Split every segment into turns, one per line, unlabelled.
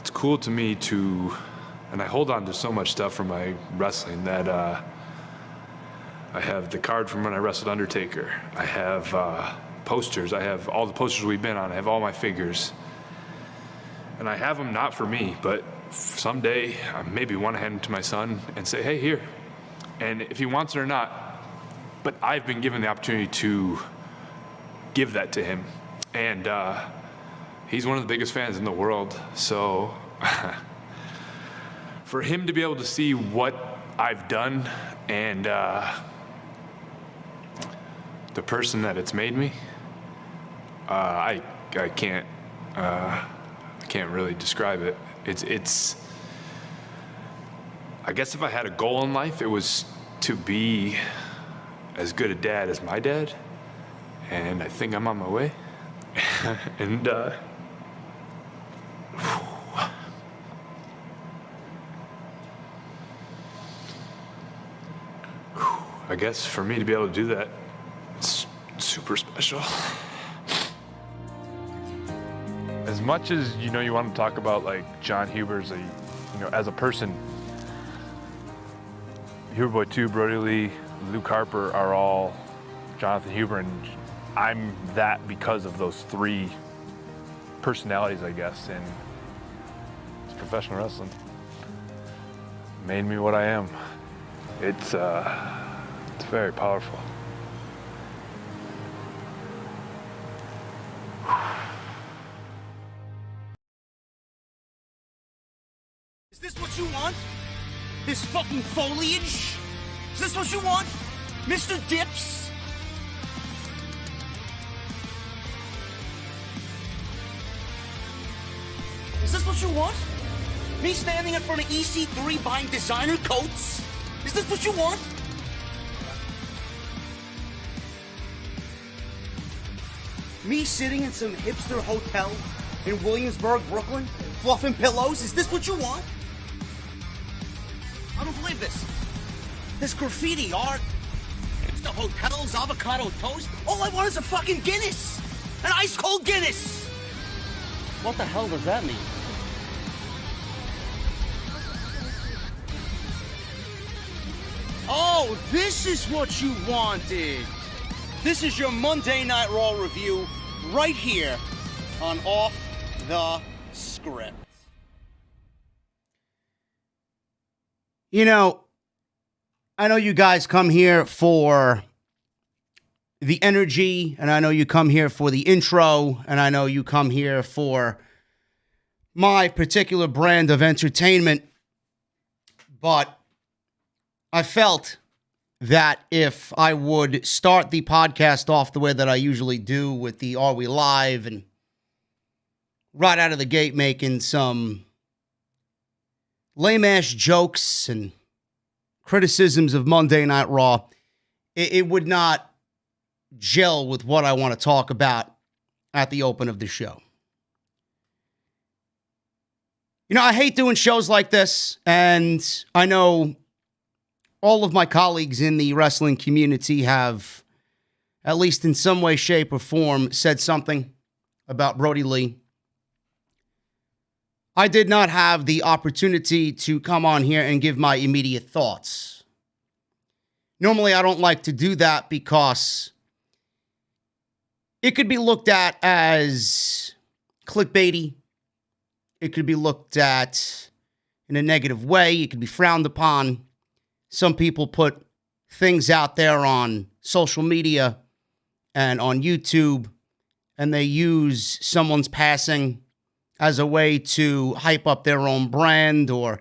it's cool to me to, and I hold on to so much stuff from my wrestling that I have the card from when I wrestled Undertaker. I have posters. I have all the posters we've been on. I have all my figures. And I have them not for me, but someday I maybe want to hand them to my son and say, hey, here. And if he wants it or not, but I've been given the opportunity to give that to him. And he's one of the biggest fans in the world. So for him to be able to see what I've done and the person that it's made me, I can't really describe it. It's I guess if I had a goal in life, it was to be as good a dad as my dad, and I think I'm on my way. And I guess for me to be able to do that, it's super special. As much as you want to talk about like Jon Huber as a person, Huber Boy 2, Brodie Lee, Luke Harper are all Jonathan Huber, and I'm that because of those three personalities, I guess, and it's professional wrestling. Made me what I am. It's very powerful.
Is this what you want? This fucking foliage? Is this what you want? Mr. Dips? Is this what you want? Me standing in front of EC3 buying designer coats? Is this what you want? Me sitting in some hipster hotel in Williamsburg, Brooklyn, fluffing pillows? Is this what you want? I don't believe this. This graffiti art, hipster hotels, avocado toast. All I want is a fucking Guinness. An ice cold Guinness. What the hell does that mean? Oh, this is what you wanted. This is your Monday Night Raw review right here on Off the Script.
You know, I know you guys come here for the energy, and I know you come here for the intro, and I know you come here for my particular brand of entertainment, but I felt that if I would start the podcast off the way that I usually do with the Are We Live, and right out of the gate making some lame-ass jokes and criticisms of Monday Night Raw, it would not gel with what I want to talk about at the open of the show. You know, I hate doing shows like this, and I know all of my colleagues in the wrestling community have, at least in some way, shape, or form, said something about Brodie Lee. I did not have the opportunity to come on here and give my immediate thoughts. Normally, I don't like to do that because it could be looked at as clickbaity. It could be looked at in a negative way. It could be frowned upon. Some people put things out there on social media and on YouTube, and they use someone's passing as a way to hype up their own brand or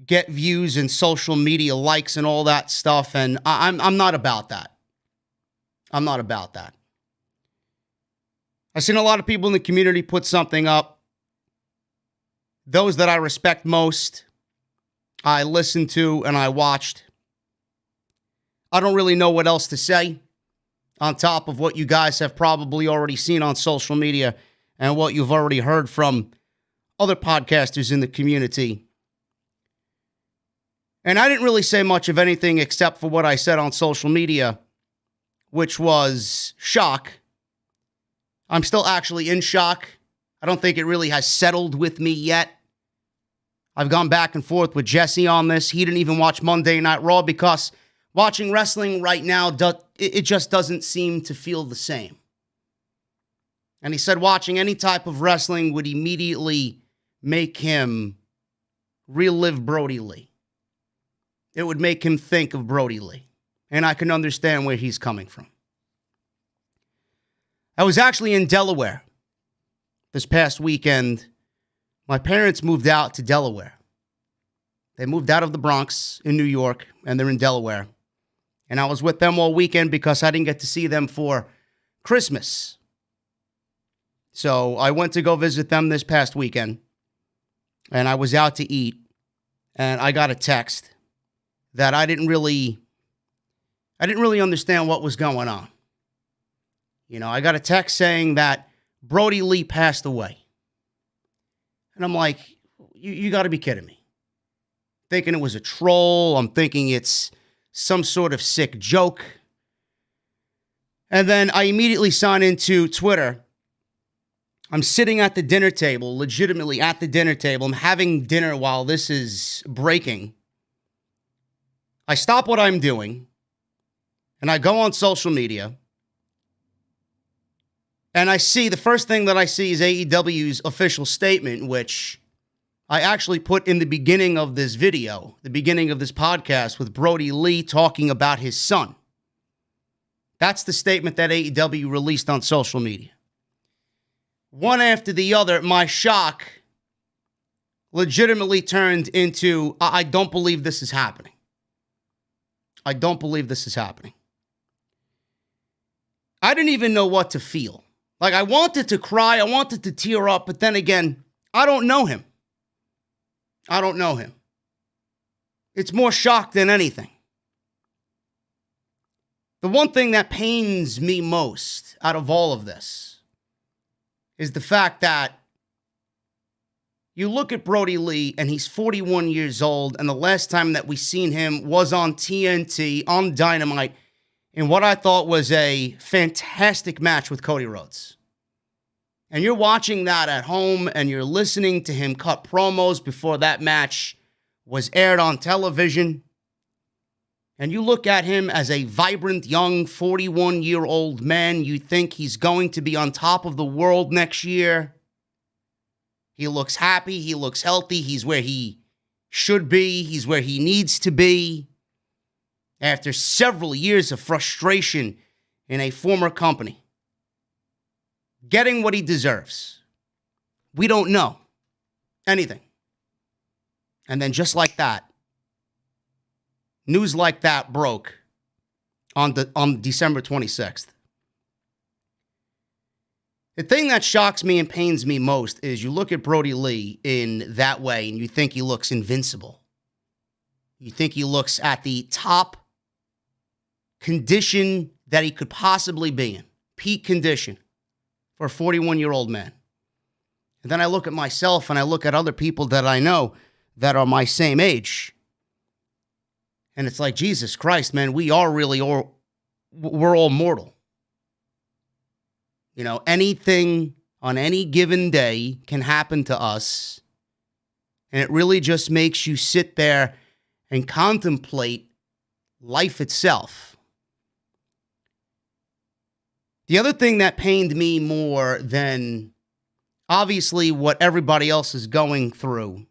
get views and social media likes and all that stuff. And I'm not about that. I'm not about that. I've seen a lot of people in the community put something up. Those that I respect most, I listened to and I watched. I don't really know what else to say on top of what you guys have probably already seen on social media and what you've already heard from other podcasters in the community. And I didn't really say much of anything except for what I said on social media, which was shock. I'm still actually in shock. I don't think it really has settled with me yet. I've gone back and forth with Jesse on this. He didn't even watch Monday Night Raw because watching wrestling right now, it just doesn't seem to feel the same. And he said watching any type of wrestling would immediately make him relive Brodie Lee. It would make him think of Brodie Lee. And I can understand where he's coming from. I was actually in Delaware this past weekend. My parents moved out to Delaware. They moved out of the Bronx in New York, and they're in Delaware. And I was with them all weekend because I didn't get to see them for Christmas. So I went to go visit them this past weekend, and I was out to eat, and I got a text that I didn't really understand what was going on. You know, I got a text saying that Brodie Lee passed away. And I'm like, you got to be kidding me. Thinking it was a troll. I'm thinking it's some sort of sick joke. And then I immediately sign into Twitter. I'm sitting at the dinner table, legitimately at the dinner table. I'm having dinner while this is breaking. I stop what I'm doing, and I go on social media, and I see, the first thing that I see is AEW's official statement, which I actually put in the beginning of this video, the beginning of this podcast, with Brodie Lee talking about his son. That's the statement that AEW released on social media. One after the other, my shock legitimately turned into, I don't believe this is happening. I don't believe this is happening. I didn't even know what to feel. Like, I wanted to cry, I wanted to tear up, but then again, I don't know him. I don't know him. It's more shock than anything. The one thing that pains me most out of all of this is the fact that you look at Brodie Lee and he's 41 years old, and the last time that we seen him was on TNT, on Dynamite, in what I thought was a fantastic match with Cody Rhodes. And you're watching that at home and you're listening to him cut promos before that match was aired on television. And you look at him as a vibrant, young, 41-year-old man. You think he's going to be on top of the world next year. He looks happy. He looks healthy. He's where he should be. He's where he needs to be. After several years of frustration in a former company. Getting what he deserves. We don't know anything. And then just like that, news like that broke on December 26th. The thing that shocks me and pains me most is you look at Brodie Lee in that way and you think he looks invincible. You think he looks at the top condition that he could possibly be in. Peak condition for a 41-year-old man. And then I look at myself and I look at other people that I know that are my same age. And it's like, Jesus Christ, man, we're all mortal. You know, anything on any given day can happen to us. And it really just makes you sit there and contemplate life itself. The other thing that pained me more than obviously what everybody else is going through,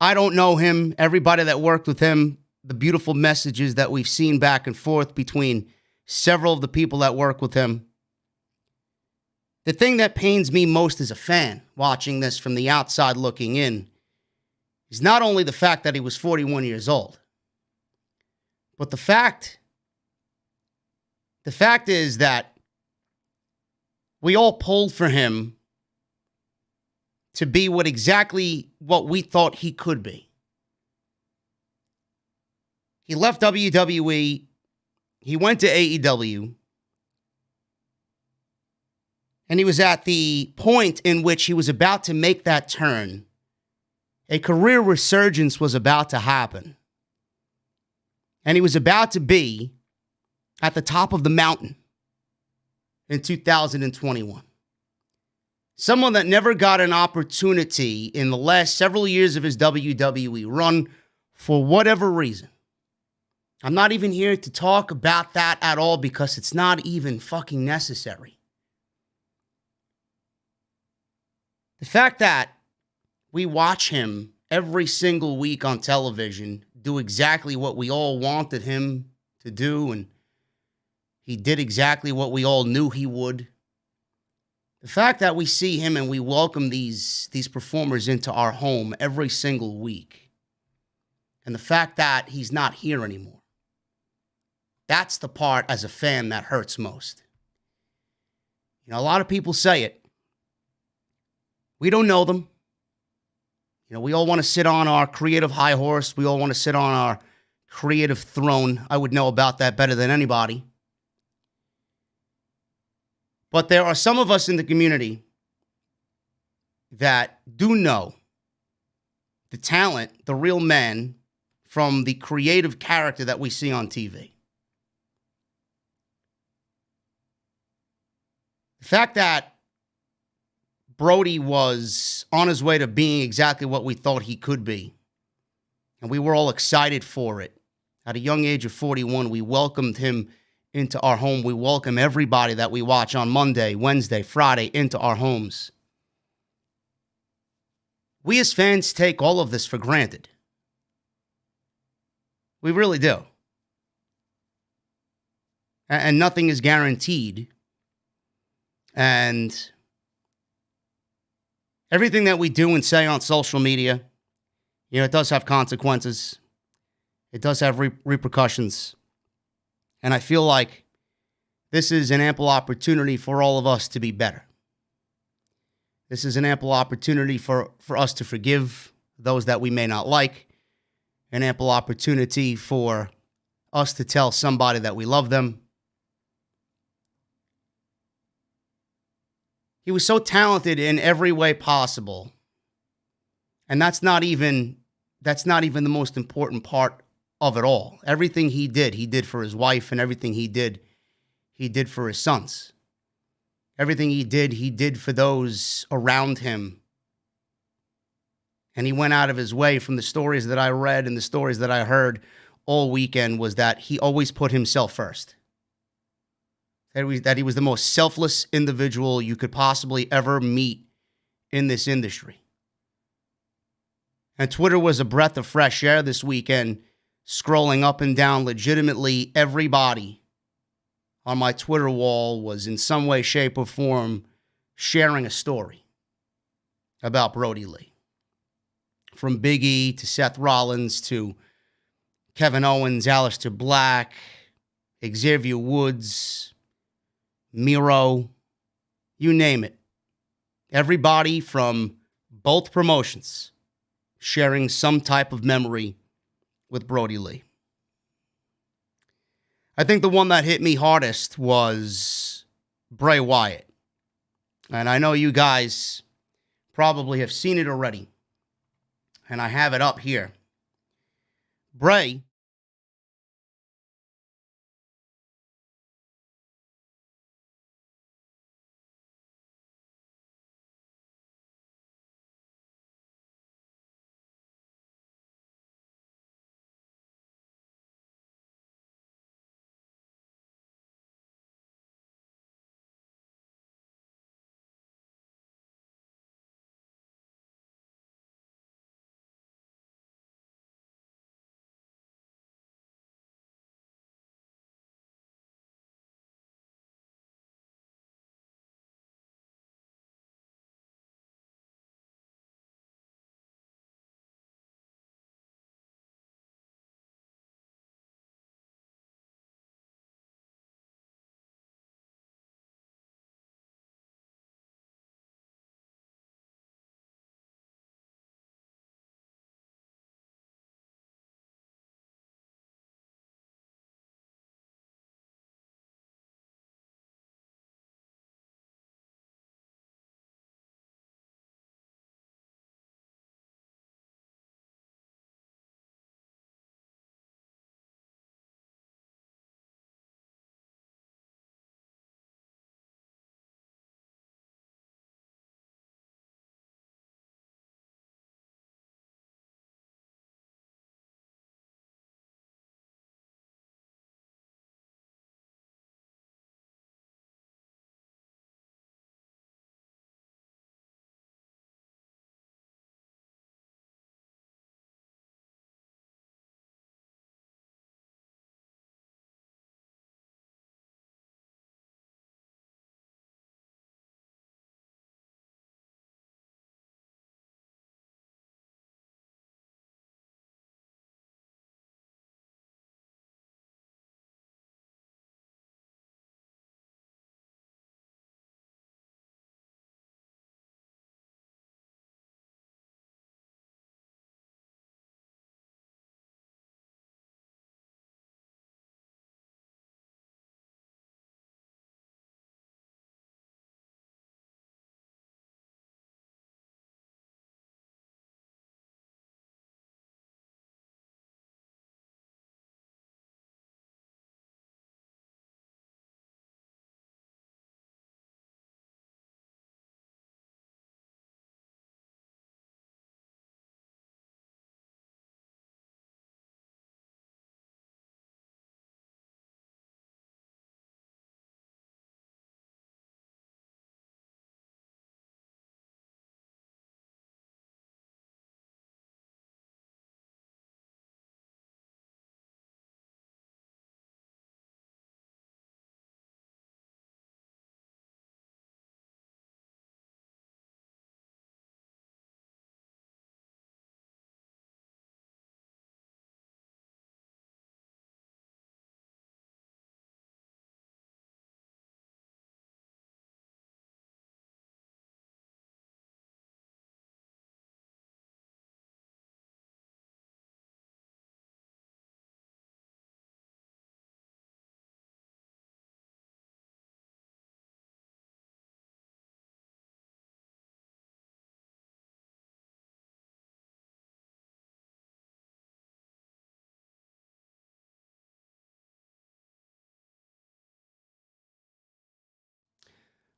I don't know him, everybody that worked with him, the beautiful messages that we've seen back and forth between several of the people that work with him. The thing that pains me most as a fan watching this from the outside looking in is not only the fact that he was 41 years old, but the fact is that we all pulled for him to be exactly what we thought he could be. He left WWE. He went to AEW. And he was at the point in which he was about to make that turn. A career resurgence was about to happen. And he was about to be at the top of the mountain in 2021. Someone that never got an opportunity in the last several years of his WWE run for whatever reason. I'm not even here to talk about that at all because it's not even fucking necessary. The fact that we watch him every single week on television do exactly what we all wanted him to do, and he did exactly what we all knew he would. The fact that we see him and we welcome these performers into our home every single week, and the fact that he's not here anymore, that's the part as a fan that hurts most. You know, a lot of people say it. We don't know them. You know, we all want to sit on our creative high horse. We all want to sit on our creative throne. I would know about that better than anybody. But there are some of us in the community that do know the talent, the real man, from the creative character that we see on TV. The fact that Brodie was on his way to being exactly what we thought he could be, and we were all excited for it. At a young age of 41, we welcomed him into our home. We welcome everybody that we watch on Monday, Wednesday, Friday into our homes. We as fans take all of this for granted. We really do. And nothing is guaranteed. And everything that we do and say on social media, you know, it does have consequences. It does have repercussions. And I feel like this is an ample opportunity for all of us to be better. This is an ample opportunity for us to forgive those that we may not like. An ample opportunity for us to tell somebody that we love them. He was so talented in every way possible. And that's not even the most important part of it all. Everything he did for his wife, and everything he did for his sons. Everything he did for those around him. And he went out of his way. From the stories that I read and the stories that I heard all weekend, was that he always put himself first. That he was the most selfless individual you could possibly ever meet in this industry. And Twitter was a breath of fresh air this weekend, scrolling up and down. Legitimately, everybody on my Twitter wall was in some way, shape, or form sharing a story about Brodie Lee. From Big E to Seth Rollins to Kevin Owens, Aleister Black, Xavier Woods, Miro, you name it. Everybody from both promotions sharing some type of memory with Brodie Lee. I think the one that hit me hardest was Bray Wyatt. And I know you guys probably have seen it already. And I have it up here. Bray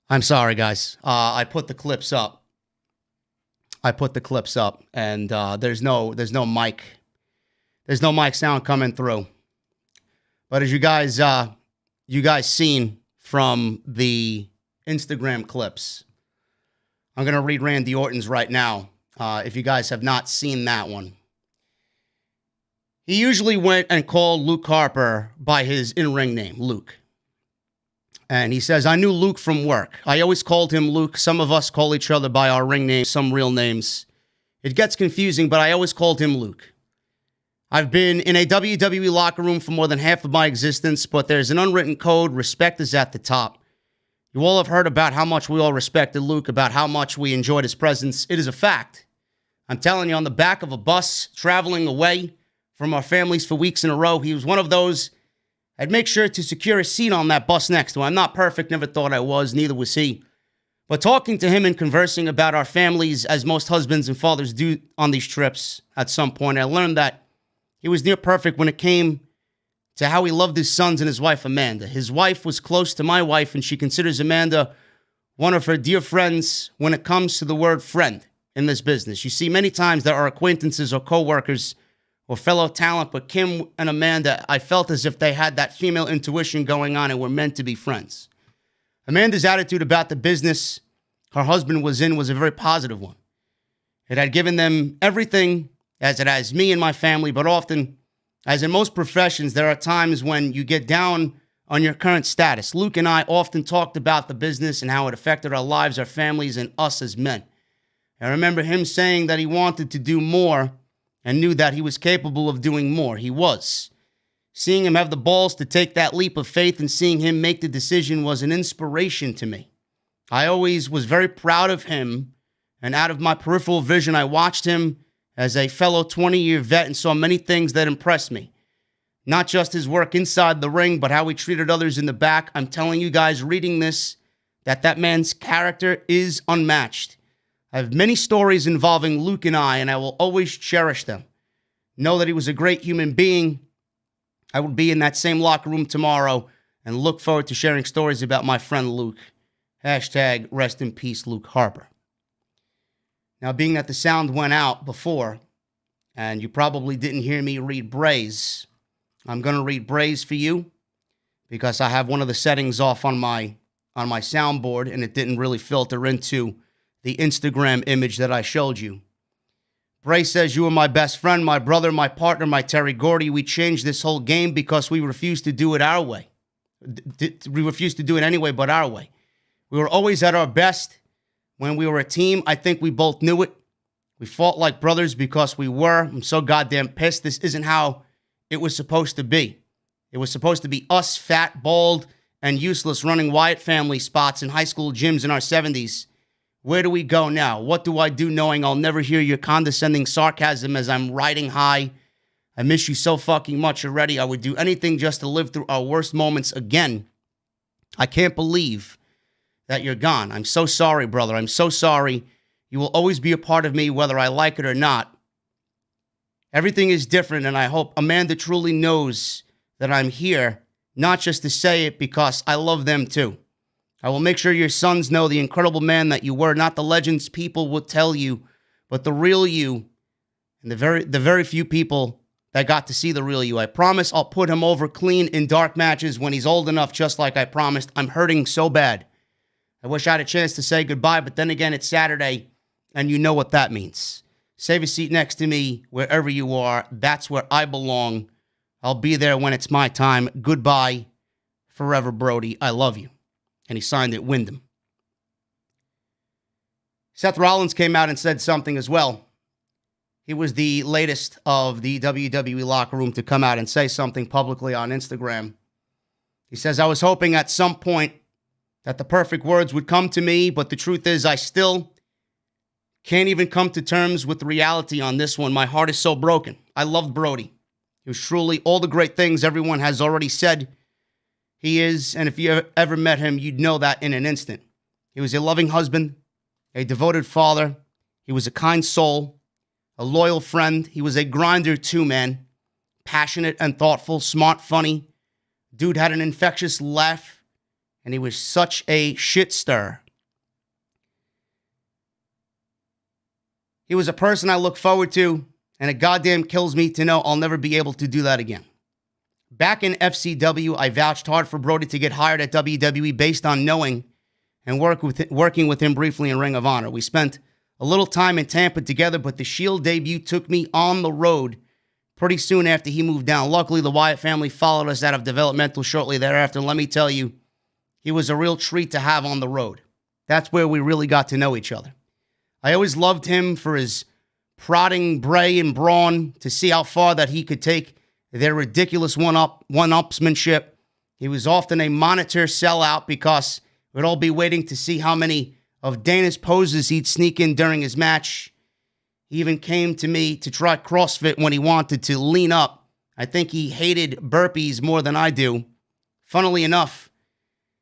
I'm sorry, guys. I put the clips up. And there's no mic. There's no mic sound coming through. But as you guys seen from the Instagram clips, I'm gonna read Randy Orton's right now. If you guys have not seen that one, he usually went and called Luke Harper by his in-ring name, Luke. And he says, I knew Luke from work. I always called him Luke. Some of us call each other by our ring names, some real names. It gets confusing, but I always called him Luke. I've been in a WWE locker room for more than half of my existence, but there's an unwritten code. Respect is at the top. You all have heard about how much we all respected Luke, about how much we enjoyed his presence. It is a fact. I'm telling you, on the back of a bus, traveling away from our families for weeks in a row, he was one of those. I'd make sure to secure a seat on that bus next to him. I'm not perfect, never thought I was, neither was he. But talking to him and conversing about our families, as most husbands and fathers do on these trips, at some point, I learned that he was near perfect when it came to how he loved his sons and his wife, Amanda. His wife was close to my wife, and she considers Amanda one of her dear friends when it comes to the word friend in this business. You see, many times there are acquaintances or co-workers or fellow talent, but Kim and Amanda, I felt as if they had that female intuition going on and were meant to be friends. Amanda's attitude about the business her husband was in was a very positive one. It had given them everything, as it has me and my family, but often, as in most professions, there are times when you get down on your current status. Luke and I often talked about the business and how it affected our lives, our families, and us as men. I remember him saying that he wanted to do more and knew that he was capable of doing more. He was. Seeing him have the balls to take that leap of faith and seeing him make the decision was an inspiration to me. I always was very proud of him, and out of my peripheral vision, I watched him as a fellow 20-year vet and saw many things that impressed me. Not just his work inside the ring, but how he treated others in the back. I'm telling you guys, reading this, that man's character is unmatched. I have many stories involving Luke and I will always cherish them. Know that he was a great human being. I will be in that same locker room tomorrow and look forward to sharing stories about my friend Luke. Hashtag rest in peace, Luke Harper. Now, being that the sound went out before, and you probably didn't hear me read Bray's, I'm going to read Bray's for you because I have one of the settings off on my soundboard, and it didn't really filter into the Instagram image that I showed you. Bray says, you are my best friend, my brother, my partner, my Terry Gordy. We changed this whole game because we refused to do it our way. We refused to do it anyway, but our way. We were always at our best when we were a team. I think we both knew it. We fought like brothers because we were. I'm so goddamn pissed. This isn't how it was supposed to be. It was supposed to be us, fat, bald, and useless, running Wyatt family spots in high school gyms in our 70s. Where do we go now? What do I do knowing I'll never hear your condescending sarcasm as I'm riding high? I miss you so fucking much already. I would do anything just to live through our worst moments again. I can't believe that you're gone. I'm so sorry, brother. I'm so sorry. You will always be a part of me, whether I like it or not. Everything is different, and I hope Amanda truly knows that I'm here, not just to say it because I love them too. I will make sure your sons know the incredible man that you were, not the legends people will tell you, but the real you, and the very few people that got to see the real you. I promise I'll put him over clean in dark matches when he's old enough, just like I promised. I'm hurting so bad. I wish I had a chance to say goodbye, but then again, it's Saturday, and you know what that means. Save a seat next to me wherever you are. That's where I belong. I'll be there when it's my time. Goodbye forever, Brodie. I love you. And he signed it, Wyndham. Seth Rollins came out and said something as well. He was the latest of the WWE locker room to come out and say something publicly on Instagram. He says, I was hoping at some point that the perfect words would come to me, but the truth is I still can't even come to terms with the reality on this one. My heart is so broken. I loved Brodie. He was truly all the great things everyone has already said he is, and if you ever met him, you'd know that in an instant. He was a loving husband, a devoted father. He was a kind soul, a loyal friend. He was a grinder too, man. Passionate and thoughtful, smart, funny. Dude had an infectious laugh, and he was such a shit stir. He was a person I look forward to, and it goddamn kills me to know I'll never be able to do that again. Back in FCW, I vouched hard for Brodie to get hired at WWE based on knowing and working with him briefly in Ring of Honor. We spent a little time in Tampa together, but the Shield debut took me on the road pretty soon after he moved down. Luckily, the Wyatt family followed us out of developmental shortly thereafter. And let me tell you, he was a real treat to have on the road. That's where we really got to know each other. I always loved him for his prodding Bray and Braun to see how far that he could take their ridiculous one-upsmanship. He was often a monitor sellout because we'd all be waiting to see how many of Dana's poses he'd sneak in during his match. He even came to me to try CrossFit when he wanted to lean up. I think he hated burpees more than I do. Funnily enough,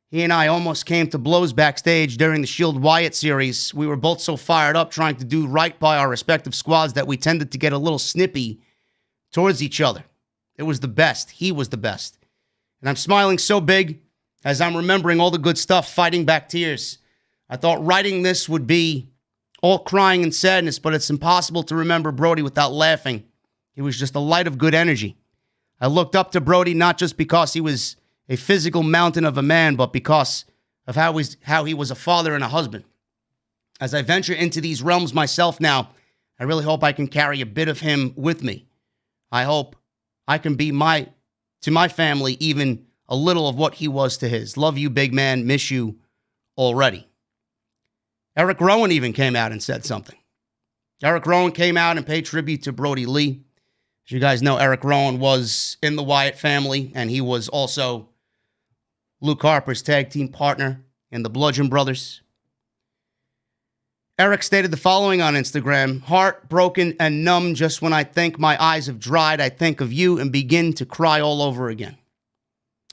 he and I almost came to blows backstage during the Shield Wyatt series. We were both so fired up trying to do right by our respective squads that we tended to get a little snippy towards each other. It was the best. He was the best. And I'm smiling so big as I'm remembering all the good stuff, fighting back tears. I thought writing this would be all crying and sadness, but it's impossible to remember Brodie without laughing. He was just a light of good energy. I looked up to Brodie not just because he was a physical mountain of a man, but because of how he was a father and a husband. As I venture into these realms myself now, I really hope I can carry a bit of him with me. I hope I can be to my family even a little of what he was to his. Love you, big man. Miss you already. Eric Rowan even came out and said something. Eric Rowan came out and paid tribute to Brodie Lee. As you guys know, Eric Rowan was in the Wyatt family, and he was also Luke Harper's tag team partner in the Bludgeon Brothers. Eric stated the following on Instagram: heartbroken and numb, just when I think my eyes have dried, I think of you and begin to cry all over again.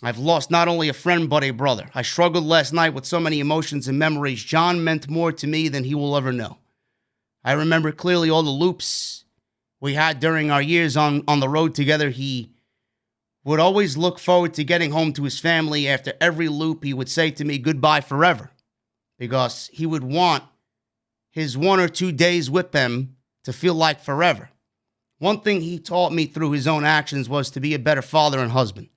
I've lost not only a friend, but a brother. I struggled last night with so many emotions and memories. Jon meant more to me than he will ever know. I remember clearly all the loops we had during our years on the road together. He would always look forward to getting home to his family. After every loop, he would say to me, goodbye forever, because he would want his 1 or 2 days with them to feel like forever. One thing he taught me through his own actions was to be a better father and husband.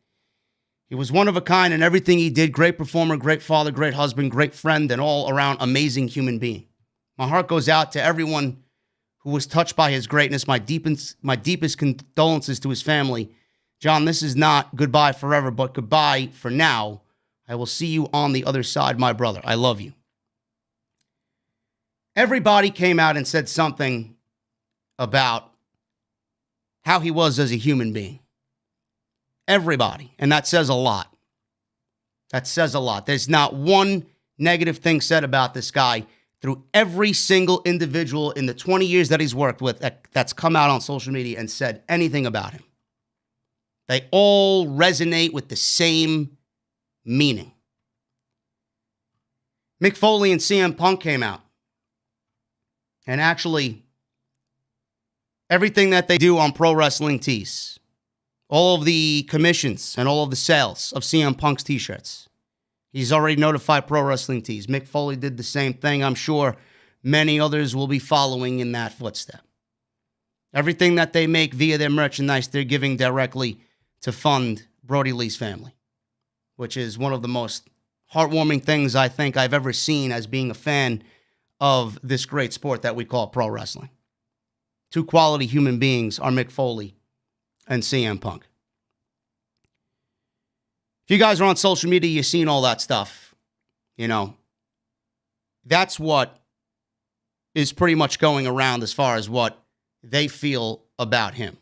He was one of a kind in everything he did. Great performer, great father, great husband, great friend, and all around amazing human being. My heart goes out to everyone who was touched by his greatness. My deepest condolences to his family. Jon, this is not goodbye forever, but goodbye for now. I will see you on the other side, my brother. I love you. Everybody came out and said something about how he was as a human being. Everybody. And that says a lot. That says a lot. There's not one negative thing said about this guy through every single individual in the 20 years that he's worked with that's come out on social media and said anything about him. They all resonate with the same meaning. Mick Foley and CM Punk came out. And actually, everything that they do on Pro Wrestling Tees, all of the commissions and all of the sales of CM Punk's t-shirts, he's already notified Pro Wrestling Tees. Mick Foley did the same thing. I'm sure many others will be following in that footstep. Everything that they make via their merchandise, they're giving directly to fund Brodie Lee's family, which is one of the most heartwarming things I think I've ever seen as being a fan of this great sport that we call pro wrestling. Two quality human beings are Mick Foley and CM Punk. If you guys are on social media, you've seen all that stuff. You know, that's what is pretty much going around as far as what they feel about him.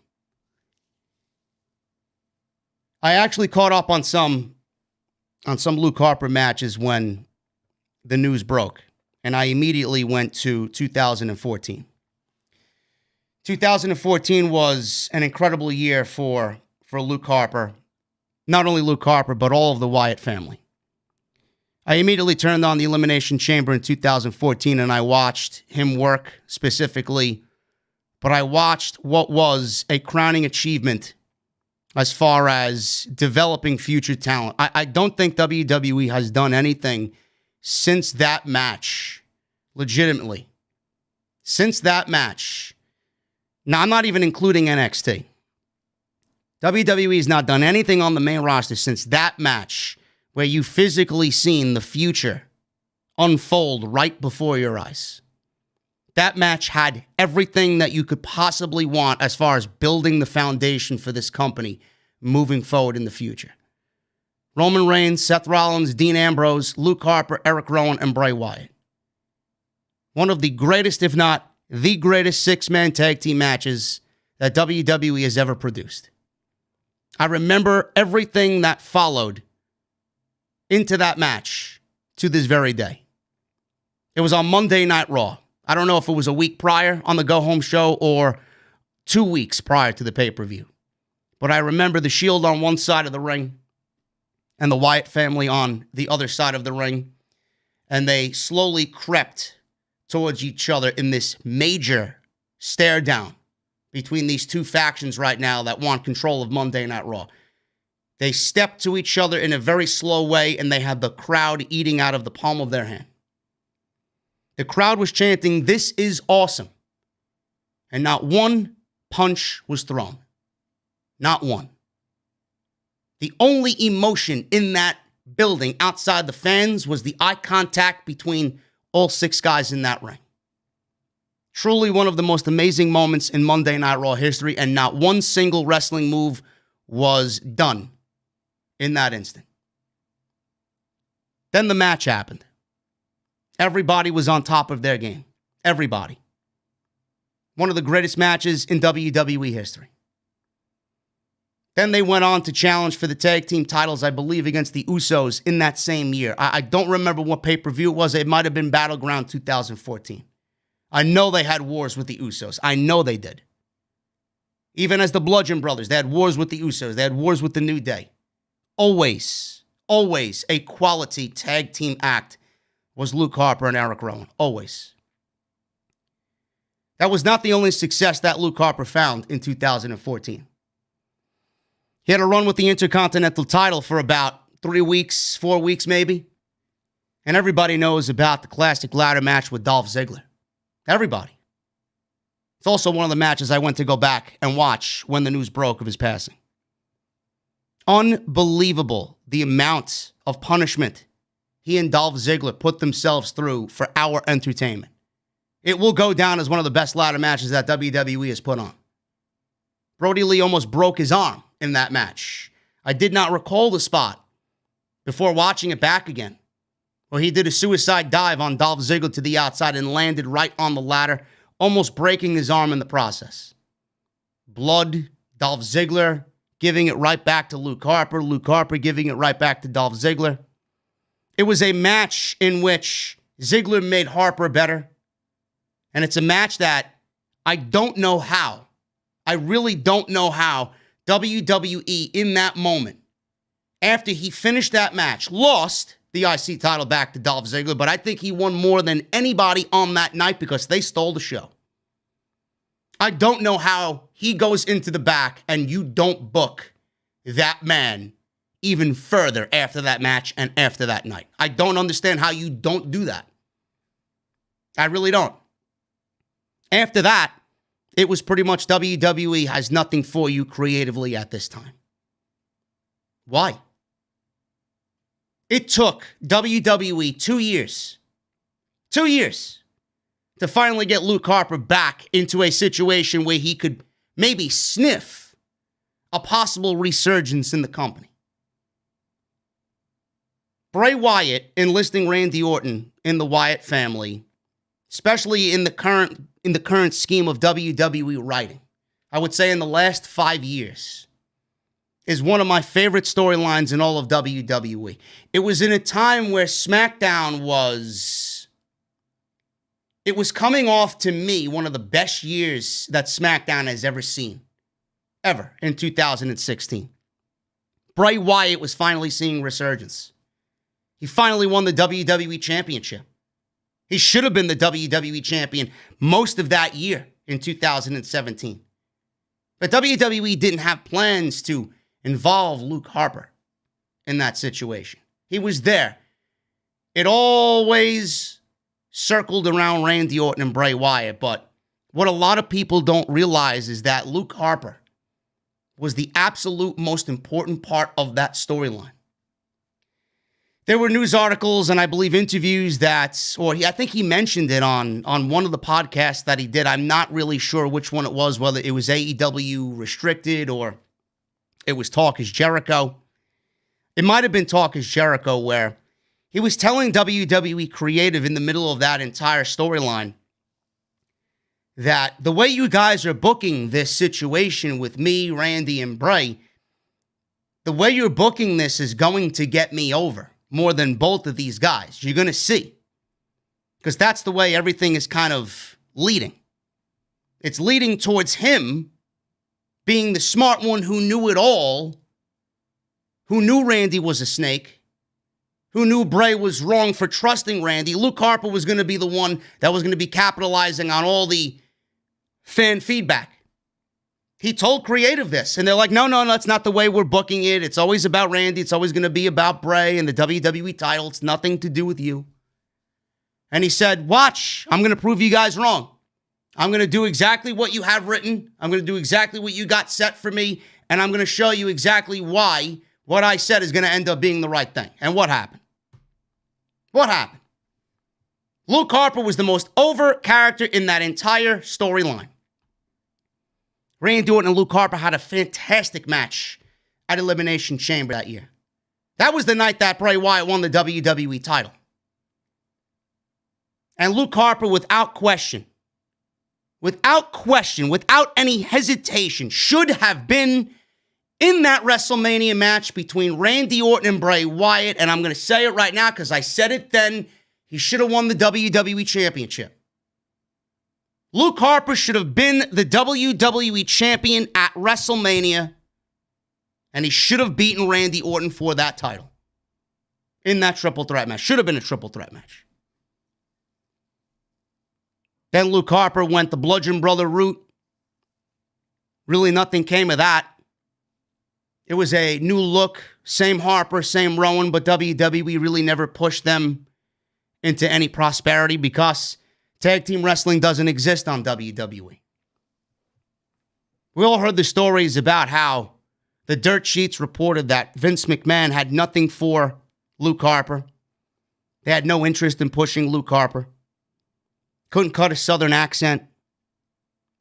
I actually caught up on some Luke Harper matches when the news broke. And I immediately went to 2014. 2014 was an incredible year for Luke Harper. Not only Luke Harper, but all of the Wyatt family. I immediately turned on the Elimination Chamber in 2014, and I watched him work specifically. But I watched what was a crowning achievement as far as developing future talent. I don't think WWE has done anything since that match, legitimately. Since that match. Now, I'm not even including NXT. WWE has not done anything on the main roster since that match where you physically seen the future unfold right before your eyes. That match had everything that you could possibly want as far as building the foundation for this company moving forward in the future. Roman Reigns, Seth Rollins, Dean Ambrose, Luke Harper, Eric Rowan, and Bray Wyatt. One of the greatest, if not the greatest, six-man tag team matches that WWE has ever produced. I remember everything that followed into that match to this very day. It was on Monday Night Raw. I don't know if it was a week prior on the go-home show or 2 weeks prior to the pay-per-view. But I remember the Shield on one side of the ring and the Wyatt family on the other side of the ring. And they slowly crept towards each other in this major stare down between these two factions right now that want control of Monday Night Raw. They stepped to each other in a very slow way, and they had the crowd eating out of the palm of their hand. The crowd was chanting, "This is awesome." And not one punch was thrown. Not one. The only emotion in that building outside the fans was the eye contact between all six guys in that ring. Truly one of the most amazing moments in Monday Night Raw history, and not one single wrestling move was done in that instant. Then the match happened. Everybody was on top of their game. Everybody. One of the greatest matches in WWE history. Then they went on to challenge for the tag team titles, I believe, against the Usos in that same year. I don't remember what pay-per-view it was. It might have been Battleground 2014. I know they had wars with the Usos. I know they did. Even as the Bludgeon Brothers, they had wars with the Usos. They had wars with the New Day. Always, always a quality tag team act was Luke Harper and Eric Rowan. Always. That was not the only success that Luke Harper found in 2014. He had a run with the Intercontinental title for about 3 weeks, 4 weeks maybe. And everybody knows about the classic ladder match with Dolph Ziggler. Everybody. It's also one of the matches I went to go back and watch when the news broke of his passing. Unbelievable the amount of punishment he and Dolph Ziggler put themselves through for our entertainment. It will go down as one of the best ladder matches that WWE has put on. Brodie Lee almost broke his arm in that match. I did not recall the spot before watching it back again, where he did a suicide dive on Dolph Ziggler to the outside and landed right on the ladder, almost breaking his arm in the process. Blood, Dolph Ziggler giving it right back to Luke Harper giving it right back to Dolph Ziggler. It was a match in which Ziggler made Harper better, and it's a match that I don't know how. I really don't know how WWE in that moment, after he finished that match, lost the IC title back to Dolph Ziggler, but I think he won more than anybody on that night because they stole the show. I don't know how he goes into the back and you don't book that man even further after that match and after that night. I don't understand how you don't do that. I really don't. After that, it was pretty much WWE has nothing for you creatively at this time. Why? It took WWE 2 years to finally get Luke Harper back into a situation where he could maybe sniff a possible resurgence in the company. Bray Wyatt enlisting Randy Orton in the Wyatt family, especially in the current scheme of WWE writing, I would say in the last 5 years, is one of my favorite storylines in all of WWE. It was in a time where SmackDown was coming off, to me, one of the best years that SmackDown has ever seen. Ever, in 2016. Bray Wyatt was finally seeing resurgence. He finally won the WWE Championship. He should have been the WWE Champion most of that year in 2017. But WWE didn't have plans to involve Luke Harper in that situation. He was there. It always circled around Randy Orton and Bray Wyatt, but what a lot of people don't realize is that Luke Harper was the absolute most important part of that storyline. There were news articles and I believe interviews I think he mentioned it on one of the podcasts that he did. I'm not really sure which one it was, whether it was AEW Restricted or it was Talk is Jericho. It might have been Talk is Jericho, where he was telling WWE Creative in the middle of that entire storyline that the way you guys are booking this situation with me, Randy, and Bray, the way you're booking this is going to get me over more than both of these guys. You're going to see. Because that's the way everything is kind of leading. It's leading towards him being the smart one who knew it all, who knew Randy was a snake, who knew Bray was wrong for trusting Randy. Luke Harper was going to be the one that was going to be capitalizing on all the fan feedback. He told Creative this, and they're like, no, that's not the way we're booking it. It's always about Randy. It's always going to be about Bray and the WWE title. It's nothing to do with you. And he said, watch, I'm going to prove you guys wrong. I'm going to do exactly what you have written. I'm going to do exactly what you got set for me, and I'm going to show you exactly why what I said is going to end up being the right thing. And what happened? What happened? Luke Harper was the most over character in that entire storyline. Randy Orton and Luke Harper had a fantastic match at Elimination Chamber that year. That was the night that Bray Wyatt won the WWE title. And Luke Harper, without question, without any hesitation, should have been in that WrestleMania match between Randy Orton and Bray Wyatt. And I'm going to say it right now because I said it then. He should have won the WWE Championship. Luke Harper should have been the WWE Champion at WrestleMania, and he should have beaten Randy Orton for that title in that triple threat match. Should have been a triple threat match. Then Luke Harper went the Bludgeon Brother route. Really nothing came of that. It was a new look, same Harper, same Rowan, but WWE really never pushed them into any prosperity because tag team wrestling doesn't exist on WWE. We all heard the stories about how the dirt sheets reported that Vince McMahon had nothing for Luke Harper. They had no interest in pushing Luke Harper. Couldn't cut a southern accent.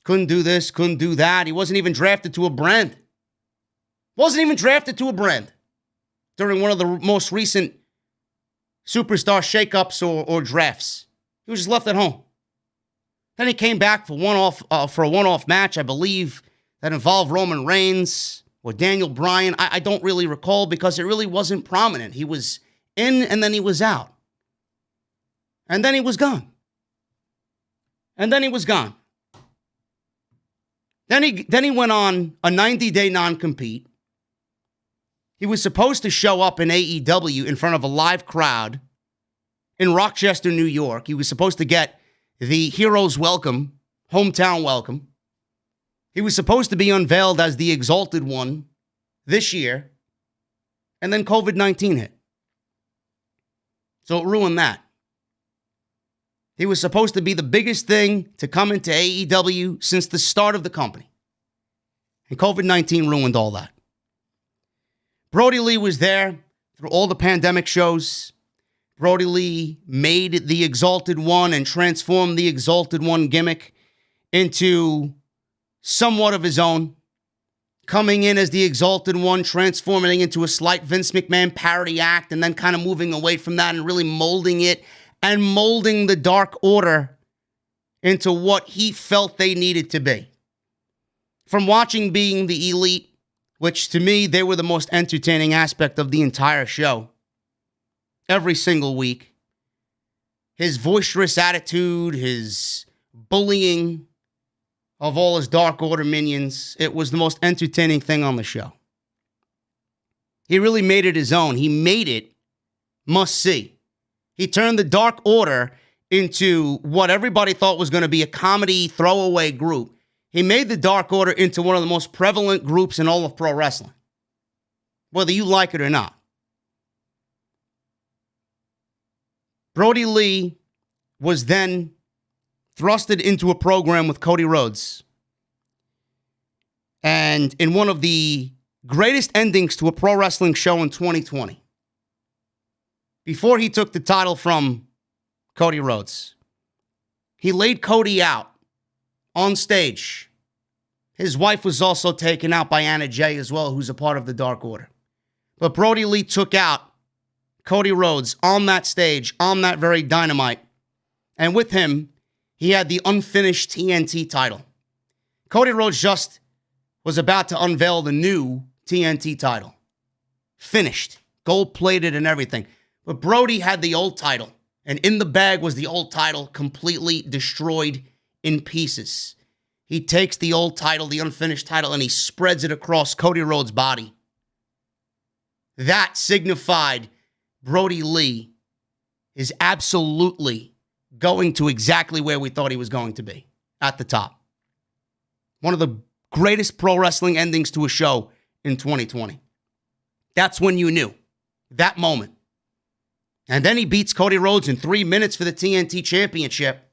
Couldn't do this, couldn't do that. He wasn't even drafted to a brand. Wasn't even drafted to a brand during one of the most recent superstar shakeups or drafts. He was just left at home. Then he came back for a one-off match, I believe, that involved Roman Reigns or Daniel Bryan. I don't really recall because it really wasn't prominent. He was in and then he was out. And then he was gone. And then he was gone. Then he went on a 90-day non-compete. He was supposed to show up in AEW in front of a live crowd in Rochester, New York. He was supposed to get the Heroes Welcome, hometown welcome. He was supposed to be unveiled as the Exalted One this year. And then COVID-19 hit. So it ruined that. He was supposed to be the biggest thing to come into AEW since the start of the company. And COVID-19 ruined all that. Brodie Lee was there through all the pandemic shows. Brodie Lee made the Exalted One and transformed the Exalted One gimmick into somewhat of his own. Coming in as the Exalted One, transforming it into a slight Vince McMahon parody act, and then kind of moving away from that and really molding it and molding the Dark Order into what he felt they needed to be. From watching Being the Elite, which to me, they were the most entertaining aspect of the entire show. Every single week. His boisterous attitude, his bullying of all his Dark Order minions. It was the most entertaining thing on the show. He really made it his own. He made it must see. He turned the Dark Order into what everybody thought was going to be a comedy throwaway group. He made the Dark Order into one of the most prevalent groups in all of pro wrestling. whether you like it or not. Brodie Lee was then thrusted into a program with Cody Rhodes. And in one of the greatest endings to a pro wrestling show in 2020, before he took the title from Cody Rhodes, he laid Cody out on stage. His wife was also taken out by Anna Jay as well, who's a part of the Dark Order. But Brodie Lee took out Cody Rhodes on that stage, on that very Dynamite. And with him, he had the unfinished TNT title. Cody Rhodes just was about to unveil the new TNT title. Finished, gold-plated and everything. But Brodie had the old title. And in the bag was the old title, completely destroyed in pieces. He takes the old title, the unfinished title, and he spreads it across Cody Rhodes' body. That signified Brodie Lee is absolutely going to exactly where we thought he was going to be, at the top. One of the greatest pro wrestling endings to a show in 2020. That's when you knew. That moment. And then he beats Cody Rhodes in 3 minutes for the TNT Championship.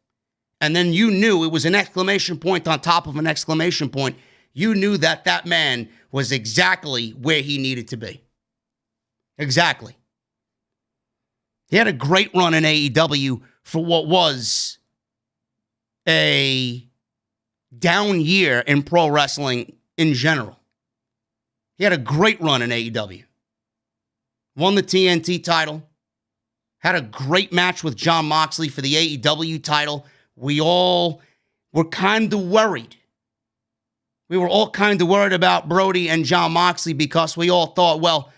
And then you knew it was an exclamation point on top of an exclamation point. You knew that that man was exactly where he needed to be. Exactly. He had a great run in AEW for what was a down year in pro wrestling in general. He had a great run in AEW. Won the TNT title. Had a great match with Jon Moxley for the AEW title. We all were kind of worried. We were all kind of worried about Brodie and Jon Moxley because we all thought, well,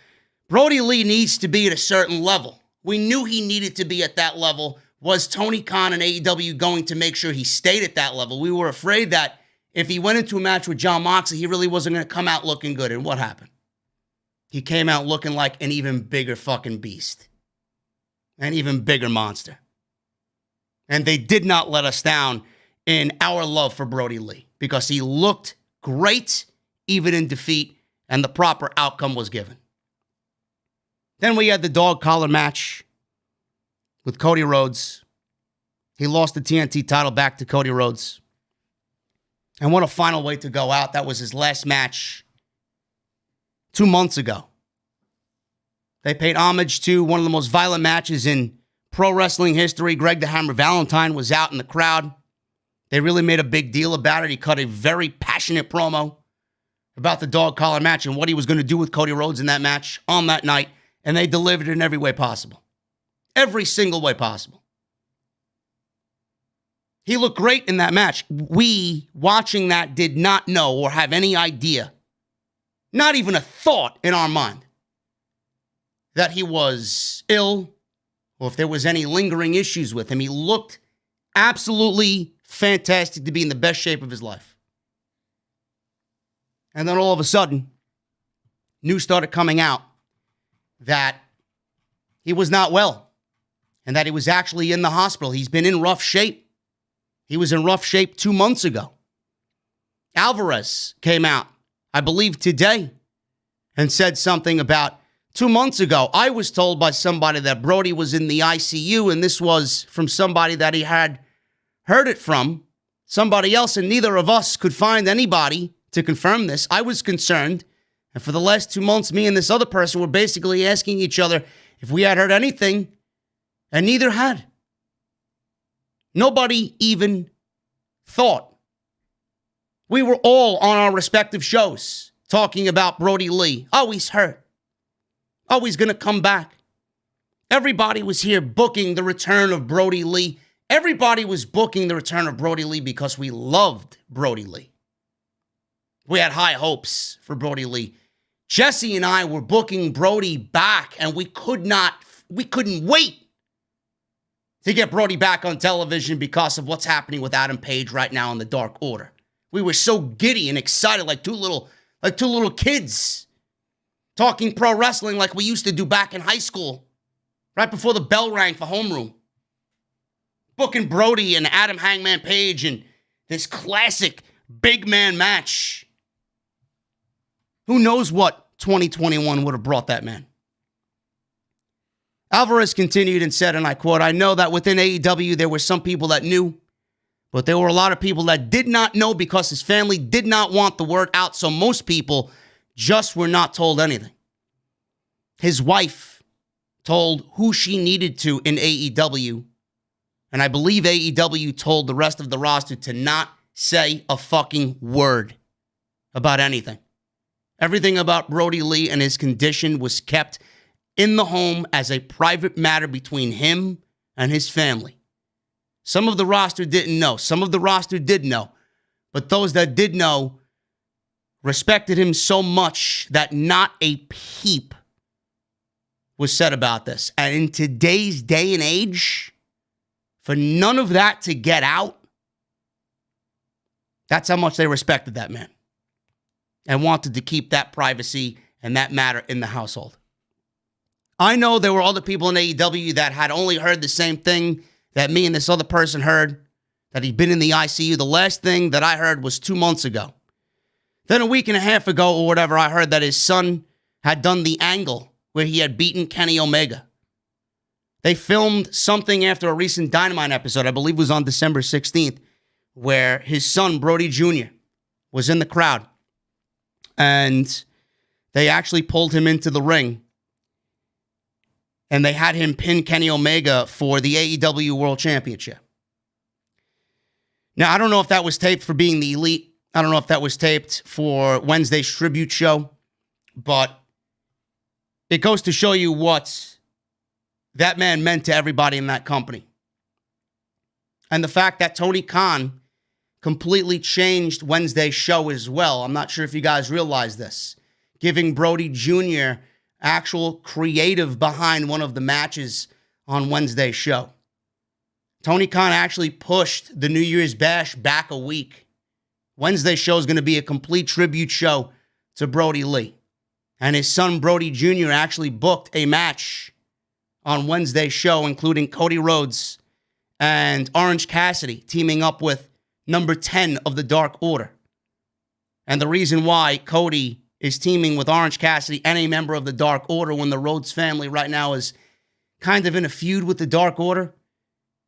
Brodie Lee needs to be at a certain level. We knew he needed to be at that level. Was Tony Khan and AEW going to make sure he stayed at that level? We were afraid that if he went into a match with Jon Moxley, he really wasn't going to come out looking good. And what happened? He came out looking like an even bigger fucking beast. An even bigger monster. And they did not let us down in our love for Brodie Lee because he looked great even in defeat and the proper outcome was given. Then we had the dog collar match with Cody Rhodes. He lost the TNT title back to Cody Rhodes. And what a final way to go out. That was his last match 2 months ago. They paid homage to one of the most violent matches in pro wrestling history. Greg the Hammer Valentine was out in the crowd. They really made a big deal about it. He cut a very passionate promo about the dog collar match and what he was going to do with Cody Rhodes in that match on that night. And they delivered in every way possible. Every single way possible. He looked great in that match. We, watching that, did not know or have any idea, not even a thought in our mind, that he was ill or if there was any lingering issues with him. He looked absolutely fantastic to be in the best shape of his life. And then all of a sudden, news started coming out that he was not well and that he was actually in the hospital. He's been in rough shape. He was in rough shape 2 months ago. Alvarez came out, I believe today, and said something about 2 months ago. I was told by somebody that Brodie was in the ICU, and this was from somebody that he had heard it from, somebody else, and neither of us could find anybody to confirm this. I was concerned. And for the last 2 months, me and this other person were basically asking each other if we had heard anything, and neither had. Nobody even thought. We were all on our respective shows talking about Brodie Lee. Oh, he's hurt. Oh, he's going to come back. Everybody was here booking the return of Brodie Lee. Everybody was booking the return of Brodie Lee because we loved Brodie Lee. We had high hopes for Brodie Lee. Jesse and I were booking Brodie back, and we couldn't wait to get Brodie back on television because of what's happening with Adam Page right now in the Dark Order. We were so giddy and excited like two little kids talking pro wrestling like we used to do back in high school, right before the bell rang for homeroom. Booking Brodie and Adam Hangman Page and this classic big man match. Who knows what 2021 would have brought that man. Alvarez continued and said, and I quote, "I know that within AEW there were some people that knew, but there were a lot of people that did not know because his family did not want the word out, so most people just were not told anything." His wife told who she needed to in AEW, and I believe AEW told the rest of the roster to not say a fucking word about anything. Everything about Brodie Lee and his condition was kept in the home as a private matter between him and his family. Some of the roster didn't know. Some of the roster did know. But those that did know respected him so much that not a peep was said about this. And in today's day and age, for none of that to get out, that's how much they respected that man and wanted to keep that privacy and that matter in the household. I know there were other people in AEW that had only heard the same thing that me and this other person heard, that he'd been in the ICU. The last thing that I heard was 2 months ago. Then a week and a half ago or whatever, I heard that his son had done the angle where he had beaten Kenny Omega. They filmed something after a recent Dynamite episode, I believe it was on December 16th, where his son, Brodie Jr., was in the crowd. And they actually pulled him into the ring. And they had him pin Kenny Omega for the AEW World Championship. Now, I don't know if that was taped for being the Elite. I don't know if that was taped for Wednesday's tribute show. But it goes to show you what that man meant to everybody in that company. And the fact that Tony Khan completely changed Wednesday's show as well. I'm not sure if you guys realize this. Giving Brodie Jr. actual creative behind one of the matches on Wednesday's show. Tony Khan actually pushed the New Year's Bash back a week. Wednesday's show is going to be a complete tribute show to Brodie Lee. And his son, Brodie Jr., actually booked a match on Wednesday's show, including Cody Rhodes and Orange Cassidy teaming up with number 10 of the Dark Order. And the reason why Cody is teaming with Orange Cassidy and a member of the Dark Order when the Rhodes family right now is kind of in a feud with the Dark Order,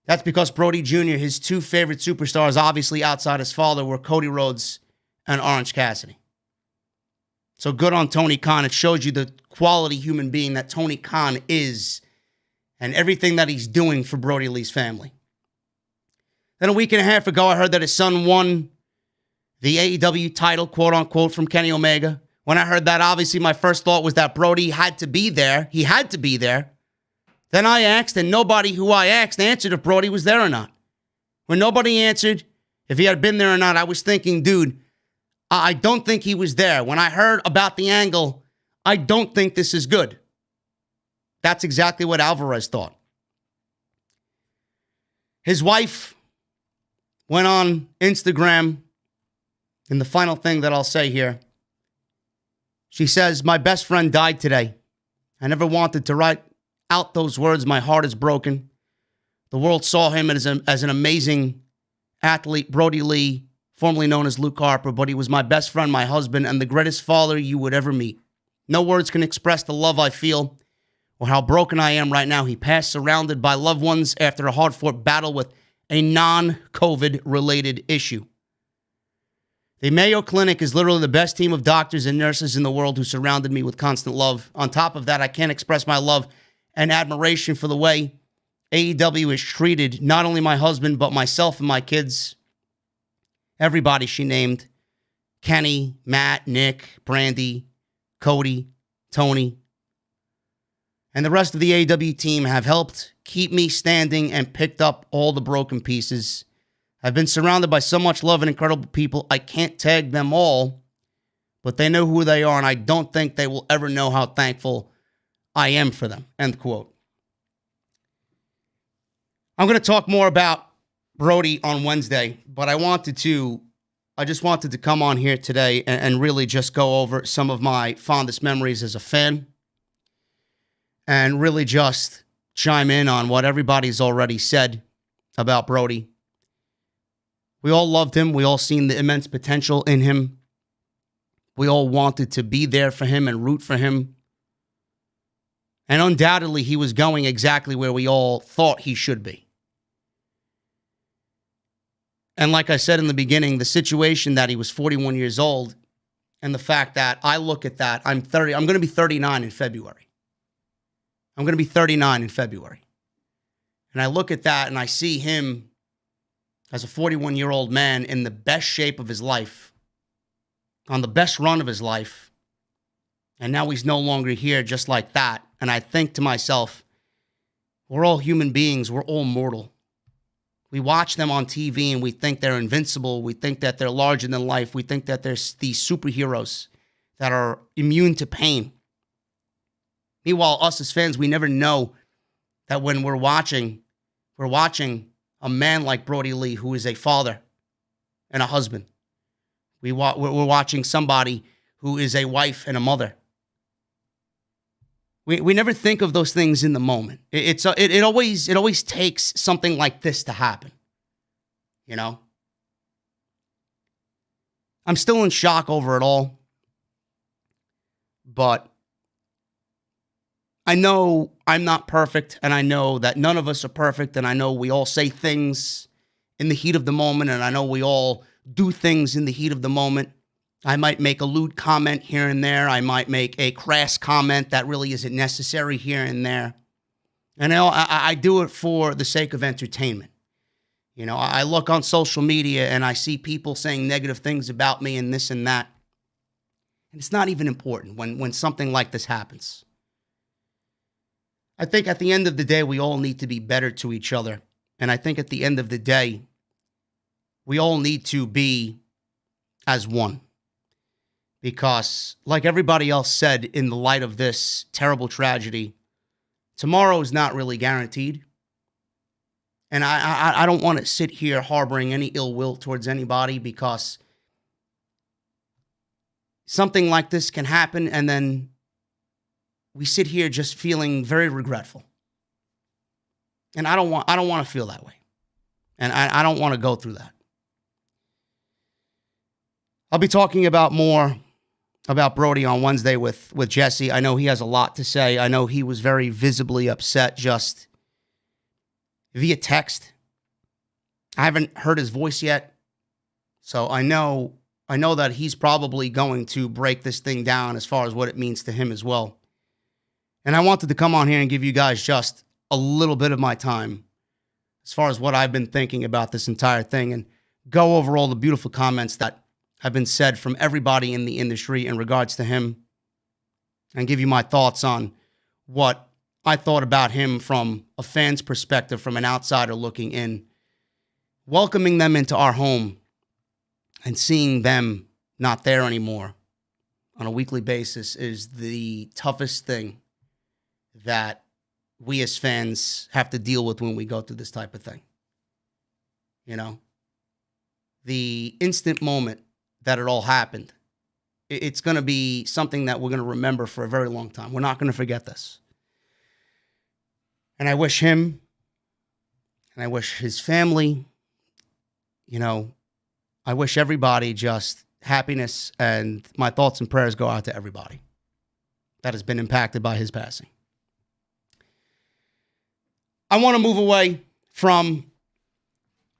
that's because Brodie Jr., his two favorite superstars, obviously outside his father, were Cody Rhodes and Orange Cassidy. So good on Tony Khan. It shows you the quality human being that Tony Khan is and everything that he's doing for Brodie Lee's family. Then a week and a half ago, I heard that his son won the AEW title, quote unquote, from Kenny Omega. When I heard that, obviously my first thought was that Brodie had to be there. He had to be there. Then I asked, and nobody who I asked answered if Brodie was there or not. When nobody answered if he had been there or not, I was thinking, dude, I don't think he was there. When I heard about the angle, I don't think this is good. That's exactly what Alvarez thought. His wife went on Instagram, and the final thing that I'll say here, she says, "My best friend died today. I never wanted to write out those words. My heart is broken. The world saw him as an amazing athlete, Brodie Lee, formerly known as Luke Harper, but he was my best friend, my husband, and the greatest father you would ever meet. No words can express the love I feel or how broken I am right now. He passed surrounded by loved ones after a hard-fought battle with a non-COVID-related issue. The Mayo Clinic is literally the best team of doctors and nurses in the world who surrounded me with constant love. On top of that, I can't express my love and admiration for the way AEW has treated not only my husband, but myself and my kids. Everybody she named. Kenny, Matt, Nick, Brandy, Cody, Tony, and the rest of the AEW team have helped keep me standing and picked up all the broken pieces. I've been surrounded by so much love and incredible people. I can't tag them all, but they know who they are, and I don't think they will ever know how thankful I am for them." End quote. I'm going to talk more about Brodie on Wednesday, but I just wanted to come on here today and really just go over some of my fondest memories as a fan and really just chime in on what everybody's already said about Brodie. We all loved him. We all seen the immense potential in him. We all wanted to be there for him and root for him. And undoubtedly, he was going exactly where we all thought he should be. And like I said in the beginning, the situation that he was 41 years old and the fact that I look at that, I'm going to be 39 in February. I'm going to be 39 in February. And I look at that and I see him as a 41-year-old man in the best shape of his life, on the best run of his life. And now he's no longer here just like that. And I think to myself, we're all human beings. We're all mortal. We watch them on TV and we think they're invincible. We think that they're larger than life. We think that they're these superheroes that are immune to pain. Meanwhile, us as fans, we never know that when we're watching a man like Brodie Lee, who is a father and a husband. We're watching somebody who is a wife and a mother. We never think of those things in the moment. It always takes something like this to happen. You know? I'm still in shock over it all. But I know I'm not perfect, and I know that none of us are perfect, and I know we all say things in the heat of the moment, and I know we all do things in the heat of the moment. I might make a lewd comment here and there. I might make a crass comment that really isn't necessary here and there. And I do it for the sake of entertainment. You know, I look on social media and I see people saying negative things about me and this and that. And it's not even important when something like this happens. I think at the end of the day, we all need to be better to each other. And I think at the end of the day, we all need to be as one. Because, like everybody else said, in the light of this terrible tragedy, tomorrow is not really guaranteed. And I don't want to sit here harboring any ill will towards anybody, because something like this can happen and then we sit here just feeling very regretful. And I don't want to feel that way. And I don't want to go through that. I'll be talking more about Brodie on Wednesday with Jesse. I know he has a lot to say. I know he was very visibly upset just via text. I haven't heard his voice yet. So I know that he's probably going to break this thing down as far as what it means to him as well. And I wanted to come on here and give you guys just a little bit of my time as far as what I've been thinking about this entire thing, and go over all the beautiful comments that have been said from everybody in the industry in regards to him, and give you my thoughts on what I thought about him from a fan's perspective, from an outsider looking in. Welcoming them into our home and seeing them not there anymore on a weekly basis is the toughest thing that we as fans have to deal with when we go through this type of thing. You know, the instant moment that it all happened, it's going to be something that we're going to remember for a very long time. We're not going to forget this. And I wish him, and I wish his family, you know, I wish everybody just happiness, and my thoughts and prayers go out to everybody that has been impacted by his passing. I want to move away from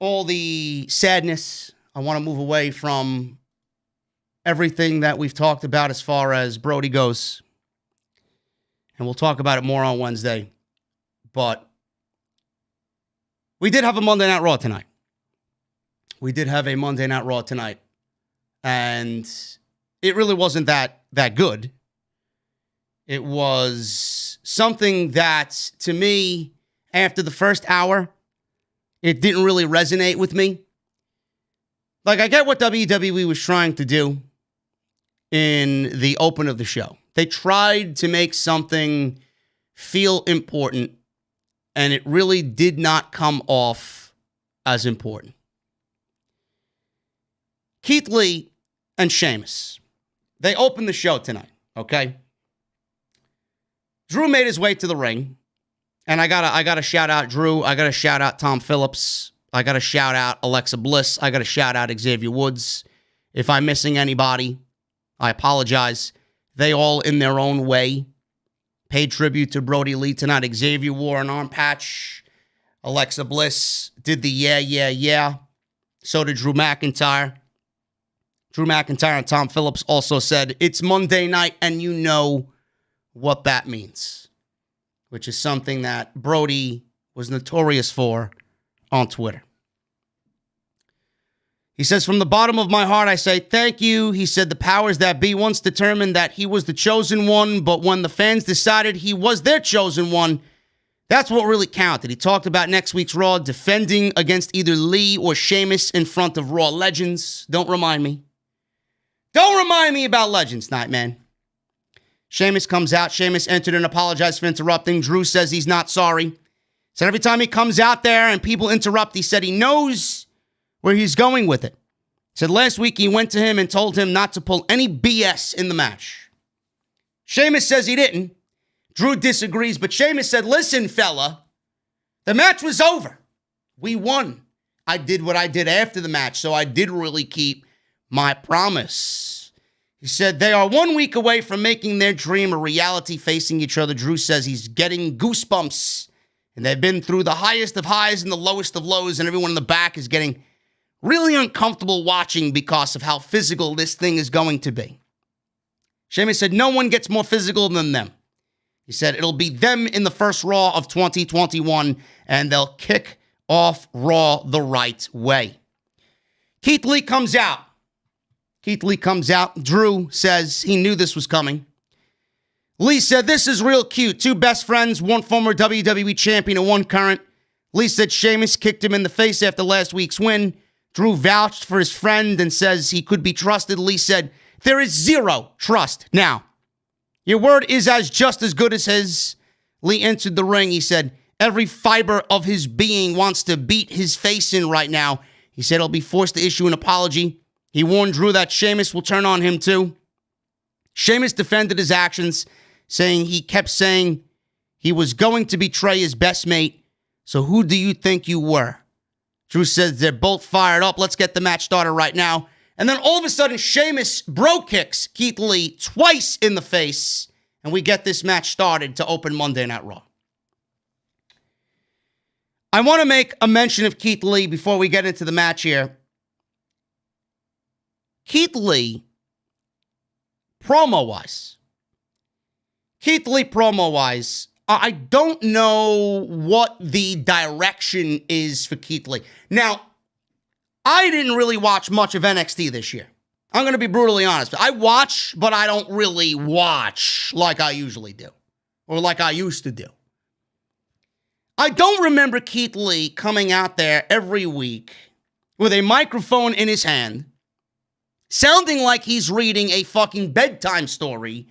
all the sadness. I want to move away from everything that we've talked about as far as Brodie goes. And we'll talk about it more on Wednesday. But we did have a Monday Night Raw tonight. And it really wasn't that good. It was something that, to me, after the first hour, it didn't really resonate with me. Like, I get what WWE was trying to do in the open of the show. They tried to make something feel important, and it really did not come off as important. Keith Lee and Sheamus, they opened the show tonight, okay? Drew made his way to the ring, and I gotta shout out Drew. I gotta shout out Tom Phillips. I gotta shout out Alexa Bliss. I gotta shout out Xavier Woods. If I'm missing anybody, I apologize. They all, in their own way, paid tribute to Brodie Lee tonight. Xavier wore an arm patch. Alexa Bliss did the yeah. So did Drew McIntyre. Drew McIntyre and Tom Phillips also said, it's Monday night, and you know what that means. Which is something that Brodie was notorious for on Twitter. He says, from the bottom of my heart, I say thank you. He said the powers that be once determined that he was the chosen one, but when the fans decided he was their chosen one, that's what really counted. He talked about next week's Raw defending against either Lee or Sheamus in front of Raw legends. Don't remind me. Don't remind me about Legends Night, man. Sheamus comes out. Sheamus entered and apologized for interrupting. Drew says he's not sorry. Said every time he comes out there and people interrupt, he said he knows where he's going with it. Said last week he went to him and told him not to pull any BS in the match. Sheamus says he didn't. Drew disagrees, but Sheamus said, listen, fella, the match was over. We won. I did what I did after the match, so I did really keep my promise. He said they are 1 week away from making their dream a reality, facing each other. Drew says he's getting goosebumps, and they've been through the highest of highs and the lowest of lows, and everyone in the back is getting really uncomfortable watching because of how physical this thing is going to be. Sheamus said no one gets more physical than them. He said it'll be them in the first Raw of 2021, and they'll kick off Raw the right way. Keith Lee comes out. Drew says he knew this was coming. Lee said, this is real cute. Two best friends, one former WWE champion and one current. Lee said Sheamus kicked him in the face after last week's win. Drew vouched for his friend and says he could be trusted. Lee said, there is zero trust now. Your word is just as good as his. Lee entered the ring. He said, every fiber of his being wants to beat his face in right now. He said he'll be forced to issue an apology. He warned Drew that Sheamus will turn on him too. Sheamus defended his actions, saying he kept saying he was going to betray his best mate. So who do you think you were? Drew says they're both fired up. Let's get the match started right now. And then all of a sudden, Sheamus bro kicks Keith Lee twice in the face. And we get this match started to open Monday Night Raw. I want to make a mention of Keith Lee before we get into the match here. Keith Lee, promo-wise, I don't know what the direction is for Keith Lee. Now, I didn't really watch much of NXT this year. I'm going to be brutally honest. I watch, but I don't really watch like I usually do, or like I used to do. I don't remember Keith Lee coming out there every week with a microphone in his hand, sounding like he's reading a fucking bedtime story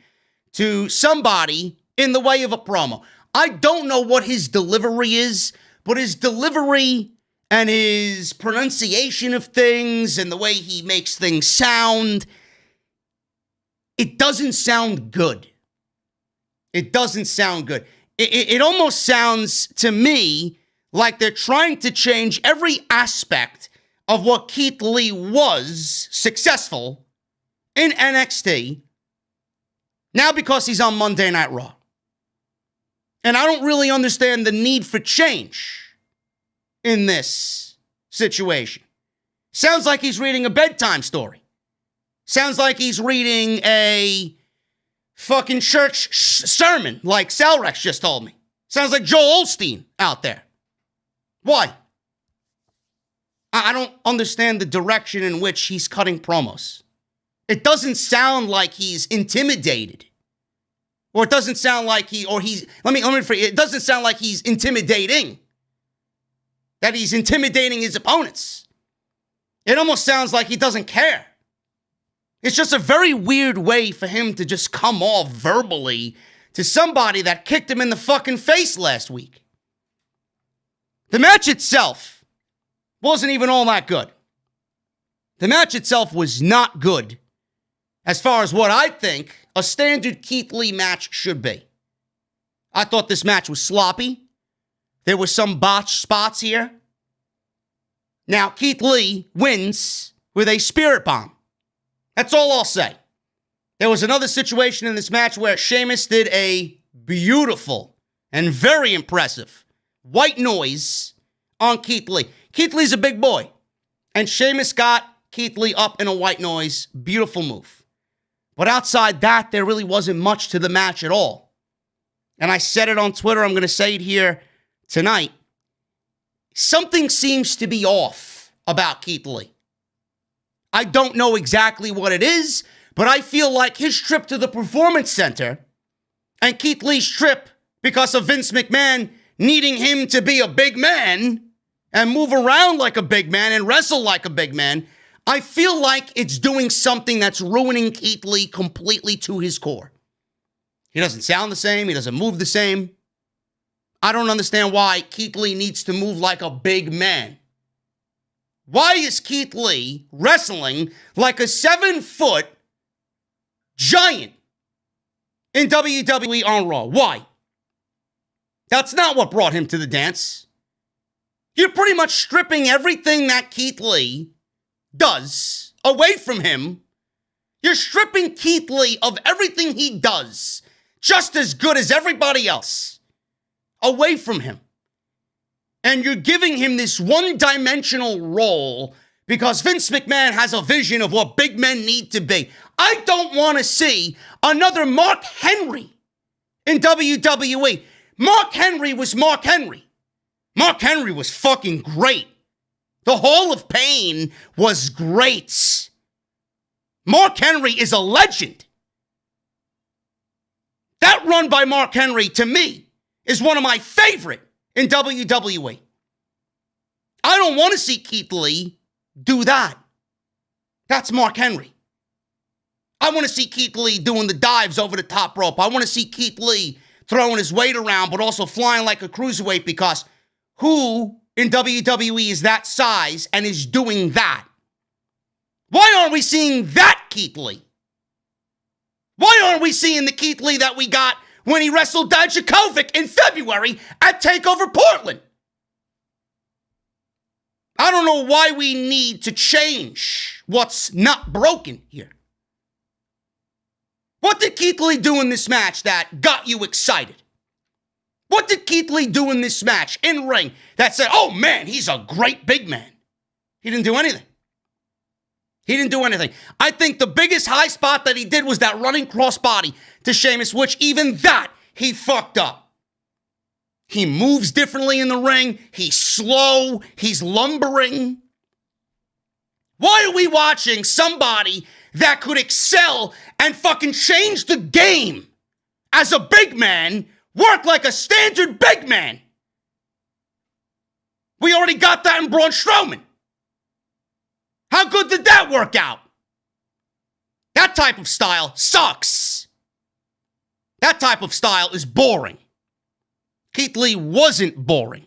to somebody in the way of a promo. I don't know what his delivery is, but his delivery and his pronunciation of things and the way he makes things sound, it doesn't sound good. It doesn't sound good. It almost sounds to me like they're trying to change every aspect of what Keith Lee was successful in NXT now because he's on Monday Night Raw. And I don't really understand the need for change in this situation. Sounds like he's reading a bedtime story. Sounds like he's reading a fucking church sermon like Salrex just told me. Sounds like Joel Osteen out there. Why? I don't understand the direction in which he's cutting promos. It doesn't sound like he's intimidated. Or it doesn't sound like it doesn't sound like he's intimidating. That he's intimidating his opponents. It almost sounds like he doesn't care. It's just a very weird way for him to just come off verbally to somebody that kicked him in the fucking face last week. The match itself wasn't even all that good. The match itself was not good as far as what I think a standard Keith Lee match should be. I thought this match was sloppy. There were some botched spots here. Now, Keith Lee wins with a spirit bomb. That's all I'll say. There was another situation in this match where Sheamus did a beautiful and very impressive white noise on Keith Lee. Keith Lee's a big boy, and Sheamus got Keith Lee up in a white noise. Beautiful move. But outside that, there really wasn't much to the match at all. And I said it on Twitter. I'm going to say it here tonight. Something seems to be off about Keith Lee. I don't know exactly what it is, but I feel like his trip to the Performance Center and Keith Lee's trip because of Vince McMahon needing him to be a big man and move around like a big man and wrestle like a big man, I feel like it's doing something that's ruining Keith Lee completely to his core. He doesn't sound the same. He doesn't move the same. I don't understand why Keith Lee needs to move like a big man. Why is Keith Lee wrestling like a 7-foot giant in WWE on Raw? Why? That's not what brought him to the dance. You're pretty much stripping everything that Keith Lee does away from him. You're stripping Keith Lee of everything he does, just as good as everybody else, away from him. And you're giving him this one-dimensional role because Vince McMahon has a vision of what big men need to be. I don't want to see another Mark Henry in WWE. Mark Henry was Mark Henry. Mark Henry was fucking great. The Hall of Pain was great. Mark Henry is a legend. That run by Mark Henry, to me, is one of my favorite in WWE. I don't want to see Keith Lee do that. That's Mark Henry. I want to see Keith Lee doing the dives over the top rope. I want to see Keith Lee throwing his weight around, but also flying like a cruiserweight, because who in WWE is that size and is doing that? Why aren't we seeing that Keith Lee? Why aren't we seeing the Keith Lee that we got when he wrestled Dijakovic in February at TakeOver Portland? I don't know why we need to change what's not broken here. What did Keith Lee do in this match that got you excited? What did Keith Lee do in this match, in ring, that said, oh man, he's a great big man? He didn't do anything. He didn't do anything. I think the biggest high spot that he did was that running crossbody to Sheamus, which even that he fucked up. He moves differently in the ring. He's slow. He's lumbering. Why are we watching somebody that could excel and fucking change the game as a big man work like a standard big man? We already got that in Braun Strowman. How good did that work out? That type of style sucks. That type of style is boring. Keith Lee wasn't boring.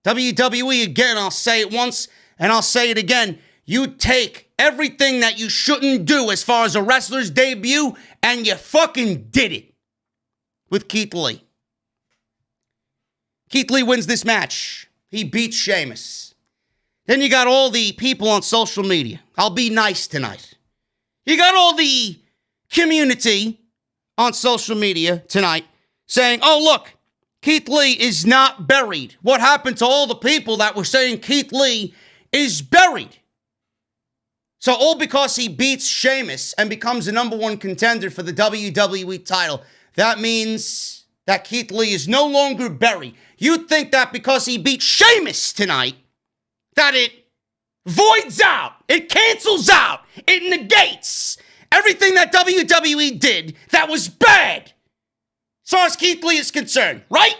WWE, again, I'll say it once and I'll say it again. You take everything that you shouldn't do as far as a wrestler's debut, and you fucking did it with Keith Lee. Keith Lee wins this match. He beats Sheamus. Then you got all the people on social media. I'll be nice tonight. You got all the community on social media tonight saying, oh, look, Keith Lee is not buried. What happened to all the people that were saying Keith Lee is buried? So all because he beats Sheamus and becomes the #1 contender for the WWE title, that means that Keith Lee is no longer buried. You'd think that because he beat Sheamus tonight, that it voids out, it cancels out, it negates everything that WWE did that was bad as far as Keith Lee is concerned, right?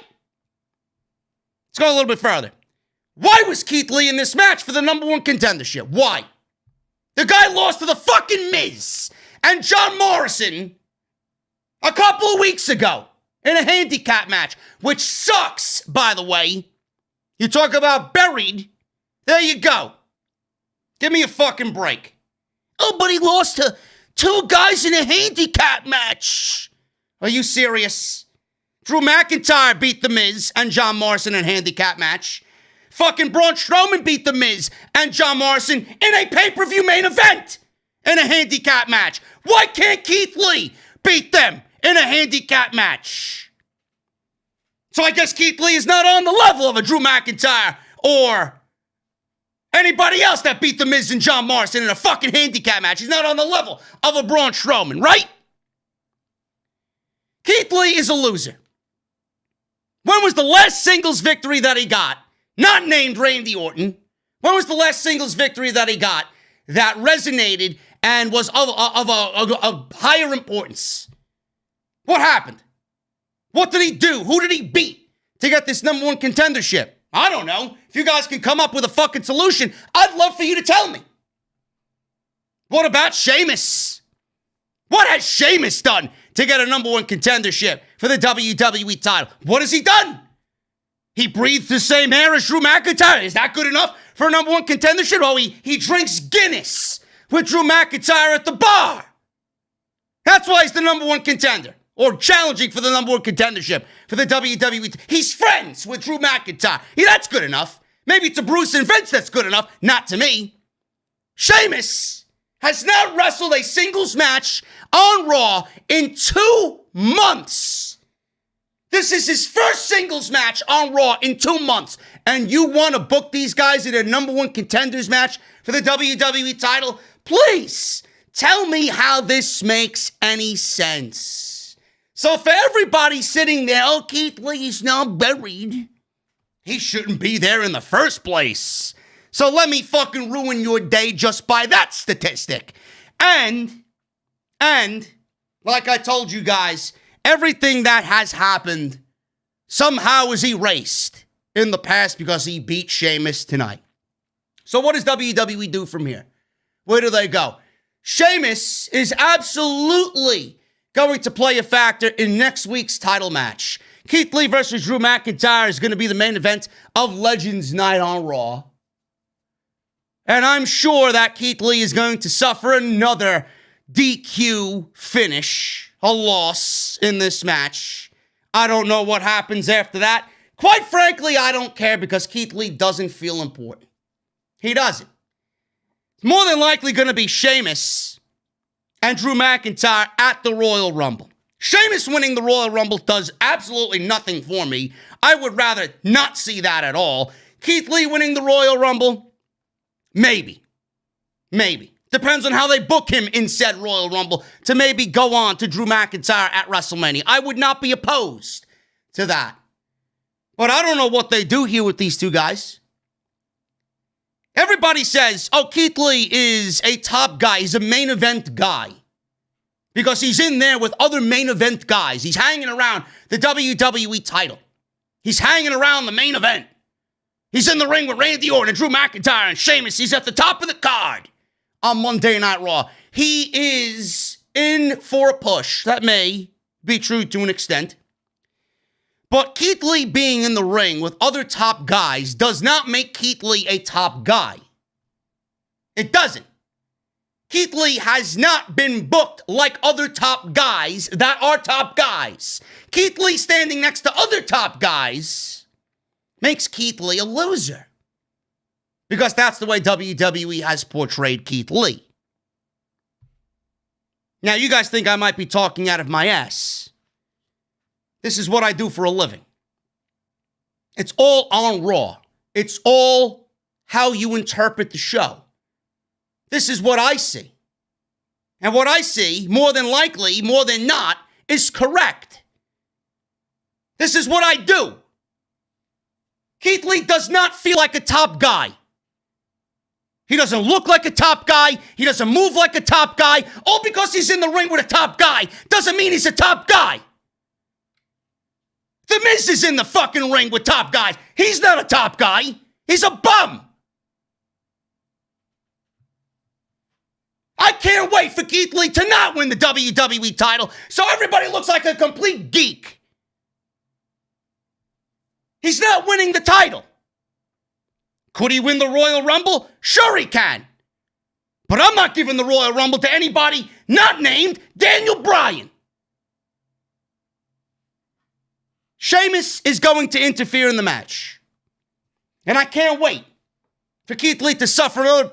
Let's go a little bit further. Why was Keith Lee in this match for the #1 contendership? Why? The guy lost to the fucking Miz and John Morrison a couple of weeks ago in a handicap match, which sucks, by the way. You talk about buried, there you go. Give me a fucking break. Oh, but he lost to 2 guys in a handicap match. Are you serious? Drew McIntyre beat The Miz and John Morrison in a handicap match. Fucking Braun Strowman beat The Miz and John Morrison in a pay-per-view main event in a handicap match? Why can't Keith Lee beat them in a handicap match? So I guess Keith Lee is not on the level of a Drew McIntyre or anybody else that beat The Miz and John Morrison in a fucking handicap match. He's not on the level of a Braun Strowman, right? Keith Lee is a loser. When was the last singles victory that he got? Not named Randy Orton. When was the last singles victory that he got that resonated and was of a higher importance? What happened? What did he do? Who did he beat to get this number one contendership? I don't know. If you guys can come up with a fucking solution, I'd love for you to tell me. What about Sheamus? What has Sheamus done to get a number one contendership for the WWE title? What has he done? He breathes the same air as Drew McIntyre. Is that good enough for a number one contendership? Oh, he drinks Guinness with Drew McIntyre at the bar. That's why he's the number one contender, or challenging for the number one contendership for the WWE. He's friends with Drew McIntyre. Yeah, that's good enough. Maybe to Bruce and Vince that's good enough. Not to me. Sheamus has not wrestled a singles match on Raw in 2 months. This is his first singles match on Raw in 2 months. And you want to book these guys in a number one contenders match for the WWE title? Please tell me how this makes any sense. So for everybody sitting there, oh, Keith Lee's now buried. He shouldn't be there in the first place. So let me fucking ruin your day just by that statistic. And, like I told you guys, everything that has happened somehow is erased in the past because he beat Sheamus tonight. So what does WWE do from here? Where do they go? Sheamus is absolutely going to play a factor in next week's title match. Keith Lee versus Drew McIntyre is going to be the main event of Legends Night on Raw. And I'm sure that Keith Lee is going to suffer another DQ finish, a loss in this match. I don't know what happens after that. Quite frankly, I don't care because Keith Lee doesn't feel important. He doesn't. It's more than likely going to be Sheamus and Drew McIntyre at the Royal Rumble. Sheamus winning the Royal Rumble does absolutely nothing for me. I would rather not see that at all. Keith Lee winning the Royal Rumble? Maybe. Depends on how they book him in said Royal Rumble to maybe go on to Drew McIntyre at WrestleMania. I would not be opposed to that. But I don't know what they do here with these two guys. Everybody says, oh, Keith Lee is a top guy. He's a main event guy. Because he's in there with other main event guys. He's hanging around the WWE title. He's hanging around the main event. He's in the ring with Randy Orton and Drew McIntyre and Sheamus. He's at the top of the card on Monday Night Raw. He is in for a push. That may be true to an extent. But Keith Lee being in the ring with other top guys does not make Keith Lee a top guy. It doesn't. Keith Lee has not been booked like other top guys that are top guys. Keith Lee standing next to other top guys makes Keith Lee a loser. Because that's the way WWE has portrayed Keith Lee. Now, you guys think I might be talking out of my ass. This is what I do for a living. It's all on Raw. It's all how you interpret the show. This is what I see. And what I see, more than likely, more than not, is correct. This is what I do. Keith Lee does not feel like a top guy. He doesn't look like a top guy. He doesn't move like a top guy. All because he's in the ring with a top guy doesn't mean he's a top guy. The Miz is in the fucking ring with top guys. He's not a top guy. He's a bum. I can't wait for Keith Lee to not win the WWE title so everybody looks like a complete geek. He's not winning the title. Could he win the Royal Rumble? Sure he can. But I'm not giving the Royal Rumble to anybody not named Daniel Bryan. Sheamus is going to interfere in the match. And I can't wait for Keith Lee to suffer another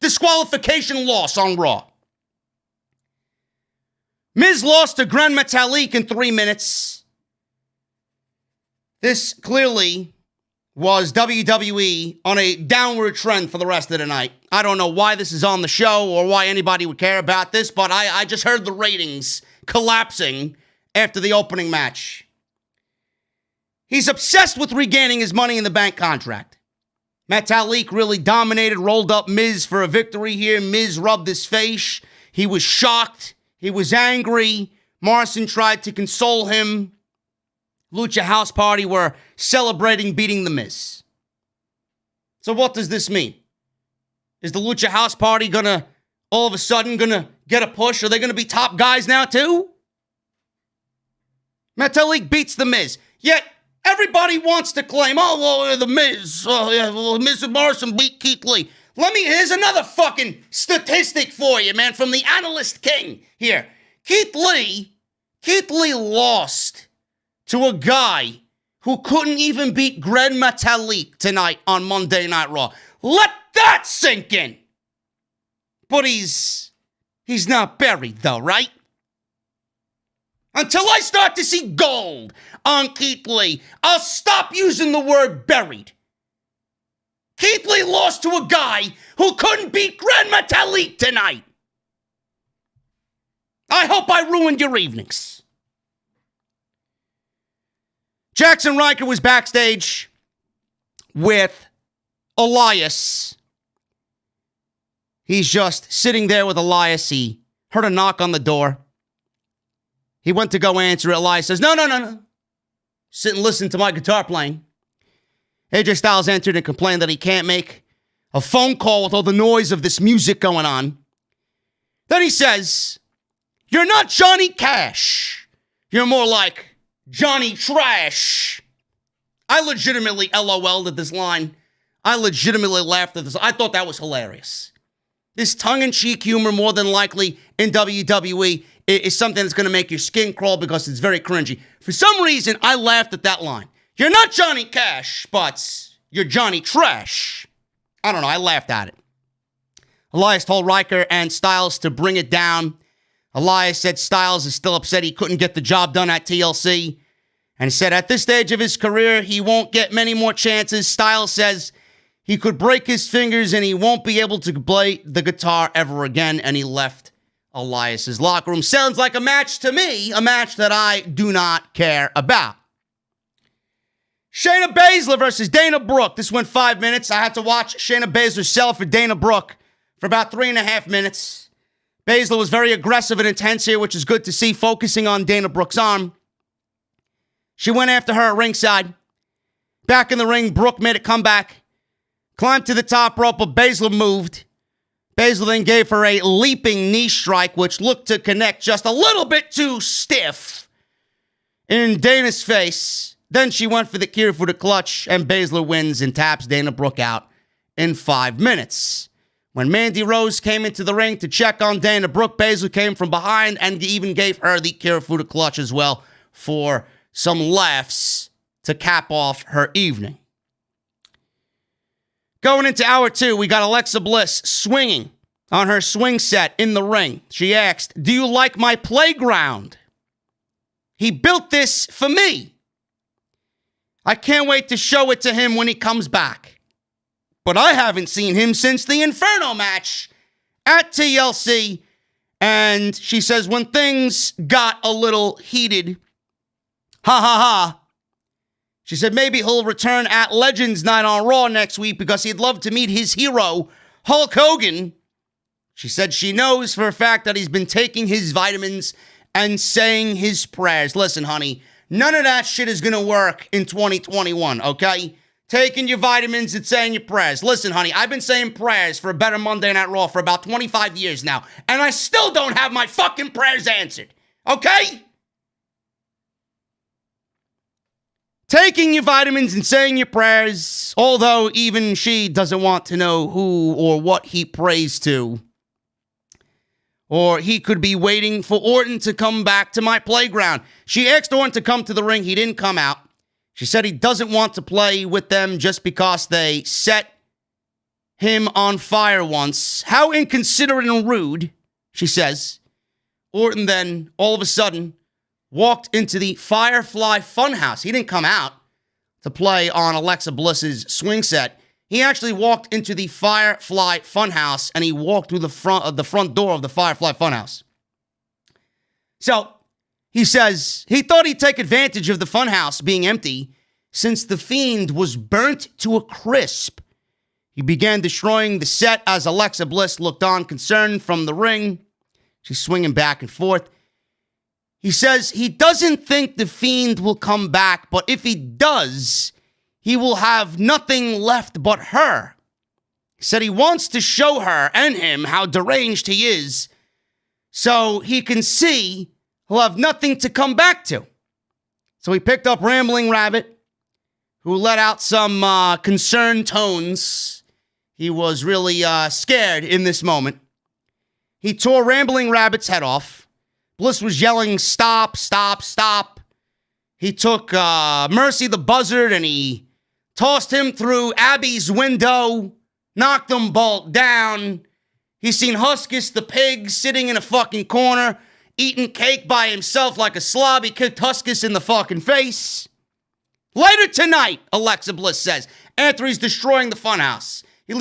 disqualification loss on Raw. Miz lost to Gran Metalik in 3 minutes. This clearly was WWE on a downward trend for the rest of the night. I don't know why this is on the show or why anybody would care about this, but I just heard the ratings collapsing after the opening match. He's obsessed with regaining his Money in the Bank contract. Metalik really dominated, rolled up Miz for a victory here. Miz rubbed his face. He was shocked. He was angry. Morrison tried to console him. Lucha House Party were celebrating beating The Miz. So what does this mean? Is the Lucha House Party gonna, all of a sudden, gonna get a push? Are they gonna be top guys now too? Metalik beats The Miz. Yet, everybody wants to claim, oh, well, The Miz. Oh, yeah, well, Miz and Morrison beat Keith Lee. Here's another fucking statistic for you, man, from the Analyst King here. Keith Lee lost to a guy who couldn't even beat Gran Metalik tonight on Monday Night Raw. Let that sink in. But he's not buried though, right? Until I start to see gold on Keith Lee, I'll stop using the word buried. Keith Lee lost to a guy who couldn't beat Gran Metalik tonight. I hope I ruined your evenings. Jackson Ryker was backstage with Elias. He's just sitting there with Elias. He heard a knock on the door. He went to go answer it. Elias says, no. Sit and listen to my guitar playing. AJ Styles entered and complained that he can't make a phone call with all the noise of this music going on. Then he says, you're not Johnny Cash. You're more like Johnny Trash. I legitimately LOL'd at this line. I legitimately laughed at this. I thought that was hilarious. This tongue-in-cheek humor, more than likely in WWE, is something that's going to make your skin crawl because it's very cringy. For some reason, I laughed at that line. You're not Johnny Cash, but you're Johnny Trash. I don't know. I laughed at it. Elias told Ryker and Styles to bring it down. Elias said Styles is still upset he couldn't get the job done at TLC. And said at this stage of his career, he won't get many more chances. Styles says he could break his fingers and he won't be able to play the guitar ever again. And he left Elias's locker room. Sounds like a match to me, a match that I do not care about. Shayna Baszler versus Dana Brooke. This went 5 minutes. I had to watch Shayna Baszler sell for Dana Brooke for about 3.5 minutes. Baszler was very aggressive and intense here, which is good to see, focusing on Dana Brooke's arm. She went after her at ringside. Back in the ring, Brooke made a comeback. Climbed to the top rope, but Baszler moved. Baszler then gave her a leaping knee strike, which looked to connect just a little bit too stiff in Dana's face. Then she went for the Kirifuda clutch, and Baszler wins and taps Dana Brooke out in 5 minutes. When Mandy Rose came into the ring to check on Dana Brooke, Baszler came from behind and even gave her the Kirifuda clutch as well for some laughs to cap off her evening. Going into hour 2, we got Alexa Bliss swinging on her swing set in the ring. She asked, "Do you like my playground? He built this for me. I can't wait to show it to him when he comes back. But I haven't seen him since the Inferno match at TLC." And she says, when things got a little heated, ha ha ha, she said maybe he'll return at Legends Night on Raw next week because he'd love to meet his hero, Hulk Hogan. She said she knows for a fact that he's been taking his vitamins and saying his prayers. Listen, honey, none of that shit is going to work in 2021, okay? Taking your vitamins and saying your prayers. Listen, honey, I've been saying prayers for a better Monday Night Raw for about 25 years now, and I still don't have my fucking prayers answered, okay? Taking your vitamins and saying your prayers, although even she doesn't want to know who or what he prays to. Or he could be waiting for Orton to come back to my playground. She asked Orton to come to the ring. He didn't come out. She said he doesn't want to play with them just because they set him on fire once. How inconsiderate and rude, she says. Orton then, all of a sudden, walked into the Firefly Funhouse. He didn't come out to play on Alexa Bliss's swing set. He actually walked into the Firefly Funhouse, and he walked through the front door of the Firefly Funhouse. So, he says he thought he'd take advantage of the Funhouse being empty since The Fiend was burnt to a crisp. He began destroying the set as Alexa Bliss looked on concerned from the ring. She's swinging back and forth. He says he doesn't think The Fiend will come back, but if he does, he will have nothing left but her. He said he wants to show her and him how deranged he is so he can see he'll have nothing to come back to. So he picked up Rambling Rabbit, who let out some concerned tones. He was really scared in this moment. He tore Rambling Rabbit's head off. Bliss was yelling, "Stop, stop, stop." He took Mercy the Buzzard and he tossed him through Abby's window, knocked them both down. He's seen Huskus the pig sitting in a fucking corner, eating cake by himself like a slob. He kicked Huskus in the fucking face. Later tonight, Alexa Bliss says, Anthony's destroying the Funhouse. He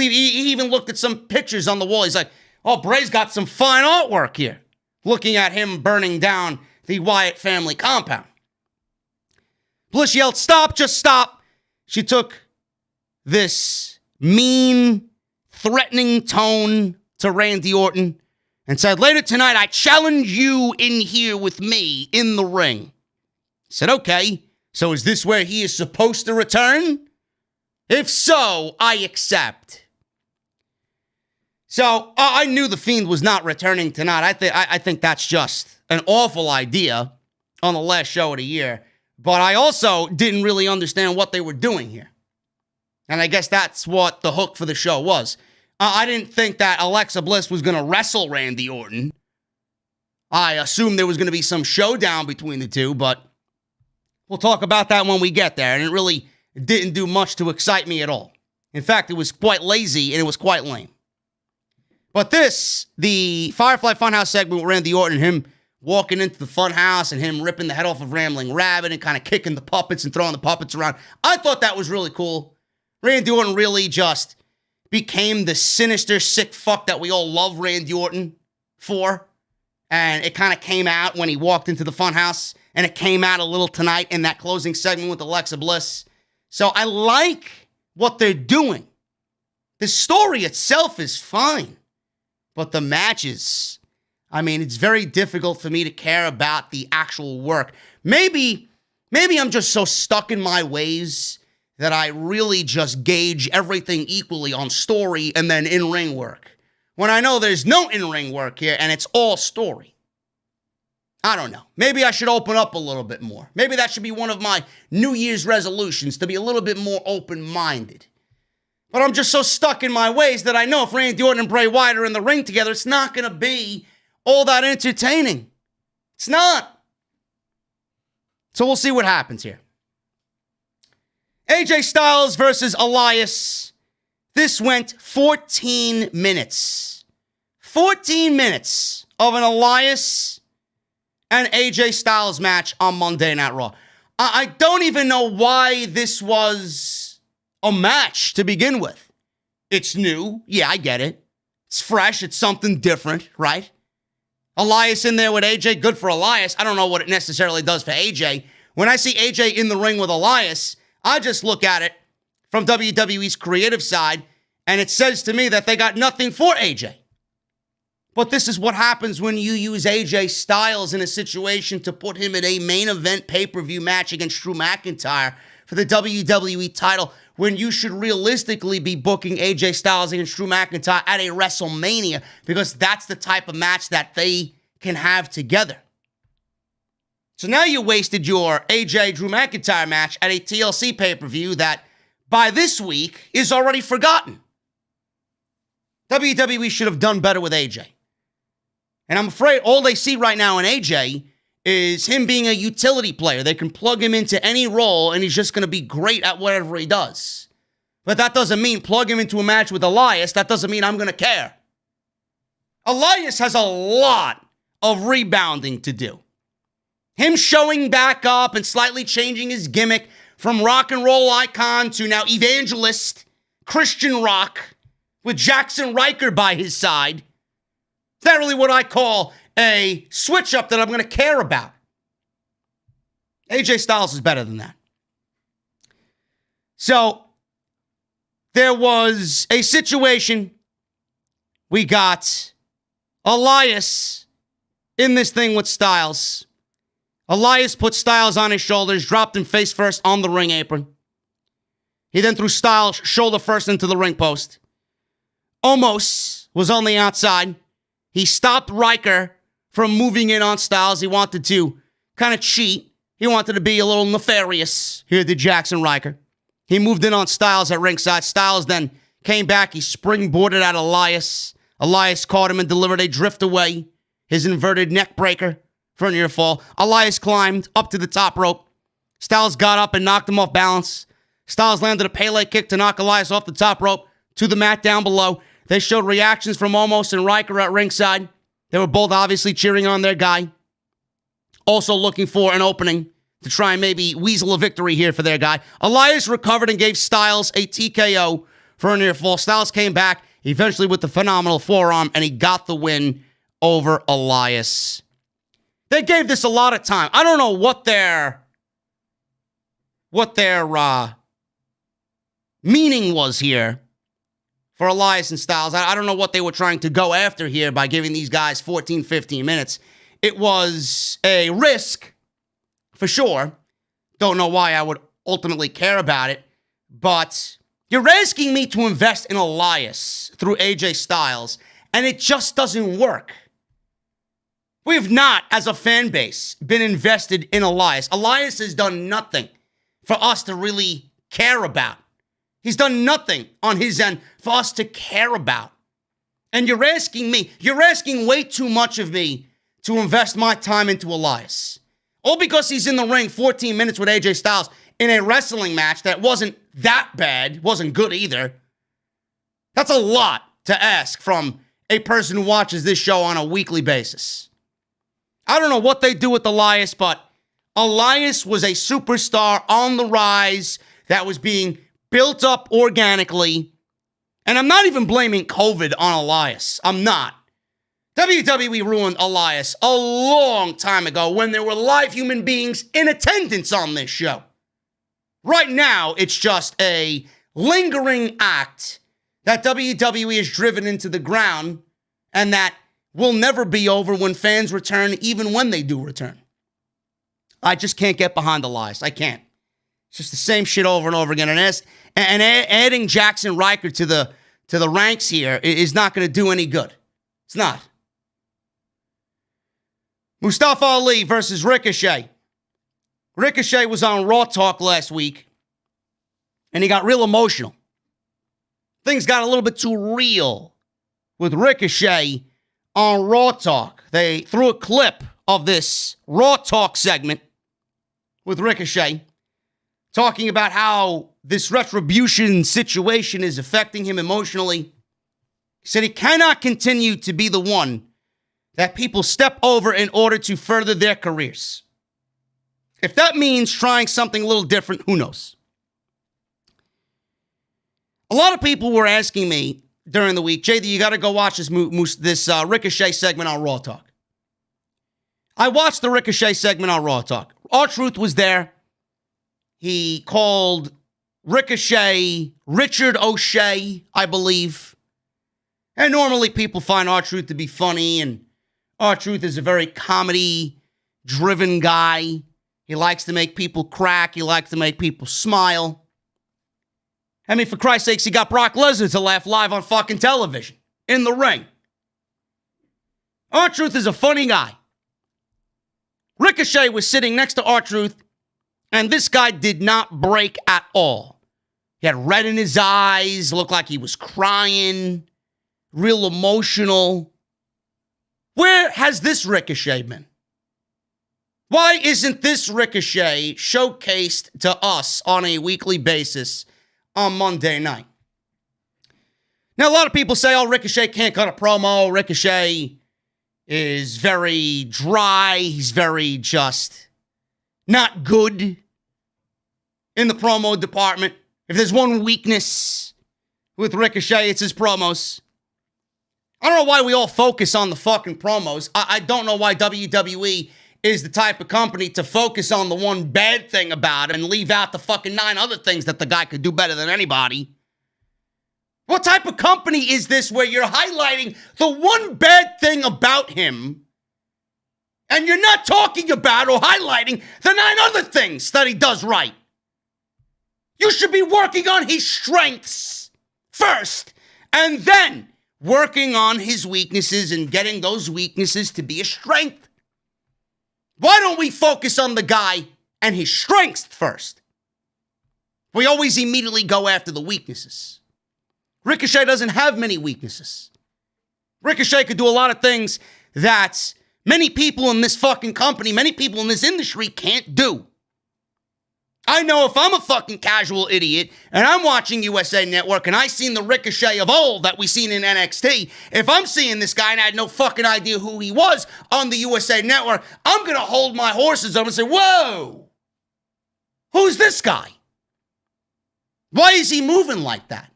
even looked at some pictures on the wall. He's like, oh, Bray's got some fine artwork here. Looking at him burning down the Wyatt family compound. Bliss yelled, "Stop, just stop." She took this mean, threatening tone to Randy Orton and said, later tonight, I challenge you in here with me in the ring. He said, okay, so is this where he is supposed to return? If so, I accept. So I knew The Fiend was not returning tonight. I think that's just an awful idea on the last show of the year. But I also didn't really understand what they were doing here. And I guess that's what the hook for the show was. I didn't think that Alexa Bliss was going to wrestle Randy Orton. I assumed there was going to be some showdown between the two, but we'll talk about that when we get there. And it really didn't do much to excite me at all. In fact, it was quite lazy and it was quite lame. But this, the Firefly Funhouse segment with Randy Orton, him walking into the funhouse and him ripping the head off of Rambling Rabbit and kind of kicking the puppets and throwing the puppets around. I thought that was really cool. Randy Orton really just became the sinister, sick fuck that we all love Randy Orton for. And it kind of came out when he walked into the funhouse. And it came out a little tonight in that closing segment with Alexa Bliss. So I like what they're doing. The story itself is fine. But the matches, I mean, it's very difficult for me to care about the actual work. Maybe I'm just so stuck in my ways that I really just gauge everything equally on story and then in-ring work. When I know there's no in-ring work here and it's all story. I don't know. Maybe I should open up a little bit more. Maybe that should be one of my New Year's resolutions, to be a little bit more open-minded. But I'm just so stuck in my ways that I know if Randy Orton and Bray Wyatt are in the ring together, it's not going to be all that entertaining. It's not. So we'll see what happens here. AJ Styles versus Elias. This went 14 minutes. 14 minutes of an Elias and AJ Styles match on Monday Night Raw. I don't even know why this was a match to begin with. It's new. Yeah, I get it. It's fresh. It's something different, right? Elias in there with AJ. Good for Elias. I don't know what it necessarily does for AJ. When I see AJ in the ring with Elias, I just look at it from WWE's creative side, and it says to me that they got nothing for AJ. But this is what happens when you use AJ Styles in a situation to put him in a main event pay-per-view match against Drew McIntyre for the WWE title, when you should realistically be booking AJ Styles against Drew McIntyre at a WrestleMania, because that's the type of match that they can have together. So now you wasted your AJ Drew McIntyre match at a TLC pay-per-view that by this week is already forgotten. WWE should have done better with AJ. And I'm afraid all they see right now in AJ is him being a utility player. They can plug him into any role and he's just going to be great at whatever he does. But that doesn't mean plug him into a match with Elias. That doesn't mean I'm going to care. Elias has a lot of rebounding to do. Him showing back up and slightly changing his gimmick from rock and roll icon to now evangelist, Christian rock, with Jackson Riker by his side. It's not really what I call a switch up that I'm going to care about. AJ Styles is better than that. So, there was a situation. We got Elias in this thing with Styles. Elias put Styles on his shoulders, dropped him face first on the ring apron. He then threw Styles shoulder first into the ring post. Omos was on the outside. He stopped Riker from moving in on Styles. He wanted to kind of cheat. He wanted to be a little nefarious. Here did Jackson Riker. He moved in on Styles at ringside. Styles then came back. He springboarded at Elias. Elias caught him and delivered a drift away, his inverted neck breaker for a near fall. Elias climbed up to the top rope. Styles got up and knocked him off balance. Styles landed a Pele kick to knock Elias off the top rope to the mat down below. They showed reactions from Omos and Riker at ringside. They were both obviously cheering on their guy. Also looking for an opening to try and maybe weasel a victory here for their guy. Elias recovered and gave Styles a TKO for a near fall. Styles came back, eventually with the phenomenal forearm, and he got the win over Elias. They gave this a lot of time. I don't know what their meaning was here for Elias and Styles. I don't know what they were trying to go after here by giving these guys 14, 15 minutes. It was a risk, for sure. Don't know why I would ultimately care about it, but you're asking me to invest in Elias through AJ Styles, and it just doesn't work. We have not, as a fan base, been invested in Elias. Elias has done nothing for us to really care about. He's done nothing on his end for us to care about. And you're asking way too much of me to invest my time into Elias. All because he's in the ring 14 minutes with AJ Styles in a wrestling match that wasn't that bad, wasn't good either. That's a lot to ask from a person who watches this show on a weekly basis. I don't know what they do with Elias, but Elias was a superstar on the rise that was being built up organically. And I'm not even blaming COVID on Elias. I'm not. WWE ruined Elias a long time ago when there were live human beings in attendance on this show. Right now, it's just a lingering act that WWE has driven into the ground and that will never be over when fans return, even when they do return. I just can't get behind Elias. I can't. It's just the same shit over and over again. And adding Jackson Riker to the ranks here is not going to do any good. It's not. Mustafa Ali versus Ricochet. Ricochet was on Raw Talk last week, and he got real emotional. Things got a little bit too real with Ricochet on Raw Talk. They threw a clip of this Raw Talk segment with Ricochet talking about how this Retribution situation is affecting him emotionally. He said he cannot continue to be the one that people step over in order to further their careers. If that means trying something a little different, who knows? A lot of people were asking me during the week, JD, you got to go watch this Ricochet segment on Raw Talk. I watched the Ricochet segment on Raw Talk. R-Truth was there. He called Ricochet Richard O'Shea, I believe. And normally people find R-Truth to be funny, and R-Truth is a very comedy-driven guy. He likes to make people crack. He likes to make people smile. I mean, for Christ's sakes, he got Brock Lesnar to laugh live on fucking television, in the ring. R-Truth is a funny guy. Ricochet was sitting next to R-Truth, and this guy did not break at all. He had red in his eyes, looked like he was crying, real emotional. Where has this Ricochet been? Why isn't this Ricochet showcased to us on a weekly basis on Monday night? Now, a lot of people say, oh, Ricochet can't cut a promo. Ricochet is very dry. He's very just not good in the promo department. If there's one weakness with Ricochet, it's his promos. I don't know why we all focus on the fucking promos. I don't know why WWE is the type of company to focus on the one bad thing about him and leave out the fucking 9 other things that the guy could do better than anybody. What type of company is this where you're highlighting the one bad thing about him and you're not talking about or highlighting the 9 other things that he does right? You should be working on his strengths first and then working on his weaknesses and getting those weaknesses to be a strength. Why don't we focus on the guy and his strengths first? We always immediately go after the weaknesses. Ricochet doesn't have many weaknesses. Ricochet could do a lot of things that many people in this fucking company, many people in this industry can't do. I know if I'm a fucking casual idiot and I'm watching USA Network and I seen the Ricochet of old that we seen in NXT, if I'm seeing this guy and I had no fucking idea who he was on the USA Network, I'm going to hold my horses up and say, whoa, who's this guy? Why is he moving like that?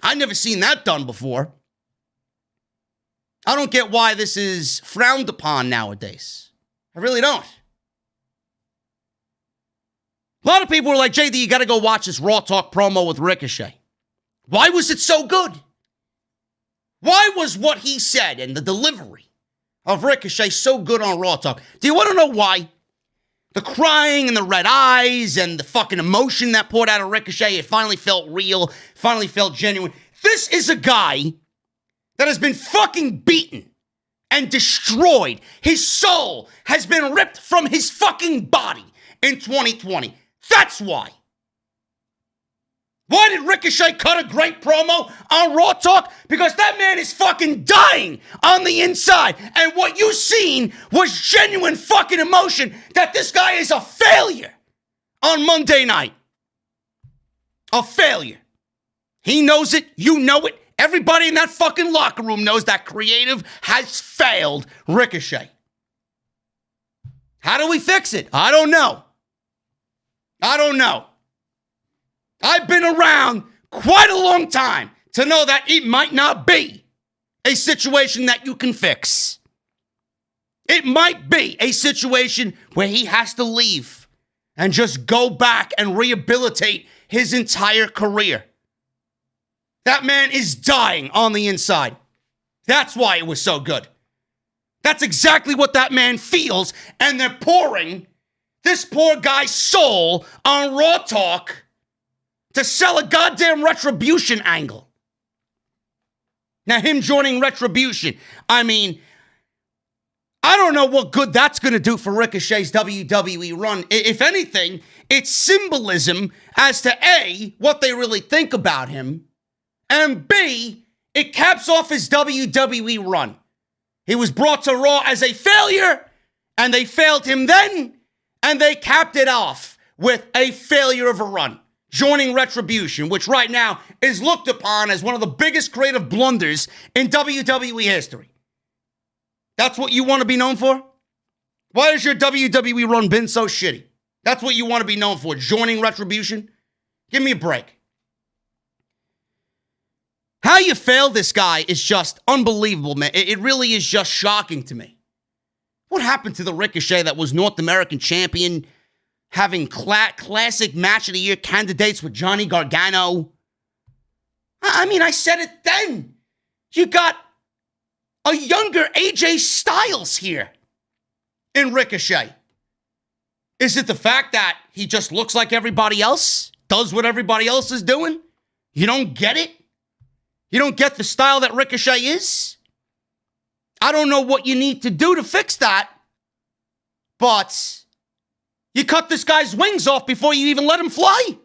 I've never seen that done before. I don't get why this is frowned upon nowadays. I really don't. A lot of people were like, JD, you got to go watch this Raw Talk promo with Ricochet. Why was it so good? Why was what he said and the delivery of Ricochet so good on Raw Talk? Do you want to know why? The crying and the red eyes and the fucking emotion that poured out of Ricochet, it finally felt real, finally felt genuine. This is a guy that has been fucking beaten and destroyed. His soul has been ripped from his fucking body in 2020. That's why. Why did Ricochet cut a great promo on Raw Talk? Because that man is fucking dying on the inside. And what you seen was genuine fucking emotion that this guy is a failure on Monday night. A failure. He knows it. You know it. Everybody in that fucking locker room knows that creative has failed Ricochet. How do we fix it? I don't know. I've been around quite a long time to know that it might not be a situation that you can fix. It might be a situation where he has to leave and just go back and rehabilitate his entire career. That man is dying on the inside. That's why it was so good. That's exactly what that man feels, and they're pouring this poor guy's soul on Raw Talk to sell a goddamn Retribution angle. Now, him joining Retribution, I mean, I don't know what good that's going to do for Ricochet's WWE run. If anything, it's symbolism as to A, what they really think about him, and B, it caps off his WWE run. He was brought to Raw as a failure, and they failed him then, and they capped it off with a failure of a run, joining Retribution, which right now is looked upon as one of the biggest creative blunders in WWE history. That's what you want to be known for? Why has your WWE run been so shitty? That's what you want to be known for, joining Retribution? Give me a break. How you failed this guy is just unbelievable, man. It really is just shocking to me. What happened to the Ricochet that was North American champion, having classic match of the year candidates with Johnny Gargano? I mean, I said it then. You got a younger AJ Styles here in Ricochet. Is it the fact that he just looks like everybody else? Does what everybody else is doing? You don't get it? You don't get the style that Ricochet is? I don't know what you need to do to fix that, but you cut this guy's wings off before you even let him fly.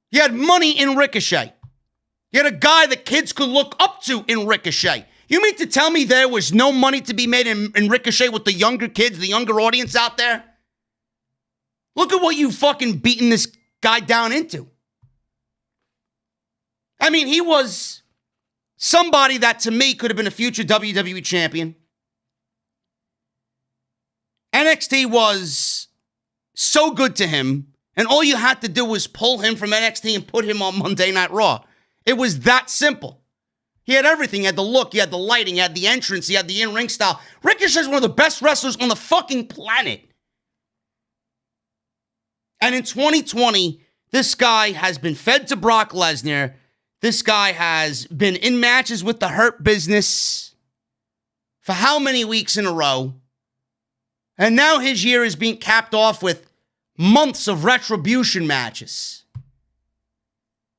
You had money in Ricochet. You had a guy that kids could look up to in Ricochet. You mean to tell me there was no money to be made in Ricochet with the younger kids, the younger audience out there? Look at what you fucking beaten this guy down into. I mean, he was Somebody that to me could have been a future WWE champion. NXT was so good to him, and all you had to do was pull him from NXT and put him on Monday Night Raw. It was that simple. He had everything. He had the look, he had the lighting, he had the entrance, he had the in-ring style. Ricochet is one of the best wrestlers on the fucking planet. And in 2020, this guy has been fed to Brock Lesnar. This guy has been in matches with the Hurt Business for how many weeks in a row? And now his year is being capped off with months of Retribution matches.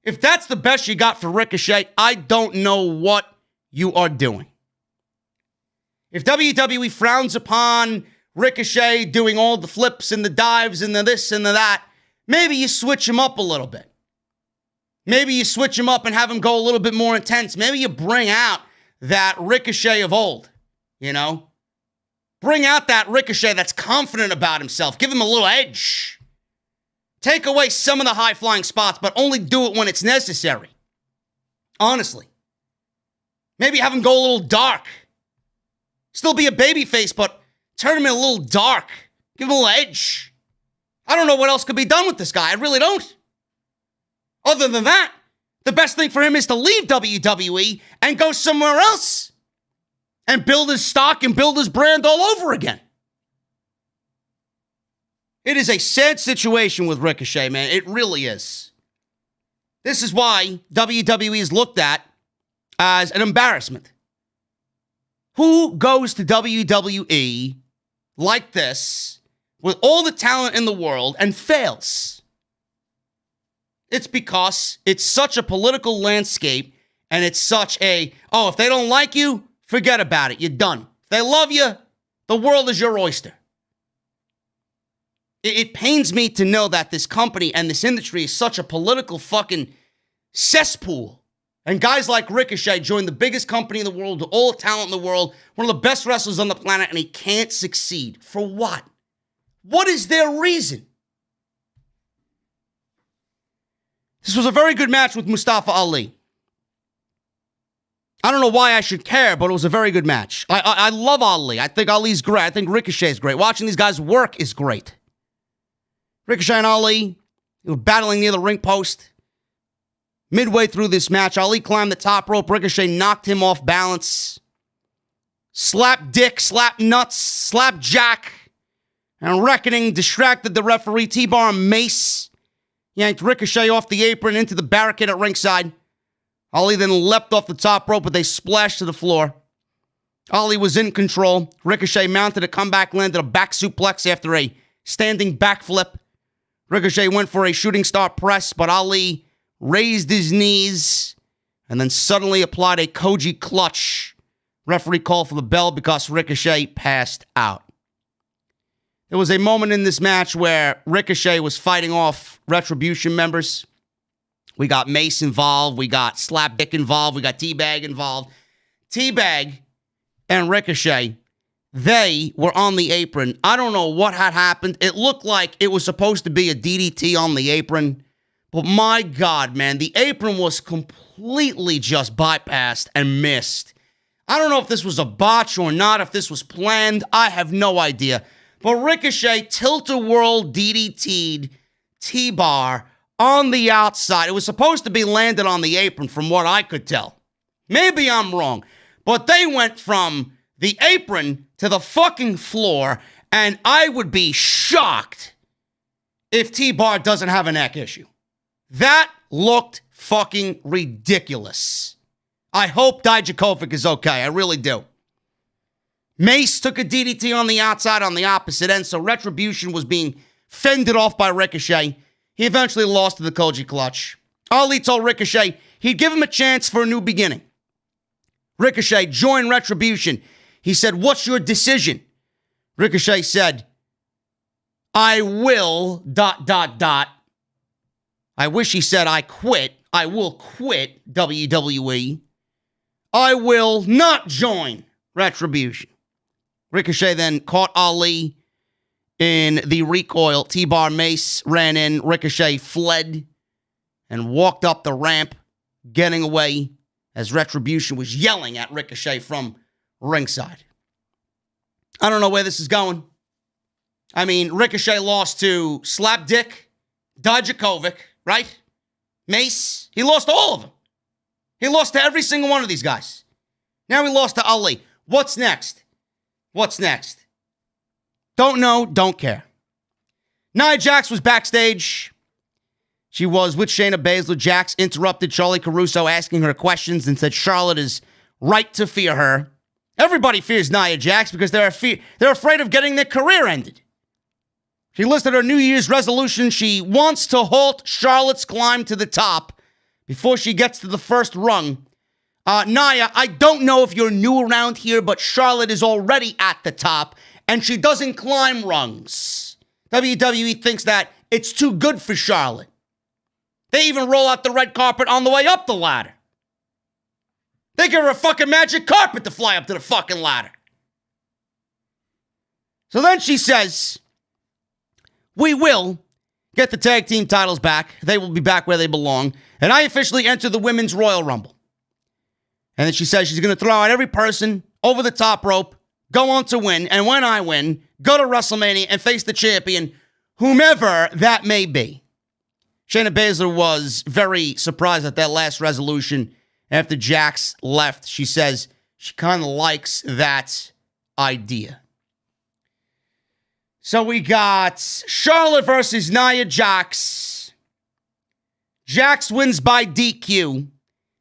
If that's the best you got for Ricochet, I don't know what you are doing. If WWE frowns upon Ricochet doing all the flips and the dives and the this and the that, maybe you switch him up a little bit. Maybe you switch him up and have him go a little bit more intense. Maybe you bring out that Ricochet of old, you know? Bring out that Ricochet that's confident about himself. Give him a little edge. Take away some of the high-flying spots, but only do it when it's necessary. Honestly. Maybe have him go a little dark. Still be a babyface, but turn him in a little dark. Give him a little edge. I don't know what else could be done with this guy. I really don't. Other than that, the best thing for him is to leave WWE and go somewhere else and build his stock and build his brand all over again. It is a sad situation with Ricochet, man. It really is. This is why WWE is looked at as an embarrassment. Who goes to WWE like this with all the talent in the world and fails? It's because it's such a political landscape and it's such a, oh, if they don't like you, forget about it. You're done. If they love you, the world is your oyster. It pains me to know that this company and this industry is such a political fucking cesspool. And guys like Ricochet joined the biggest company in the world, with all the talent in the world, one of the best wrestlers on the planet, and he can't succeed. For what? What is their reason? This was a very good match with Mustafa Ali. I don't know why I should care, but it was a very good match. I love Ali. I think Ali's great. I think Ricochet's great. Watching these guys work is great. Ricochet and Ali were battling near the ring post. Midway through this match, Ali climbed the top rope. Ricochet knocked him off balance. Slap dick, slap nuts, slap jack. And Reckoning distracted the referee. T-bar and mace. Yanked Ricochet off the apron into the barricade at ringside. Ali then leapt off the top rope with a splash to the floor. Ali was in control. Ricochet mounted a comeback, landed a back suplex after a standing backflip. Ricochet went for a shooting star press, but Ali raised his knees and then suddenly applied a Koji clutch. Referee called for the bell because Ricochet passed out. There was a moment in this match where Ricochet was fighting off Retribution members. We got Mace involved. We got Slapdick involved. We got T-Bag involved. T-Bag and Ricochet, they were on the apron. I don't know what had happened. It looked like it was supposed to be a DDT on the apron. But my God, man, the apron was completely just bypassed and missed. I don't know if this was a botch or not, if this was planned. I have no idea. But Ricochet tilt-a-whirl DDT'd T-Bar on the outside. It was supposed to be landed on the apron from what I could tell. Maybe I'm wrong. But they went from the apron to the fucking floor, and I would be shocked if T-Bar doesn't have a neck issue. That looked fucking ridiculous. I hope Dijakovic is okay. I really do. Mace took a DDT on the outside on the opposite end, so Retribution was being fended off by Ricochet. He eventually lost to the Koji clutch. Ali told Ricochet he'd give him a chance for a new beginning. Ricochet joined Retribution. He said, "What's your decision?" Ricochet said, "I will, ... I wish he said, "I quit. I will quit WWE. I will not join Retribution." Ricochet then caught Ali in the recoil. T-Bar Mace ran in. Ricochet fled and walked up the ramp, getting away as Retribution was yelling at Ricochet from ringside. I don't know where this is going. I mean, Ricochet lost to Slapdick, Dijakovic, right? Mace. He lost to all of them. He lost to every single one of these guys. Now he lost to Ali. What's next? What's next? Don't know, don't care. Nia Jax was backstage. She was with Shayna Baszler. Jax interrupted Charlie Caruso asking her questions and said Charlotte is right to fear her. Everybody fears Nia Jax because they're afraid of getting their career ended. She listed her New Year's resolution. She wants to halt Charlotte's climb to the top before she gets to the first rung. Nia, I don't know if you're new around here, but Charlotte is already at the top, and she doesn't climb rungs. WWE thinks that it's too good for Charlotte. They even roll out the red carpet on the way up the ladder. They give her a fucking magic carpet to fly up to the fucking ladder. So then she says, we will get the tag team titles back. They will be back where they belong. And I officially enter the Women's Royal Rumble. And then she says she's going to throw out every person over the top rope, go on to win. And when I win, go to WrestleMania and face the champion, whomever that may be. Shayna Baszler was very surprised at that last resolution after Jax left. She says she kind of likes that idea. So we got Charlotte versus Nia Jax. Jax wins by DQ.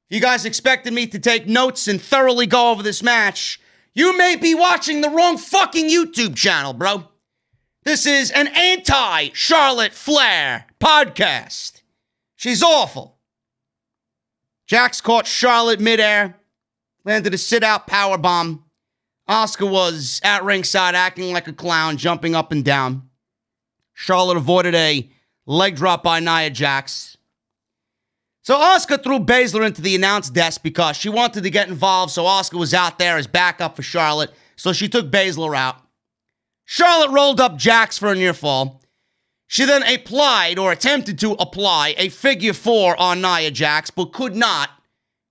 You guys expected me to take notes and thoroughly go over this match. You may be watching the wrong fucking YouTube channel, bro. This is an anti-Charlotte Flair podcast. She's awful. Jax caught Charlotte midair, landed a sit-out powerbomb. Asuka was at ringside acting like a clown, jumping up and down. Charlotte avoided a leg drop by Nia Jax. So Asuka threw Baszler into the announce desk because she wanted to get involved, so Asuka was out there as backup for Charlotte, so she took Baszler out. Charlotte rolled up Jax for a near fall. She then applied, or attempted to apply, a figure four on Nia Jax, but could not,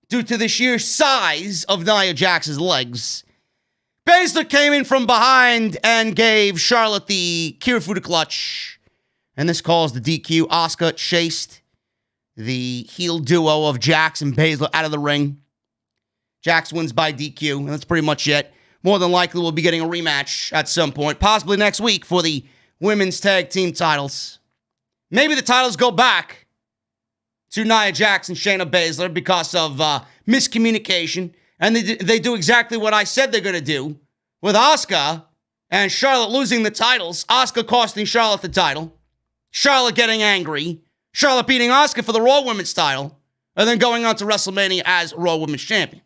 due to the sheer size of Nia Jax's legs. Baszler came in from behind and gave Charlotte the Kirifuda clutch. And this caused the DQ. Asuka chased the heel duo of Jax and Baszler out of the ring. Jax wins by DQ, and that's pretty much it. More than likely, we'll be getting a rematch at some point, possibly next week for the women's tag team titles. Maybe the titles go back to Nia Jax and Shayna Baszler because of miscommunication. And they do exactly what I said they're going to do with Asuka and Charlotte losing the titles. Asuka costing Charlotte the title. Charlotte getting angry. Charlotte beating Asuka for the Raw Women's title. And then going on to WrestleMania as Raw Women's Champion.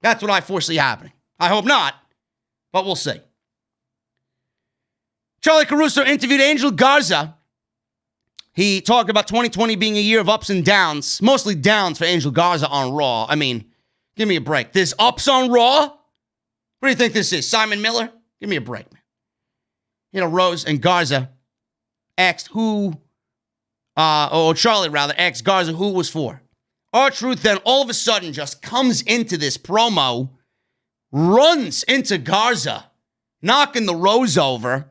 That's what I foresee happening. I hope not, but we'll see. Charlie Caruso interviewed Angel Garza. He talked about 2020 being a year of ups and downs. Mostly downs for Angel Garza on Raw. I mean, give me a break. There's ups on Raw? What do you think this is? Simon Miller? Give me a break, man. You know, Rose and Garza asked who, or Charlie rather, asked Garza who was for. R-Truth then all of a sudden just comes into this promo, runs into Garza, knocking the Rose over.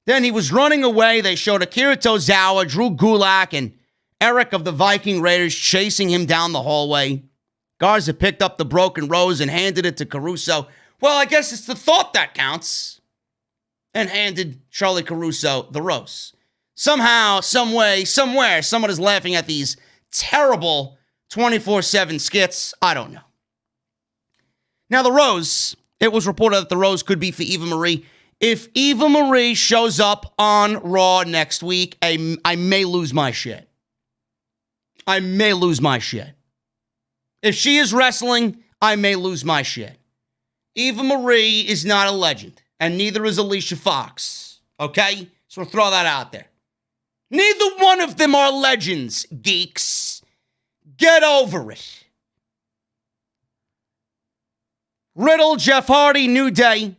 Then he was running away. They showed Akira Tozawa, Drew Gulak, and Eric of the Viking Raiders chasing him down the hallway. Garza picked up the broken rose and handed it to Caruso. Well, I guess it's the thought that counts. And handed Charlie Caruso the rose. Somehow, some way, somewhere, someone is laughing at these terrible 24/7 skits. I don't know. Now, the rose, it was reported that the rose could be for Eva Marie. If Eva Marie shows up on Raw next week, I may lose my shit. I may lose my shit. If she is wrestling, I may lose my shit. Eva Marie is not a legend, and neither is Alicia Fox. Okay? So we'll throw that out there. Neither one of them are legends, geeks. Get over it. Riddle, Jeff Hardy, New Day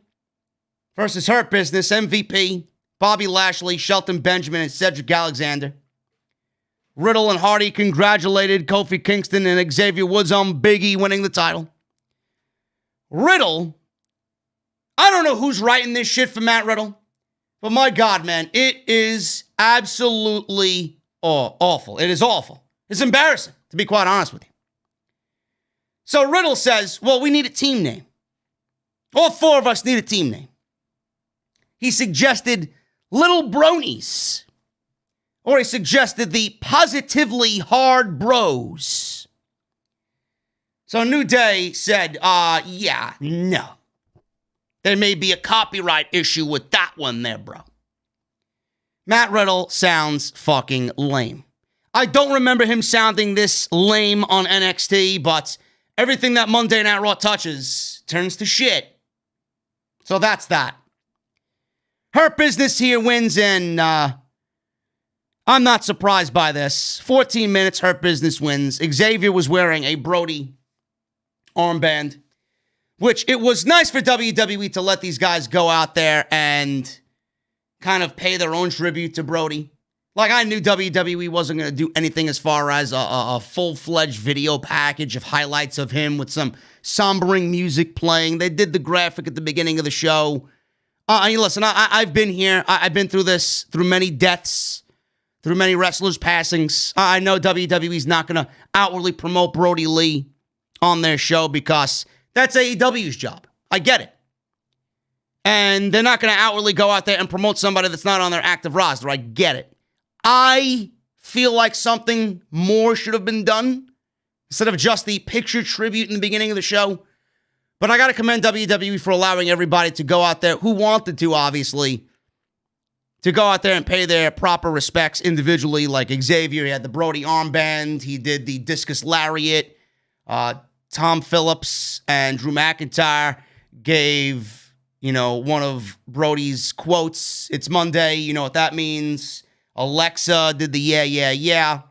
versus Hurt Business, MVP, Bobby Lashley, Shelton Benjamin, and Cedric Alexander. Riddle and Hardy congratulated Kofi Kingston and Xavier Woods on Big E winning the title. Riddle, I don't know who's writing this shit for Matt Riddle, but my God, man, it is absolutely awful. It is awful. It's embarrassing, to be quite honest with you. So Riddle says, well, we need a team name. All four of us need a team name. He suggested Little Bronies. Or he suggested the Positively Hard Bros. So New Day said, yeah, no. There may be a copyright issue with that one there, bro. Matt Riddle sounds fucking lame. I don't remember him sounding this lame on NXT, but everything that Monday Night Raw touches turns to shit. So that's that. Hurt Business here wins, and I'm not surprised by this. 14 minutes, Hurt Business wins. Xavier was wearing a Brodie armband, which it was nice for WWE to let these guys go out there and kind of pay their own tribute to Brodie. Like, I knew WWE wasn't going to do anything as far as a full-fledged video package of highlights of him with some sombering music playing. They did the graphic at the beginning of the show. Listen, I've been here. I've been through this, through many deaths, through many wrestlers' passings. I know WWE's not going to outwardly promote Brodie Lee on their show because that's AEW's job. I get it. And they're not going to outwardly go out there and promote somebody that's not on their active roster. I get it. I feel like something more should have been done instead of just the picture tribute in the beginning of the show. But I got to commend WWE for allowing everybody to go out there who wanted to, obviously, to go out there and pay their proper respects individually. Like Xavier, he had the Brodie armband. He did the discus lariat. Tom Phillips and Drew McIntyre gave, one of Brodie's quotes. It's Monday. You know what that means. Alexa did the yeah.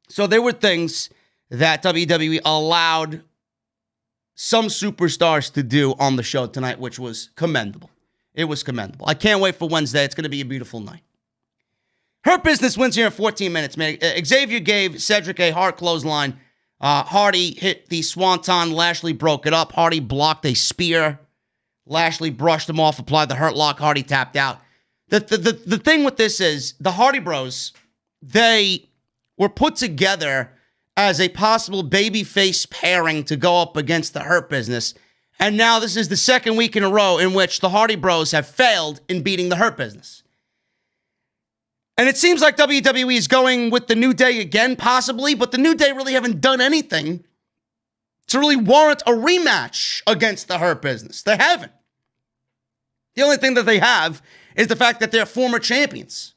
So there were things that WWE allowed some superstars to do on the show tonight, which was commendable. It was commendable. I can't wait for Wednesday. It's going to be a beautiful night. Hurt Business wins here in 14 minutes, man. Xavier gave Cedric a hard clothesline. Hardy hit the Swanton. Lashley broke it up. Hardy blocked a spear. Lashley brushed him off, applied the Hurt Lock. Hardy tapped out. The thing with this is the Hardy Bros, they were put together as a possible babyface pairing to go up against the Hurt Business. And now this is the second week in a row in which the Hardy Bros have failed in beating the Hurt Business. And it seems like WWE is going with the New Day again, possibly, but the New Day really haven't done anything to really warrant a rematch against the Hurt Business. They haven't. The only thing that they have is the fact that they're former champions.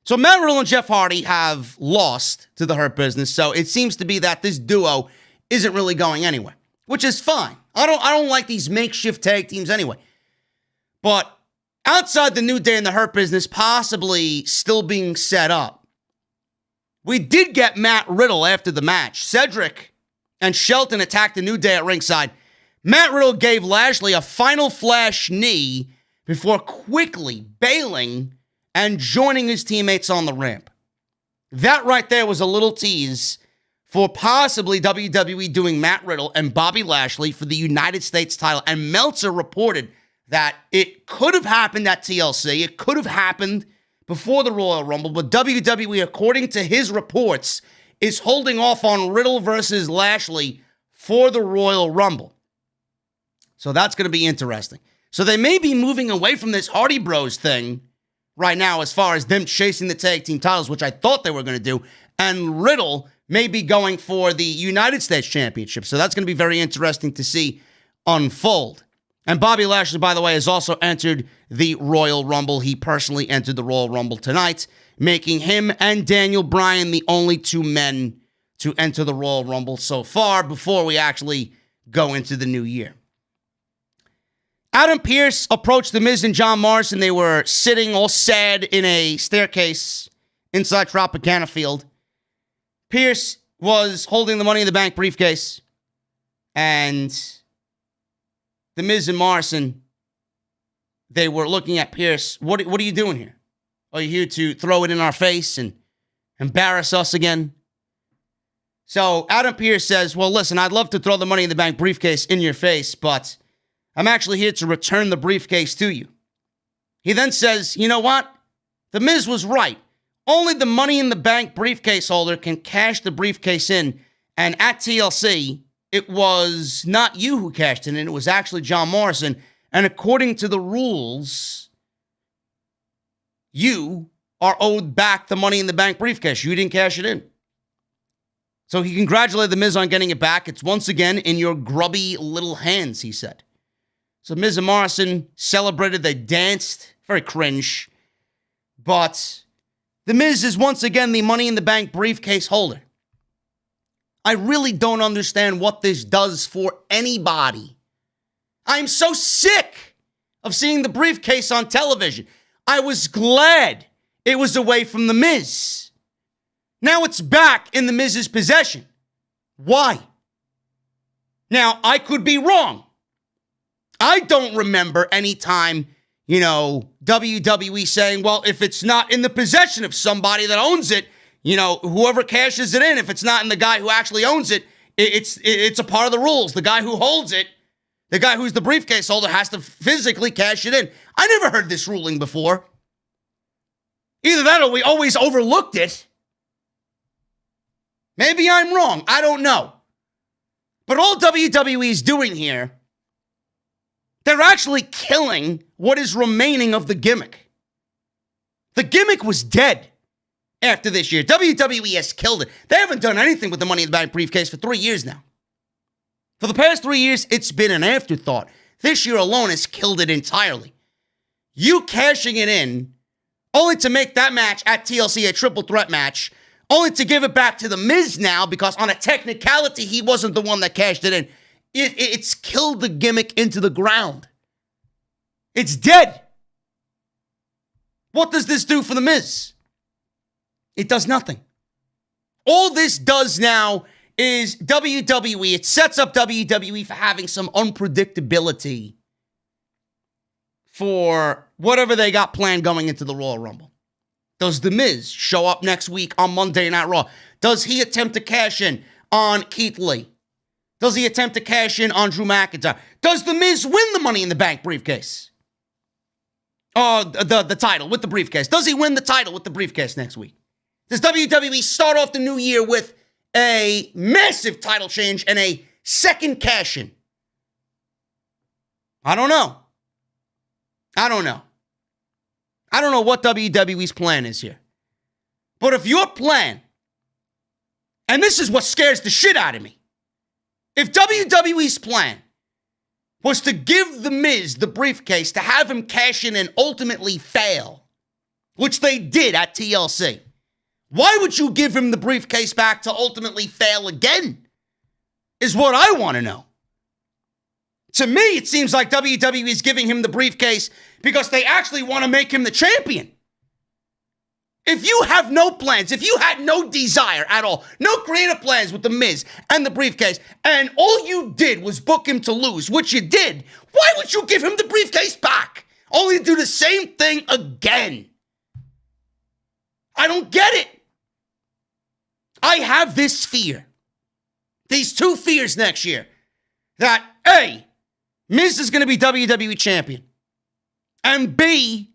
So Matt Riddle and Jeff Hardy have lost to the Hurt Business, so it seems to be that this duo isn't really going anywhere, which is fine. I don't like these makeshift tag teams anyway. But outside the New Day and the Hurt Business possibly still being set up, we did get Matt Riddle after the match. Cedric and Shelton attacked the New Day at ringside. Matt Riddle gave Lashley a final flash knee before quickly bailing and joining his teammates on the ramp. That right there was a little tease for possibly WWE doing Matt Riddle and Bobby Lashley for the United States title. And Meltzer reported that it could have happened at TLC. It could have happened before the Royal Rumble. But WWE, according to his reports, is holding off on Riddle versus Lashley for the Royal Rumble. So that's going to be interesting. So they may be moving away from this Hardy Bros thing right now as far as them chasing the tag team titles, which I thought they were going to do. And Riddle may be going for the United States Championship. So that's going to be very interesting to see unfold. And Bobby Lashley, by the way, has also entered the Royal Rumble. He personally entered the Royal Rumble tonight, making him and Daniel Bryan the only two men to enter the Royal Rumble so far before we actually go into the new year. Adam Pearce approached The Miz and John Morrison. They were sitting all sad in a staircase inside Tropicana Field. Pearce was holding the Money in the Bank briefcase. And The Miz and Morrison, they were looking at Pearce. What are you doing here? Are you here to throw it in our face and Embarrass us again? So Adam Pearce says, well, listen, I'd love to throw the Money in the Bank briefcase in your face, but I'm actually here to return the briefcase to you. He then says, you know what? The Miz was right. Only the Money in the Bank briefcase holder can cash the briefcase in. And at TLC, it was not you who cashed it in. It was actually John Morrison. And according to the rules, you are owed back the Money in the Bank briefcase. You didn't cash it in. So he congratulated The Miz on getting it back. It's once again in your grubby little hands, he said. So Miz and Morrison celebrated. They danced. Very cringe. But The Miz is once again the Money in the Bank briefcase holder. I really don't understand what this does for anybody. I'm so sick of seeing the briefcase on television. I was glad it was away from The Miz. Now it's back in The Miz's possession. Why? Now, I could be wrong. I don't remember any time, WWE saying, well, if it's not in the possession of somebody that owns it, whoever cashes it in, if it's not in the guy who actually owns it, it's a part of the rules. The guy who holds it, the guy who's the briefcase holder, has to physically cash it in. I never heard this ruling before. Either that or we always overlooked it. Maybe I'm wrong. I don't know. But all WWE is doing here, they're actually killing what is remaining of the gimmick. The gimmick was dead after this year. WWE has killed it. They haven't done anything with the Money in the Bank briefcase for 3 years now. For the past 3 years, it's been an afterthought. This year alone has killed it entirely. You cashing it in, only to make that match at TLC a triple threat match, only to give it back to The Miz now because on a technicality, he wasn't the one that cashed it in. It's killed the gimmick into the ground. It's dead. What does this do for The Miz? It does nothing. All this does now is WWE, it sets up WWE for having some unpredictability for whatever they got planned going into the Royal Rumble. Does The Miz show up next week on Monday Night Raw? Does he attempt to cash in on Keith Lee? Does he attempt to cash in on Drew McIntyre? Does The Miz win the Money in the Bank briefcase? The title with the briefcase. Does he win the title with the briefcase next week? Does WWE start off the new year with a massive title change and a second cash in? I don't know. I don't know what WWE's plan is here. But if your plan, and this is what scares the shit out of me, if WWE's plan was to give The Miz the briefcase to have him cash in and ultimately fail, which they did at TLC, why would you give him the briefcase back to ultimately fail again? Is what I want to know. To me, it seems like WWE is giving him the briefcase because they actually want to make him the champion. If you have no plans, if you had no desire at all, no creative plans with The Miz and the briefcase, and all you did was book him to lose, which you did, why would you give him the briefcase back? Only to do the same thing again. I don't get it. I have this fear. These two fears next year. That A, Miz is going to be WWE champion. And B,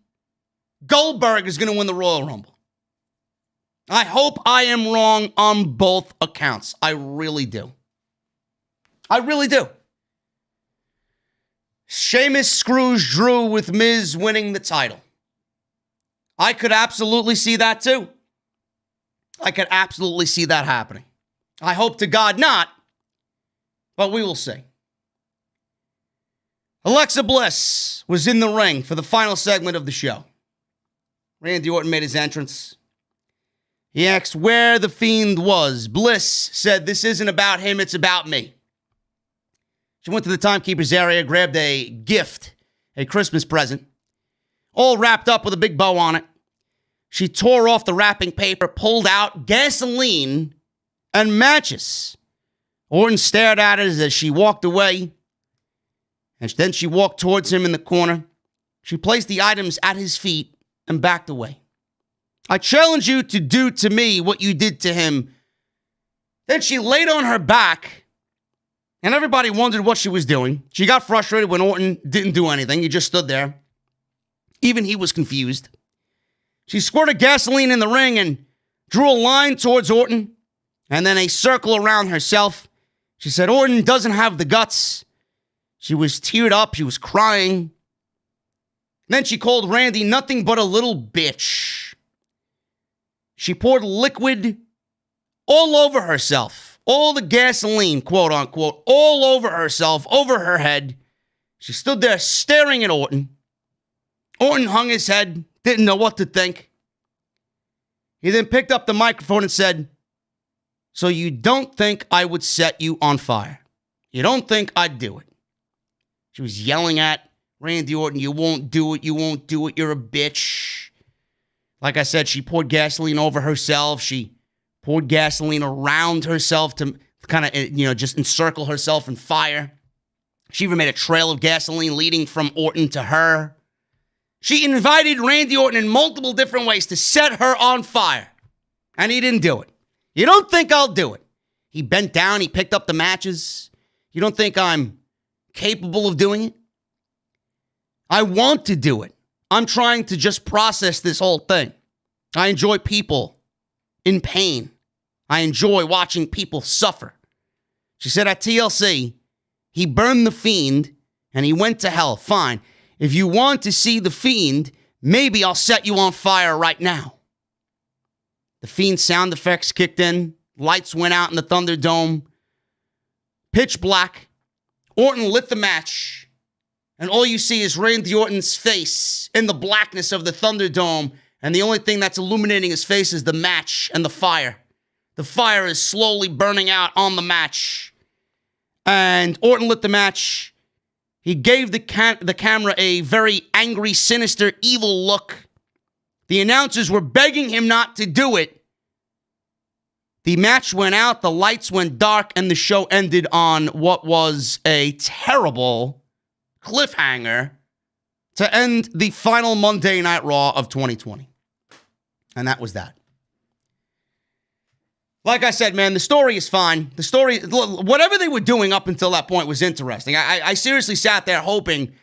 Goldberg is going to win the Royal Rumble. I hope I am wrong on both accounts. I really do. I really do. Sheamus screws Drew with Miz winning the title. I could absolutely see that too. I could absolutely see that happening. I hope to God not, but we will see. Alexa Bliss was in the ring for the final segment of the show. Randy Orton made his entrance. He asked where the Fiend was. Bliss said, this isn't about him, it's about me. She went to the timekeeper's area, grabbed a gift, a Christmas present, all wrapped up with a big bow on it. She tore off the wrapping paper, pulled out gasoline and matches. Orton stared at her as she walked away. And then she walked towards him in the corner. She placed the items at his feet and backed away. I challenge you to do to me what you did to him. Then she laid on her back, and everybody wondered what she was doing. She got frustrated when Orton didn't do anything. He just stood there. Even he was confused. She squirted gasoline in the ring and drew a line towards Orton, and then a circle around herself. She said, Orton doesn't have the guts. She was teared up. She was crying. Then she called Randy nothing but a little bitch. She poured liquid all over herself. All the gasoline, quote unquote, all over herself, over her head. She stood there staring at Orton. Orton hung his head, didn't know what to think. He then picked up the microphone and said, so you don't think I would set you on fire? You don't think I'd do it? She was yelling at Randy Orton, you won't do it, you won't do it, you're a bitch. Like I said, she poured gasoline over herself. She poured gasoline around herself to kind of, just encircle herself in fire. She even made a trail of gasoline leading from Orton to her. She invited Randy Orton in multiple different ways to set her on fire. And he didn't do it. You don't think I'll do it? He bent down, he picked up the matches. You don't think I'm capable of doing it? I want to do it. I'm trying to just process this whole thing. I enjoy people in pain. I enjoy watching people suffer. She said at TLC, he burned the Fiend and he went to hell. Fine. If you want to see the Fiend, maybe I'll set you on fire right now. The Fiend sound effects kicked in. Lights went out in the Thunderdome. Pitch black. Orton lit the match. And all you see is Randy Orton's face in the blackness of the Thunderdome. And the only thing that's illuminating his face is the match and the fire. The fire is slowly burning out on the match. And Orton lit the match. He gave the camera a very angry, sinister, evil look. The announcers were begging him not to do it. The match went out, the lights went dark, and the show ended on what was a terrible cliffhanger to end the final Monday Night Raw of 2020. And that was that. Like I said, man, the story is fine. The story, whatever they were doing up until that point was interesting. I seriously sat there hoping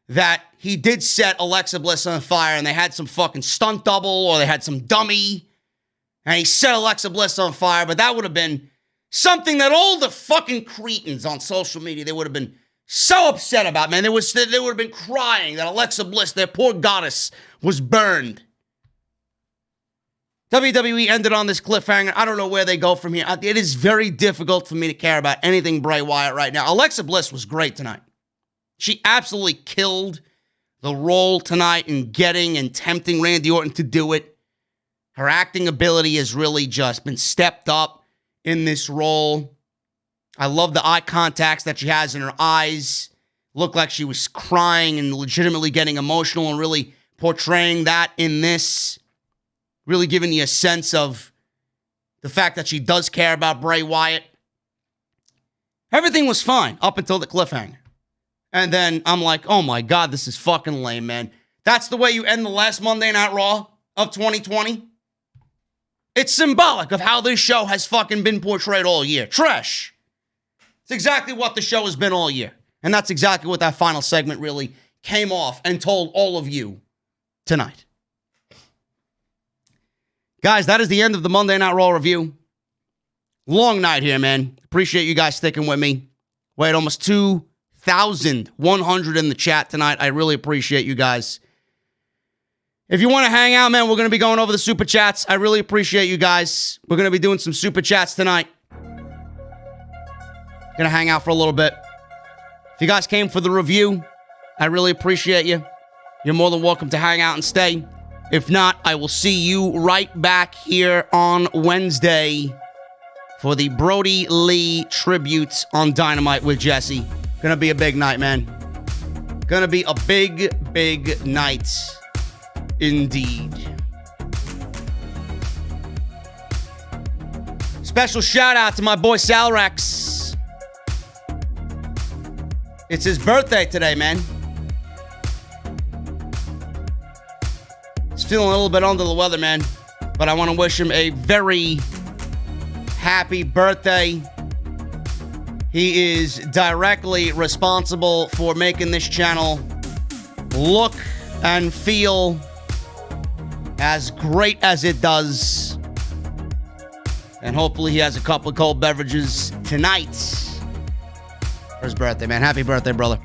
that he did set Alexa Bliss on fire and they had some fucking stunt double or they had some dummy and he set Alexa Bliss on fire, but that would have been something that all the fucking cretins on social media, they would have been so upset about, man. They would have been crying that Alexa Bliss, their poor goddess, was burned. WWE ended on this cliffhanger. I don't know where they go from here. It is very difficult for me to care about anything Bray Wyatt right now. Alexa Bliss was great tonight. She absolutely killed the role tonight in getting and tempting Randy Orton to do it. Her acting ability has really just been stepped up in this role. I love the eye contacts that she has in her eyes. Looked like she was crying and legitimately getting emotional and really portraying that in this. Really giving you a sense of the fact that she does care about Bray Wyatt. Everything was fine up until the cliffhanger. And then I'm like, oh my God, this is fucking lame, man. That's the way you end the last Monday Night Raw of 2020? It's symbolic of how this show has fucking been portrayed all year. Trash. It's exactly what the show has been all year. And that's exactly what that final segment really came off and told all of you tonight. Guys, that is the end of the Monday Night Raw review. Long night here, man. Appreciate you guys sticking with me. Wait, almost 2,100 in the chat tonight. I really appreciate you guys. If you want to hang out, man, we're going to be going over the super chats. I really appreciate you guys. We're going to be doing some super chats tonight. Going to hang out for a little bit. If you guys came for the review, I really appreciate you. You're more than welcome to hang out and stay. If not, I will see you right back here on Wednesday for the Brodie Lee tributes on Dynamite with Jesse. Gonna be a big night, man. Gonna be a big, big night indeed. Special shout out to my boy Salrex. It's his birthday today, man. He's feeling a little bit under the weather, man. But I want to wish him a very happy birthday. He is directly responsible for making this channel look and feel as great as it does. And hopefully he has a couple of cold beverages tonight for his birthday, man. Happy birthday, brother.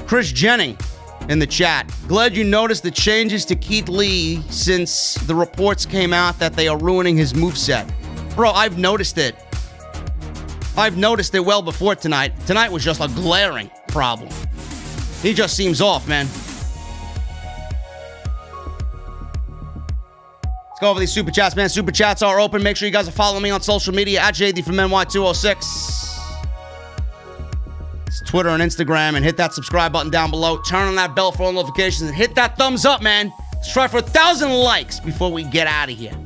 Chris Jennings in the chat. Glad you noticed the changes to Keith Lee since the reports came out that they are ruining his moveset. Bro, I've noticed it. I've noticed it well before tonight. Tonight was just a glaring problem. He just seems off, man. Let's go over these super chats, man. Super chats are open. Make sure you guys are following me on social media at JD from NY206. Twitter and Instagram, and hit that subscribe button down below. Turn on that bell for all notifications and hit that thumbs up, man. Let's try for 1,000 likes before we get out of here.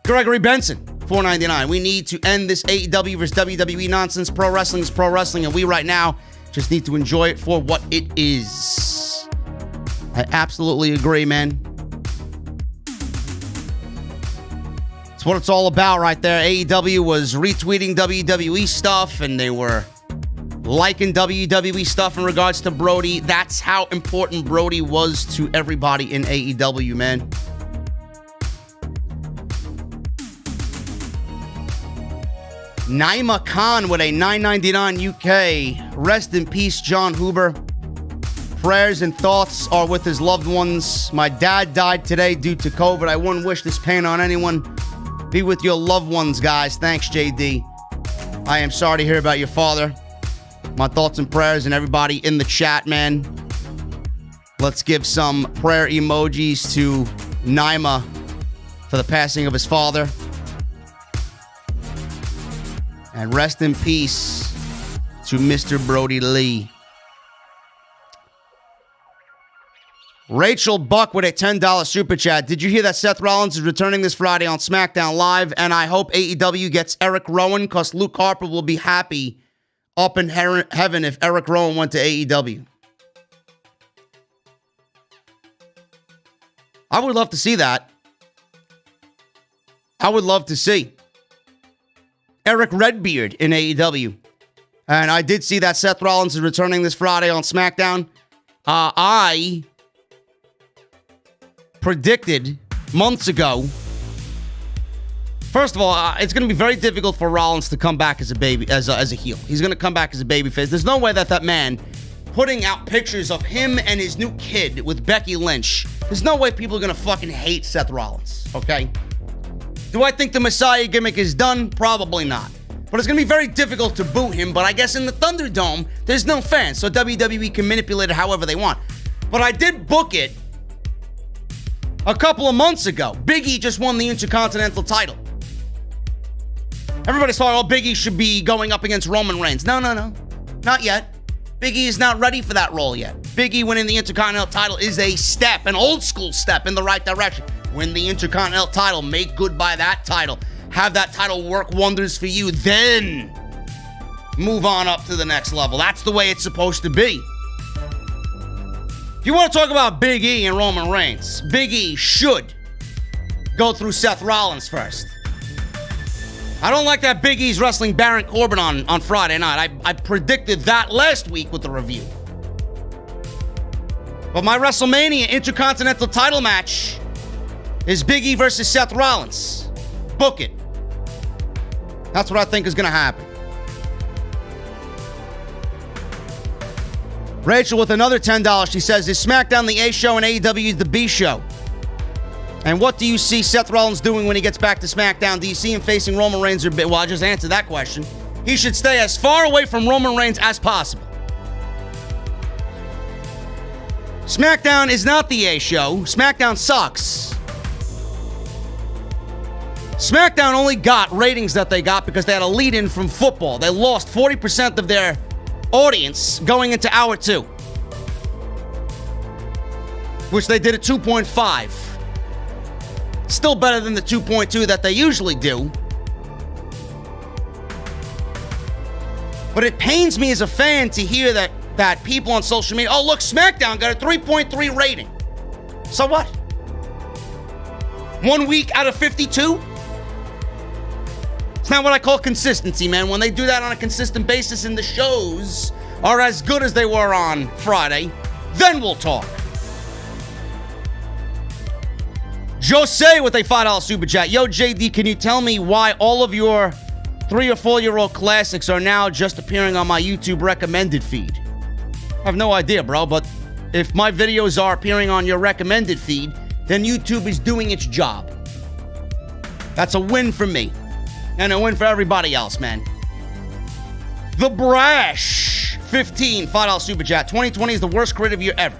Gregory Benson, $4.99. We need to end this AEW versus WWE nonsense. Pro wrestling is pro wrestling, and we right now just need to enjoy it for what it is. I absolutely agree, man. It's what it's all about right there. AEW was retweeting WWE stuff, and they were liking WWE stuff in regards to Brodie. That's how important Brodie was to everybody in AEW, man. Naima Khan with a $9.99 UK. Rest in peace, Jon Huber. Prayers and thoughts are with his loved ones. My dad died today due to COVID. I wouldn't wish this pain on anyone. Be with your loved ones, guys. Thanks, JD. I am sorry to hear about your father. My thoughts and prayers and everybody in the chat, man. Let's give some prayer emojis to Naima for the passing of his father. And rest in peace to Mr. Brodie Lee. Rachel Buck with a $10 super chat. Did you hear that Seth Rollins is returning this Friday on SmackDown Live? And I hope AEW gets Eric Rowan, because Luke Harper will be happy up in heaven if Eric Rowan went to AEW. I would love to see that. I would love to see Eric Redbeard in AEW. And I did see that Seth Rollins is returning this Friday on SmackDown. I predicted months ago. First of all, it's going to be very difficult for Rollins to come back as a baby, as a heel. He's going to come back as a babyface. There's no way that man putting out pictures of him and his new kid with Becky Lynch. There's no way people are going to fucking hate Seth Rollins, okay? Do I think the Messiah gimmick is done? Probably not. But it's going to be very difficult to boo him, but I guess in the Thunderdome, there's no fans, so WWE can manipulate it however they want. But I did book it a couple of months ago. Big E just won the Intercontinental title. Everybody thought, oh, Big E should be going up against Roman Reigns. No. Not yet. Big E is not ready for that role yet. Big E winning the Intercontinental title is a step, an old school step in the right direction. Win the Intercontinental title, make good by that title. Have that title work wonders for you. Then move on up to the next level. That's the way it's supposed to be. If you want to talk about Big E and Roman Reigns, Big E should go through Seth Rollins first. I don't like that Big E's wrestling Baron Corbin on Friday night. I predicted that last week with the review. But my WrestleMania Intercontinental title match is Big E versus Seth Rollins. Book it. That's what I think is going to happen. Rachel with another $10. She says, is SmackDown the A show and AEW the B show? And what do you see Seth Rollins doing when he gets back to SmackDown? Do you see him facing Roman Reigns or... Well, I just answered that question. He should stay as far away from Roman Reigns as possible. SmackDown is not the A show. SmackDown sucks. SmackDown only got ratings that they got because they had a lead-in from football. They lost 40% of their audience going into hour 2. Which they did at 2.5. Still better than the 2.2 that they usually do. But it pains me as a fan to hear that that people on social media, oh, look, SmackDown got a 3.3 rating. So what? 1 week out of 52? It's not what I call consistency, man. When they do that on a consistent basis and the shows are as good as they were on Friday, then we'll talk. Jose with a $5 super chat. Yo, JD, can you tell me why all of your 3 or 4 year old classics are now just appearing on my YouTube recommended feed? I have no idea, bro, but if my videos are appearing on your recommended feed, then YouTube is doing its job. That's a win for me. And a win for everybody else, man. The Brash, 15, $5 super chat. 2020 is the worst creative year ever.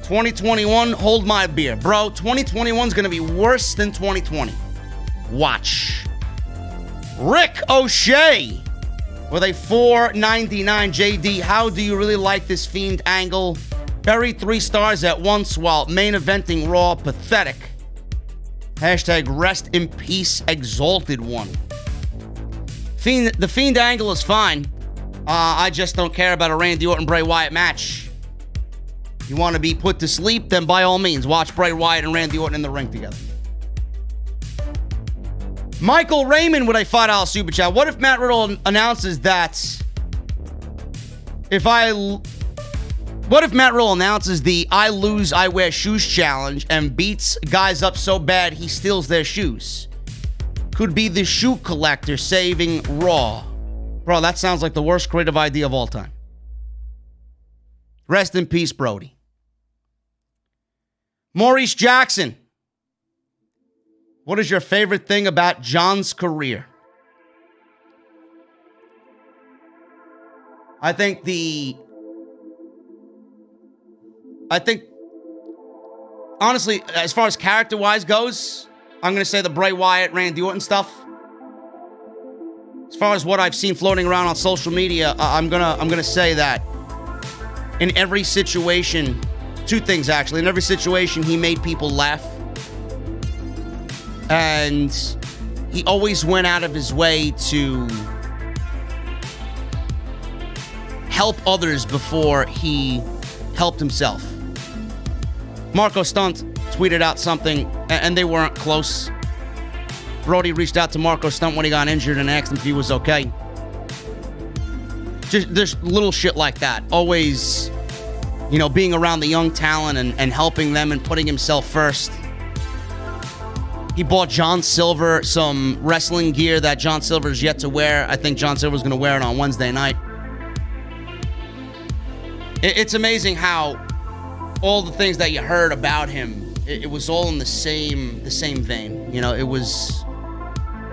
2021, hold my beer. Bro, 2021 is going to be worse than 2020. Watch. Rick O'Shea with a $4.99. JD, how do you really like this Fiend angle? Buried 3 stars at once while main eventing Raw. Pathetic. Hashtag rest in peace, Exalted One. The Fiend angle is fine. I just don't care about a Randy Orton Bray Wyatt match. You want to be put to sleep? Then by all means, watch Bray Wyatt and Randy Orton in the ring together. Michael Raymond with a $5 super chat. What if Matt Riddle announces that What if Matt Riddle announces the I lose, I wear shoes challenge and beats guys up so bad he steals their shoes? Could be the shoe collector saving Raw. Bro, that sounds like the worst creative idea of all time. Rest in peace, Brodie. Maurice Jackson. What is your favorite thing about Jon's career? I think, honestly, as far as character-wise goes, I'm going to say the Bray Wyatt, Randy Orton stuff. As far as what I've seen floating around on social media, I'm gonna say that in every situation, 2 things actually. In every situation, he made people laugh. And he always went out of his way to help others before he helped himself. Marco Stunt tweeted out something, and they weren't close. Brodie reached out to Marco Stunt when he got injured and asked him if he was okay. Just little shit like that. Always, being around the young talent and helping them and putting himself first. He bought John Silver some wrestling gear that John Silver is yet to wear. I think John Silver's going to wear it on Wednesday night. It's amazing how all the things that you heard about him, it was all in the same vein. It was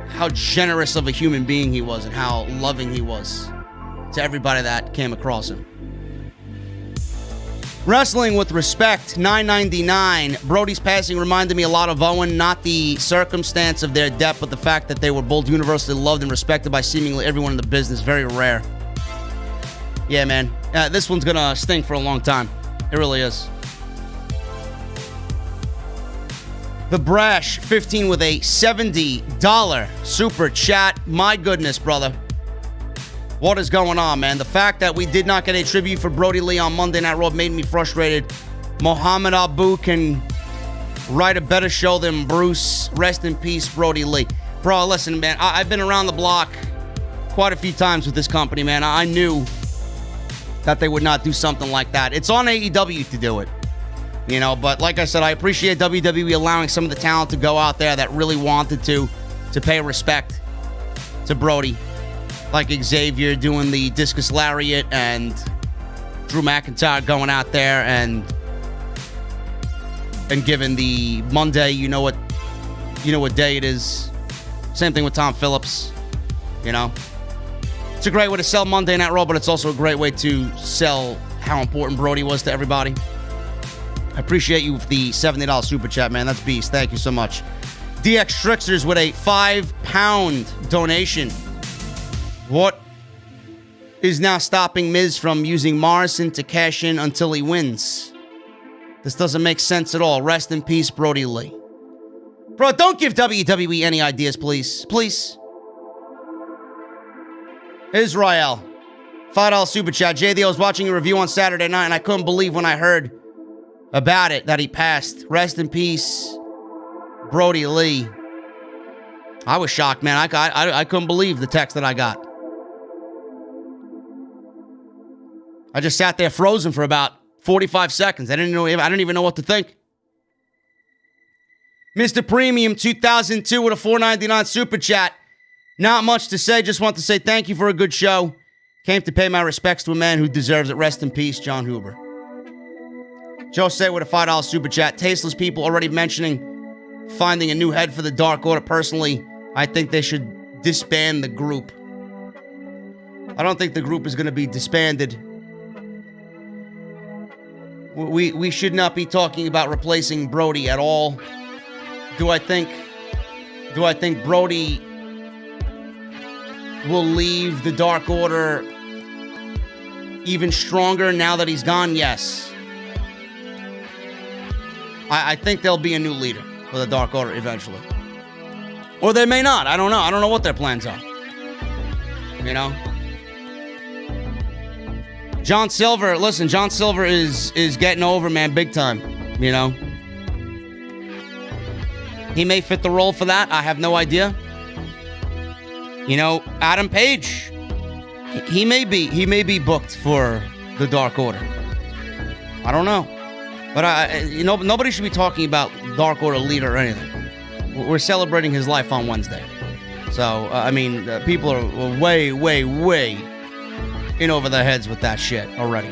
how generous of a human being he was and how loving he was to everybody that came across him. Wrestling with Respect, $9.99. Brodie's passing reminded me a lot of Owen, not the circumstance of their death, but the fact that they were both universally loved and respected by seemingly everyone in the business. Very rare. Yeah, man. This one's gonna sting for a long time. It really is. The Brash, 15 with a $70 super chat. My goodness, brother. What is going on, man? The fact that we did not get a tribute for Brodie Lee on Monday Night Raw made me frustrated. Muhammad Abu can write a better show than Bruce. Rest in peace, Brodie Lee. Bro, listen, man. I've been around the block quite a few times with this company, man. I knew that they would not do something like that. It's on AEW to do it. But like I said, I appreciate WWE allowing some of the talent to go out there that really wanted to pay respect to Brodie. Like Xavier doing the discus lariat and Drew McIntyre going out there and giving the Monday, you know what day it is. Same thing with Tom Phillips. It's a great way to sell Monday Night Raw, but it's also a great way to sell how important Brodie was to everybody. I appreciate you with the $70 super chat, man. That's beast. Thank you so much. DX Strixers with a £5 donation. What is now stopping Miz from using Morrison to cash in until he wins? This doesn't make sense at all. Rest in peace, Brodie Lee. Bro, don't give WWE any ideas, please. Please. Israel $5 super chat. JD, I was watching a review on Saturday night, and I couldn't believe when I heard about it that he passed. Rest in peace, Brodie Lee. I was shocked, man. I couldn't believe the text that I got. I just sat there frozen for about 45 seconds. I didn't even know what to think. Mr. Premium 2002 with a $4.99 super chat. Not much to say. Just want to say thank you for a good show. Came to pay my respects to a man who deserves it. Rest in peace, Jon Huber. Jose with a $5 super chat. Tasteless people already mentioning finding a new head for the Dark Order. Personally, I think they should disband the group. I don't think the group is going to be disbanded. We should not be talking about replacing Brodie at all. Do I think Brodie will leave the Dark Order even stronger now that he's gone? Yes. I think there'll be a new leader for the Dark Order eventually. Or they may not. I don't know. I don't know what their plans are. You know? John Silver, listen, John Silver is getting over, man, big time. You know? He may fit the role for that. I have no idea. You know, Adam Page, he may be booked for the Dark Order. I don't know. But nobody should be talking about Dark Order leader or anything. We're celebrating his life on Wednesday. So, people are way, way, way in over their heads with that shit already.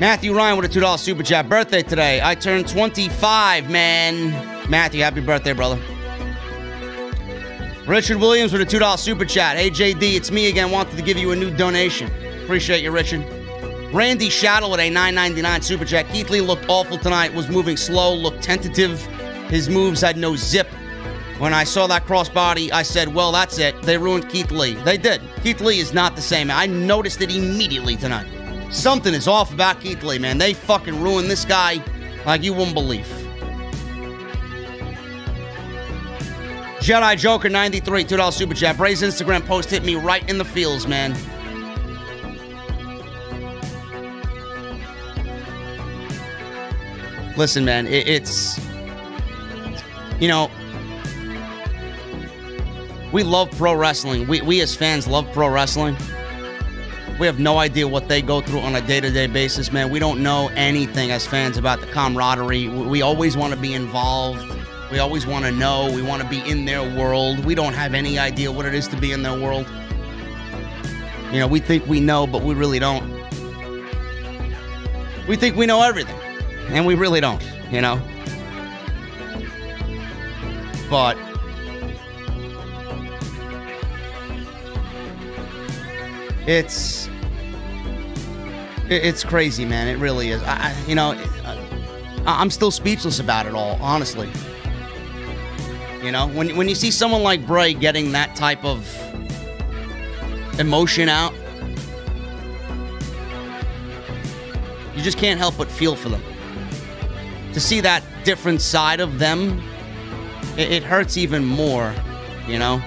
Matthew Ryan with a $2 super chat. Birthday today. I turned 25, man. Matthew, happy birthday, brother. Richard Williams with a $2 super chat. Hey, JD, it's me again. Wanted to give you a new donation. Appreciate you, Richard. Randy Shadow with a $9.99 super chat. Keith Lee looked awful tonight. Was moving slow, looked tentative. His moves had no zip. When I saw that crossbody, I said, well, that's it. They ruined Keith Lee. They did. Keith Lee is not the same. I noticed it immediately tonight. Something is off about Keith Lee, man. They fucking ruined this guy like you wouldn't believe. Jedi Joker 93, $2 super chat. Bray's Instagram post hit me right in the feels, man. Listen, man, it's, you know, we love pro wrestling. We as fans love pro wrestling. We have no idea what they go through on a day-to-day basis, man. We don't know anything as fans about the camaraderie. We always want to be involved. We always want to know. We want to be in their world. We don't have any idea what it is to be in their world. You know, we think we know, but we really don't. We think we know everything, and we really don't, you know? But it's crazy, man. It really is. I'm still speechless about it all, honestly. You know, when you see someone like Bray getting that type of emotion out, you just can't help but feel for them. To see that different side of them, it hurts even more, you know?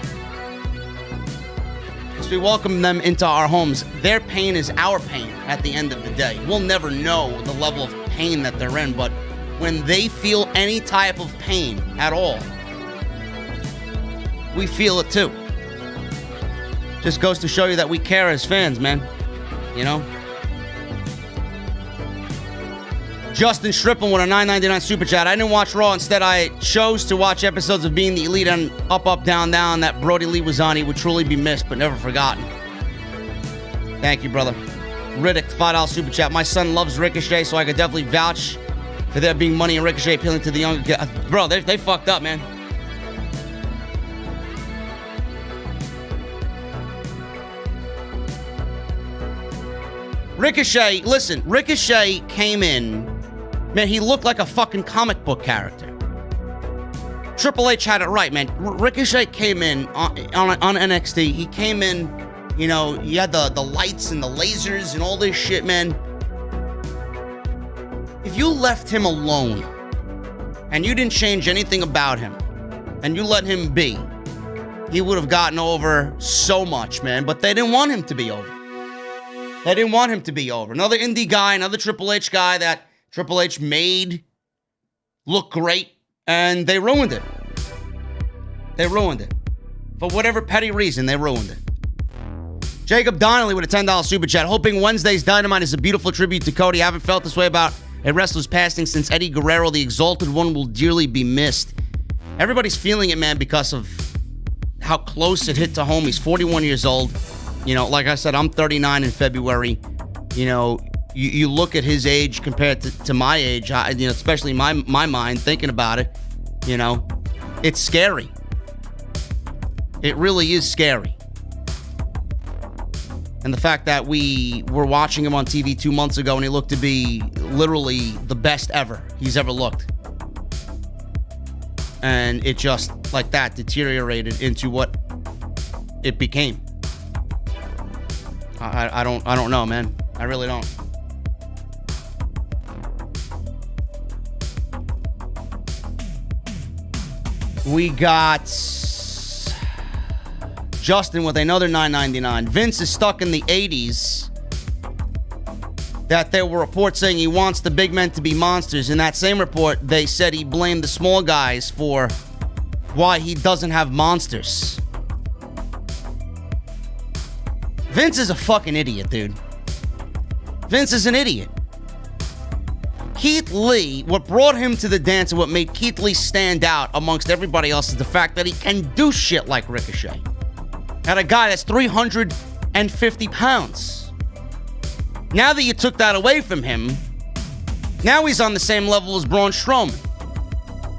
As we welcome them into our homes, their pain is our pain at the end of the day. We'll never know the level of pain that they're in, but when they feel any type of pain at all, we feel it too. Just goes to show you that we care as fans, man. You know? Justin Strippin with a $9.99 super chat. I didn't watch Raw. Instead, I chose to watch episodes of Being the Elite and Up, Up, Down, Down that Brodie Lee was on. He would truly be missed, but never forgotten. Thank you, brother. Riddick, $5 super chat. My son loves Ricochet, so I could definitely vouch for there being money in Ricochet appealing to the younger kids. Bro, they fucked up, man. Ricochet, listen, Ricochet came in, man, he looked like a fucking comic book character. Triple H had it right, man. Ricochet came in on NXT. He came in, you know, he had the lights and the lasers and all this shit, man. If you left him alone and you didn't change anything about him and you let him be, he would have gotten over so much, man. But they didn't want him to be over. They didn't want him to be over. Another indie guy, another Triple H guy that Triple H made look great, and they ruined it. They ruined it. For whatever petty reason, they ruined it. Jacob Donnelly with a $10 super chat, hoping Wednesday's Dynamite is a beautiful tribute to Cody. I haven't felt this way about a wrestler's passing since Eddie Guerrero. The Exalted One will dearly be missed. Everybody's feeling it, man, because of how close it hit to home. He's 41 years old. You know, like I said, I'm 39 in February. You know, you look at his age compared to my age, especially my mind, thinking about it, you know, it's scary. It really is scary. And the fact that we were watching him on TV 2 months ago and he looked to be literally the best ever he's ever looked. And it just, like that, deteriorated into what it became. I don't know, man. I really don't. We got Justin with another $9.99. Vince is stuck in the 80s. That there were reports saying he wants the big men to be monsters. In that same report, they said he blamed the small guys for why he doesn't have monsters. Vince is a fucking idiot, dude. Vince is an idiot. Keith Lee, what brought him to the dance and what made Keith Lee stand out amongst everybody else is the fact that he can do shit like Ricochet. Had a guy that's 350 pounds. Now that you took that away from him, now he's on the same level as Braun Strowman.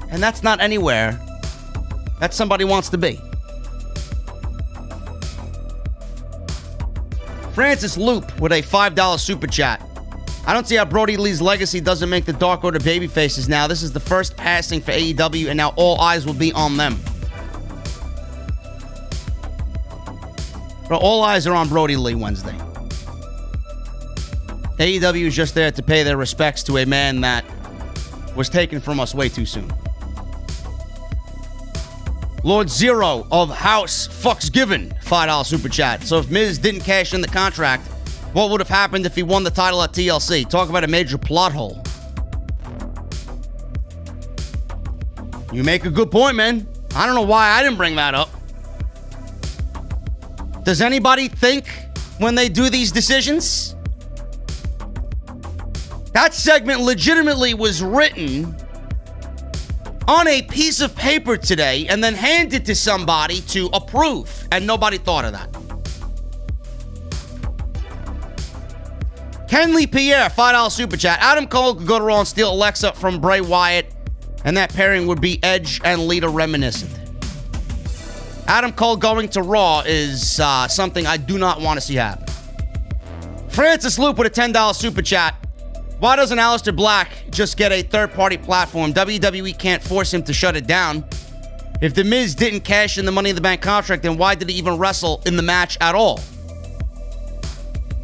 And that's not anywhere that somebody wants to be. Francis Loop with a $5 super chat. I don't see how Brodie Lee's legacy doesn't make the Dark Order babyfaces now. This is the first passing for AEW, and now all eyes will be on them. Bro, all eyes are on Brodie Lee Wednesday. AEW is just there to pay their respects to a man that was taken from us way too soon. Lord Zero of House Fucks Given, $5 super chat. So if Miz didn't cash in the contract, what would have happened if he won the title at TLC? Talk about a major plot hole. You make a good point, man. I don't know why I didn't bring that up. Does anybody think when they do these decisions? That segment legitimately was written on a piece of paper today and then handed to somebody to approve, and nobody thought of that. Kenley Pierre, $5 super chat. Adam Cole could go to Raw and steal Alexa from Bray Wyatt, and that pairing would be Edge and Lita reminiscent. Adam Cole going to Raw is something I do not want to see happen. Francis Loop with a $10 super chat. Why doesn't Aleister Black just get a third-party platform? WWE can't force him to shut it down. If The Miz didn't cash in the Money in the Bank contract, then why did he even wrestle in the match at all?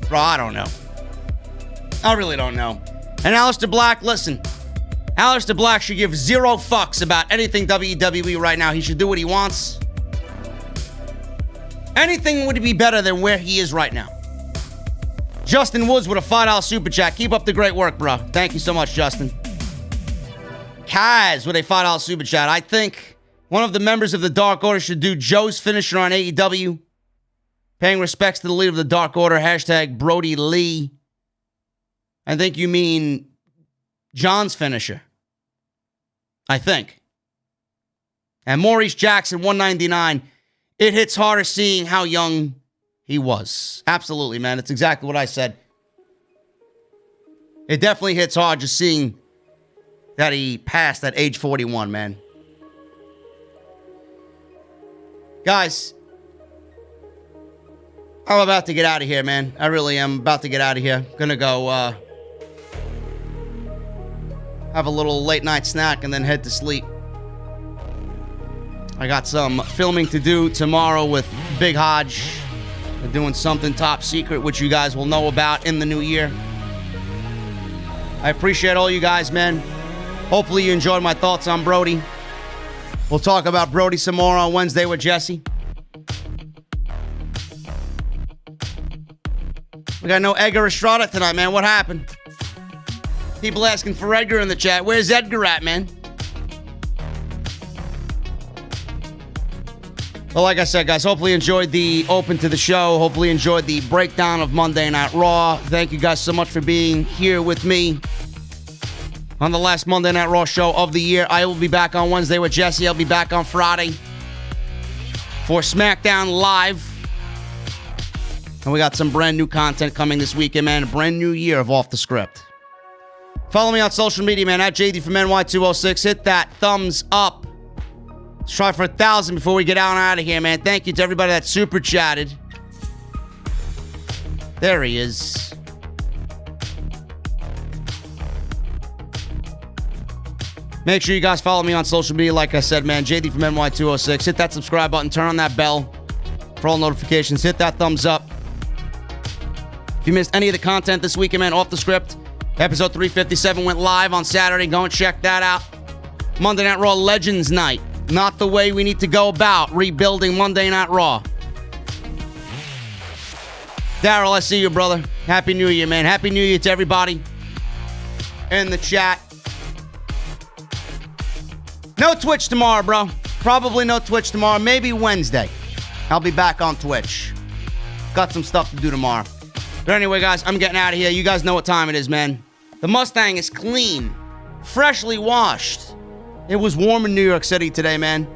Bro, I don't know. I really don't know. And Aleister Black, listen. Aleister Black should give zero fucks about anything WWE right now. He should do what he wants. Anything would be better than where he is right now. Justin Woods with a $5 super chat. Keep up the great work, bro. Thank you so much, Justin. Kaz with a $5 super chat. I think one of the members of the Dark Order should do Joe's finisher on AEW. Paying respects to the leader of the Dark Order. Hashtag Brodie Lee. I think you mean John's finisher. I think. And Maurice Jackson, $1.99. It hits harder seeing how young he was. Absolutely, man. It's exactly what I said. It definitely hits hard just seeing that he passed at age 41, man. Guys, I'm about to get out of here, man. I really am about to get out of here. Gonna go have a little late night snack and then head to sleep. I got some filming to do tomorrow with Big Hodge. They're doing something top secret, which you guys will know about in the new year. I appreciate all you guys, man. Hopefully you enjoyed my thoughts on Brodie. We'll talk about Brodie some more on Wednesday with Jesse. We got no Edgar Estrada tonight, man. What happened? People asking for Edgar in the chat. Where's Edgar at, man? Well, like I said, guys, hopefully you enjoyed the open to the show. Hopefully you enjoyed the breakdown of Monday Night Raw. Thank you guys so much for being here with me on the last Monday Night Raw show of the year. I will be back on Wednesday with Jesse. I'll be back on Friday for SmackDown Live. And we got some brand new content coming this weekend, man. A brand new year of Off the Script. Follow me on social media, man, at JD from NY206. Hit that thumbs up. Let's try for 1,000 before we get out of here, man. Thank you to everybody that super chatted. There he is. Make sure you guys follow me on social media. Like I said, man, JD from NY206. Hit that subscribe button. Turn on that bell for all notifications. Hit that thumbs up. If you missed any of the content this weekend, man, Off the Script, episode 357 went live on Saturday. Go and check that out. Monday Night Raw Legends Night. Not the way we need to go about rebuilding Monday Night Raw. Daryl, I see you, brother. Happy New Year, man. Happy New Year to everybody in the chat. No Twitch tomorrow, bro. Probably no Twitch tomorrow. Maybe Wednesday. I'll be back on Twitch. Got some stuff to do tomorrow. But anyway, guys, I'm getting out of here. You guys know what time it is, man. The Mustang is clean. Freshly washed. It was warm in New York City today, man.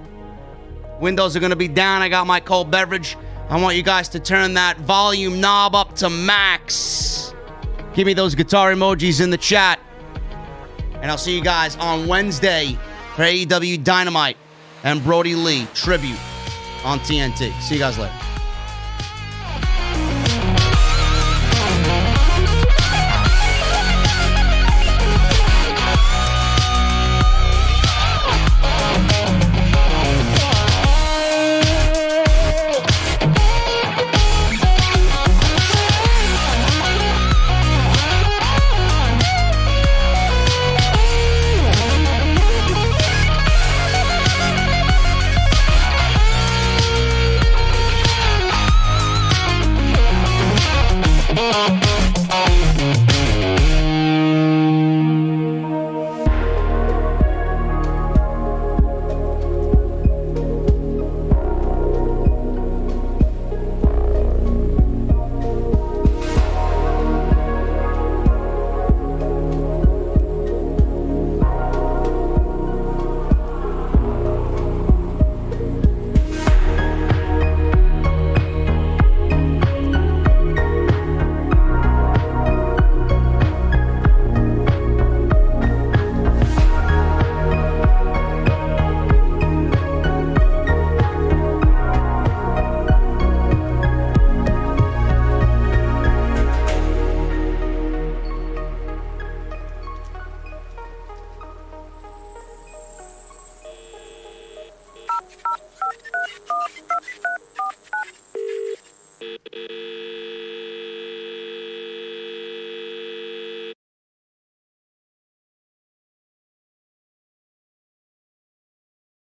Windows are going to be down. I got my cold beverage. I want you guys to turn that volume knob up to max. Give me those guitar emojis in the chat. And I'll see you guys on Wednesday for AEW Dynamite and Brodie Lee tribute on TNT. See you guys later.